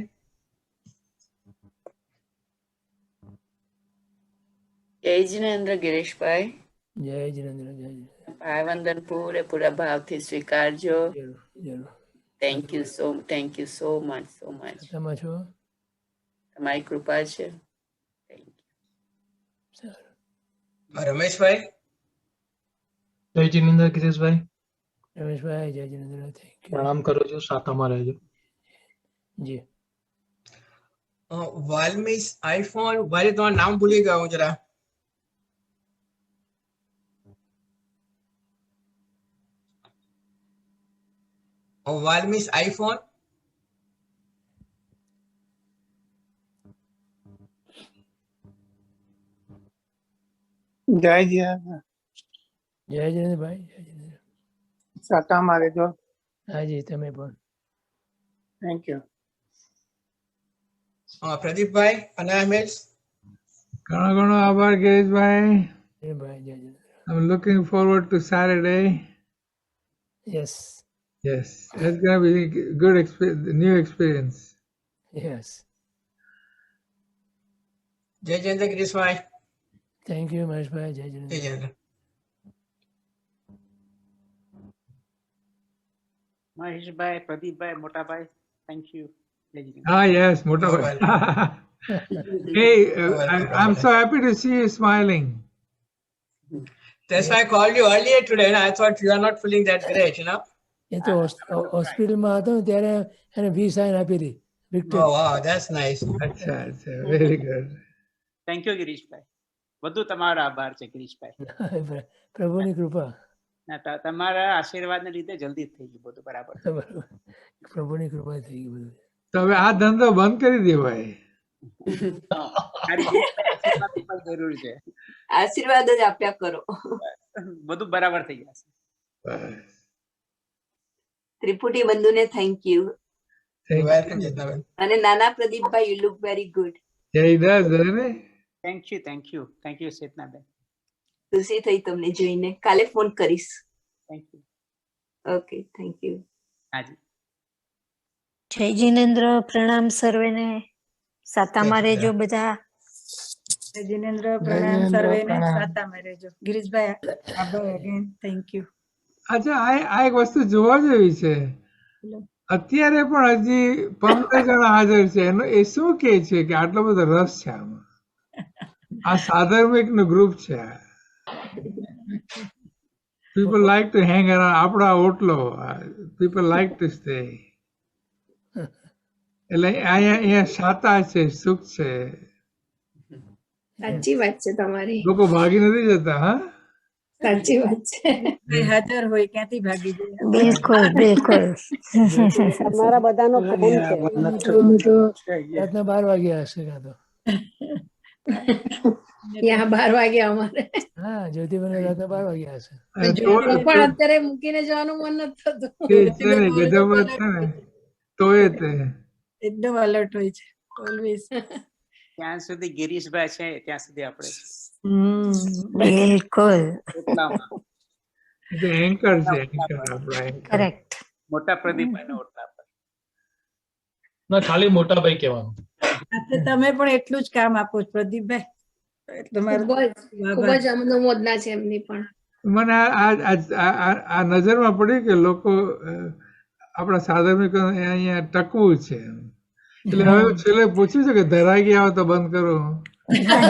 જય જિનેન્દ્ર ગિરીશભાઈ. જય જિનેન્દ્ર. જય જિનેન્દ્ર. ભાઈવંદન પૂરેપૂરા ભાવથી સ્વીકારજો. જરૂર જરૂર. Thank you so much. તમે છો? તમારી કૃપા છે. રમેશભાઈ. જય જિનેન્દ્ર ગિરીશભાઈ. રમેશભાઈ જય જિનેન્દ્ર. Thank you. પ્રણામ કરું છું, સાતામાં રહેજો. જી. વાલ્મીસ આઈફોન, ભાઈ તમારું નામ ભૂલી ગયો હું જરા. વાલ્મીસ આઈફોન. જય જિનેન્દ્ર. જય જિનેન્દ્ર ભાઈ. જય જિનેન્દ્ર. સાતામાં રહેજો. હાજી તમે પણ. Thank you. પ્રદીપભાઈ અનામેલ્સ. ઘણો ઘણો આભાર ગિરીશભાઈ. જય ભાઈ. જય Jinendra. I'm looking forward to Saturday. Yes. Yes, it's going to be good new experience. Yes. જય જયંત ગિરીશભાઈ. Thank you મહેશભાઈ. જય જિનેન્દ્ર. જય Jayant. Maheshbhai, Pradeepbhai, Motabhai, thank you. Ah, yes, Motabhai. Hey, I'm so happy to see you smiling. That's why I called you earlier today, and I thought you are not feeling that great, you know. એ તો હોસ્પિટલમાં હતો ત્યારે એને વી sign આપી હતી. Oh wow, that's nice. અચ્છા અચ્છા, very good. Thank you Girishbhai. બધું તમારો આભાર છે ગિરીશભાઈ. પ્રભુની કૃપા. તમારા આશીર્વાદને લીધે જલ્દી થઈ ગયું બધું બરાબર. પ્રભુની કૃપા થઈ ગયું બધું. તો હવે આ ધંધો બંધ કરી દેવાય. જરૂર છે. આશીર્વાદ જ આપ્યા કરો. બધું બરાબર થઈ જશે. ત્રિપુટી બંધુને થેન્ક યુ. અને નાના Pradeepbhai, you look very good. Thank you Chetnaben. ખુશી થઈ તમને જોઈને. કાલે ફોન કરીશ. Thank you. Okay, thank you. હાજી. જય જિનેન્દ્ર. પ્રણામ સર્વેને. સાતામાં રહેજો બધા. જય જિનેન્દ્ર. પ્રણામ સર્વેને. સાતામાં રહેજો. ગિરીશભાઈ આભાર અગેન. Thank you. અચ્છા, આ એક વસ્તુ જોવા જેવી છે. અત્યારે પણ હજી 15 જણા હાજર છે. એનો એ શું કે છે કે આટલો બધો રસ છે આમાં? આ સાધર્મિક નું ગ્રુપ છે. People like to hang around. આપણા ઓટલો. People like to stay. એટલે અહીંયા શાતા છે, સુખ છે. સાચી વાત છે તમારી. લોકો ભાગી નથી જતા. હા, સાચી વાત છે. હાજર હોય ક્યાંથી ભાગી જાય? બિલકુલ બિલકુલ. તમારા બધાનો પ્રેમ છે. રાતના 12 વાગ્યા હશે કાં તો. ત્યાં 12 વાગ્યા અમારે. હા, જ્યોતિબેન રાતના 12 વાગ્યા હશે. પણ અત્યારે મૂકીને જવાનું મન નથી થતું. એકદમ અલર્ટ હોય છે ઓલવેઝ. ત્યાં સુધી ગિરીશભાઈ છે ત્યાં સુધી આપણે. બિલકુલ. એન્કર છે. કરેક્ટ. મોટા પ્રદીપભાઈને ઓળખતા ના, ખાલી મોટાભાઈ કહેવાનું. તમે પણ એટલું જ કામ આપો છો પ્રદીપભાઈ. ખૂબ જ અનુમોદના છે એમની પણ. મને આ નજરમાં પડ્યું કે લોકો આપણા સાધર્મિકો અહીંયા ટકવું છે. એટલે હવે છેલ્લે પૂછ્યું છે કે ધરાગી આવો તો બંધ કરો.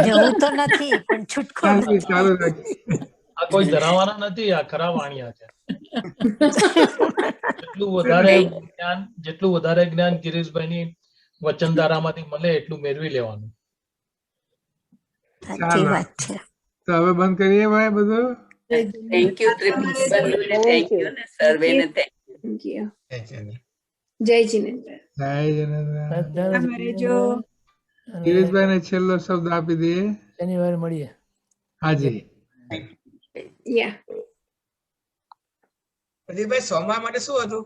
જવું તો નથી પણ છૂટકો ચાલુ રાખી. આ કોઈ ધરાવાના નથી, આ ખરા વાણિયા છે. જેટલું વધારે જ્ઞાન ગિરીશભાઈની વચનધારામાંથી મળે એટલું મેળવી લેવાનું. સાચી વાત છે. તો હવે બંધ કરીએ ભાઈ બધું. થેન્ક યુ ત્રિપુટી બંધુને. થેન્ક યુ ને સર્વેને થેન્ક યુ. જય જિનેન્દ્ર. જય જિનેન્દ્ર. રહેજો. ગિરીશભાઈ ને છેલ્લો શબ્દ આપી દઈએ. શનિવારે મળીએ. હાજી. યા પ્રદીપભાઈ સોમવાર માટે શું હતું?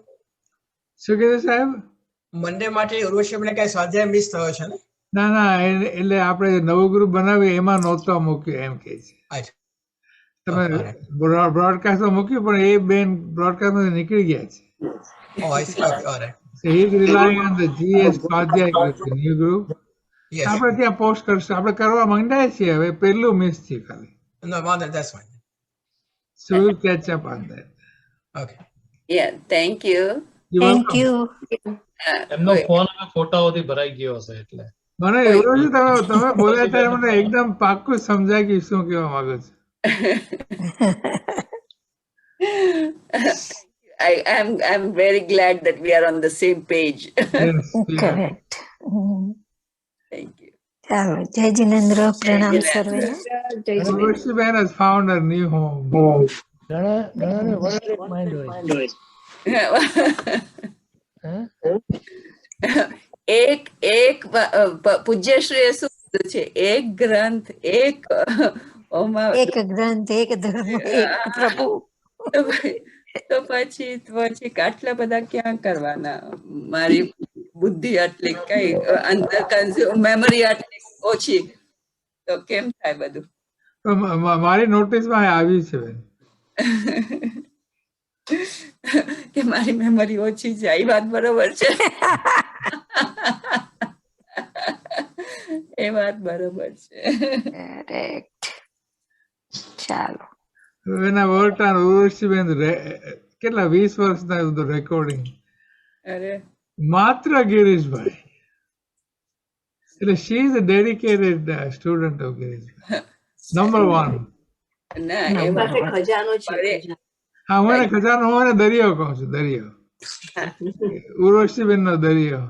શું કીધું સાહેબ? મંડે માટે ઉર્વશીબેનને કઈ સ્વાધ્યાય મિસ થયો છે ને? ના ના, એટલે આપણે નવું ગ્રુપ બનાવી એમાં નહોતો મૂક્યું એમ કે છે. અચ્છા. તમે બ્રોડકાસ્ટ મૂક્યું પણ એ બેન બ્રોડકાસ્ટ માંથી નીકળી ગયા છે. Oh, I see. Okay, all right. So he's relying on the GS સ્વાધ્યાય group, the new group. Yes. આપણે ત્યાં પોસ્ટ કરશું. આપણે કરવા માંગ્યા છીએ, હવે પેલું મિસ છે ખાલી. No, Mother, that's fine. So we'll catch up on that. Okay. Yeah, thank you. You're thank welcome. You. એમનો ફોન હવે ફોટાઓથી ભરાઈ ગયો હશે એટલે. મને એવું છે તમે બોલ્યા ત્યારે મને એકદમ પાક્કું સમજાય કે શું કહેવા માંગો છો. I'm very glad that we are on the same page. Yes, we are. Correct. Thank you. ચાલો, જય જિનેન્દ્ર. પ્રણામ સર્વેને. Urvashi has found a new home. ઘણાને વર્લ્ડ માઇન્ડ હોય. એક પૂજ્યશ્રીએ શું કીધું છે? એક ગ્રંથ, એક એક ગ્રંથ, એક ધર્મ, એક પ્રભુ. તો પછી આટલા બધા ક્યાં કરવાના? મારી બુદ્ધિ આટલી કઈ અંદર મેમરી આટલી ઓછી, તો કેમ થાય બધું? મારી નોટિસમાં આવ્યું છે બેન કે મારી મેમરી ઓછી છે. એ વાત બરોબર છે. એ વાત બરોબર છે. કરેક્ટ. ચાલો. when I worked on Urvashi કેટલા 20 વર્ષના રેકોર્ડિંગ અરે માત્ર ગિરીશભાઈ, એટલે she is a dedicated student of Girishbhai, number 1. ના, એ પાસે ખજાનો છે. હા, હું એને ખજાનો, હું એને દરિયો કહું છું. દરિયો, ઉર્વશીબેન નો દરિયો.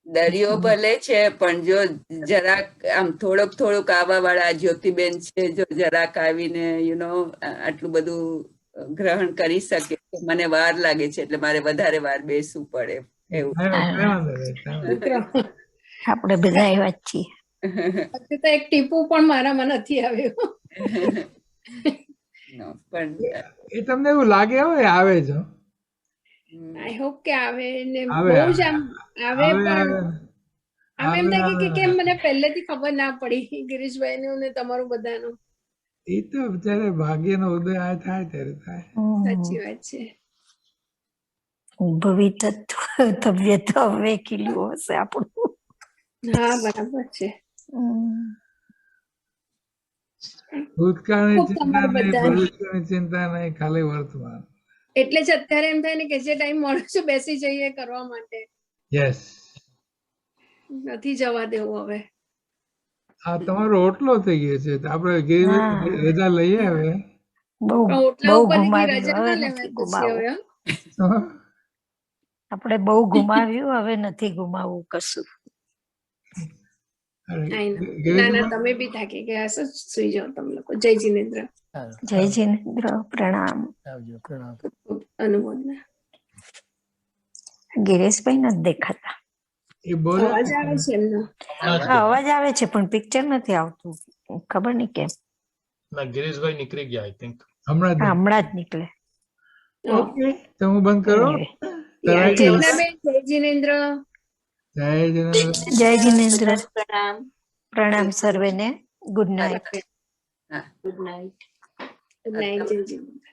દરિયો ભલે છે, પણ જો જરાક આમ થોડુંક આવવા વાળા જ્યોતિબેન છે, જો જરાક આવીને આટલું બધું ગ્રહણ કરી શકે, મને વાર લાગે છે, એટલે મારે વધારે વાર બેસવું પડે એવું. આપણે બધા એવા જ છીએ. તો એક ટીપું પણ મારામાં નથી આવ્યું. પણ એ તમને એવું લાગે હોય આવે છે? આઈ હોપ કે આવે ને આવે, બહુ જ આમ આવે, આવે, પણ આવે. આમ એમ થાય કે કેમ મને પહેલેથી ખબર ના પડી ગિરીશભાઈ નું ને તમારું બધાનું. એ તો જયારે ભાગ્યનો ઉદય થાય ત્યારે થાય. સાચી વાત છે. ભવિતવ્ય હવે ખીલ્યું હશે આપણું. હા, બરાબર છે. ભૂતકાળની ખૂબ ચિંતા તમારા નહીં, બધાને. ભવિષ્યની ચિંતા નહીં, ખાલી વર્તમાન. એટલે જ અત્યારે એમ થાય ને કે જે ટાઈમ મળે છે બેસી જઈએ કરવા માટે, યસ. નથી જવા દેવું હવે. આ તમારો ઓટલો થઈ ગયો છે, તો આપણે ગિરીશભાઈ રજા લઈએ હવે. બહુ પણ ઓટલા બહુ ઉપરથી ગુમાવ્યું, રજા હવે ના નથી લેવાય પછી હવે. ગુમાવવું. આપણે બહુ ગુમાવ્યું, હવે નથી ગુમાવવું કશું. ના ના, તમે બી થાકી ગયા હશો, સુઈ જાઓ તમે લોકો. જય જિનેન્દ્ર. જય જિનેન્દ્ર. પ્રણામ. આવજો. પ્રણામ. અનુમોદના. ગિરીશભાઈ નથી દેખાતા. એ બોલે અવાજ આવે છે એમનો. અવાજ આવે છે પણ પિક્ચર નથી આવતું, ખબર નહીં કેમ. ના, ગિરીશભાઈ નીકળી ગયા આઈ થિંક. હમણાં હમણાં જ નીકળે. ઓકે, તો હું બંધ કરું. ચેતનાબેન, જય જિનેન્દ્ર. જય જિનેન્દ્ર. જય જિનેન્દ્ર. પ્રણામ. પ્રણામ સર્વેને. Good night. Good night. Good night. જય જિનેન્દ્ર.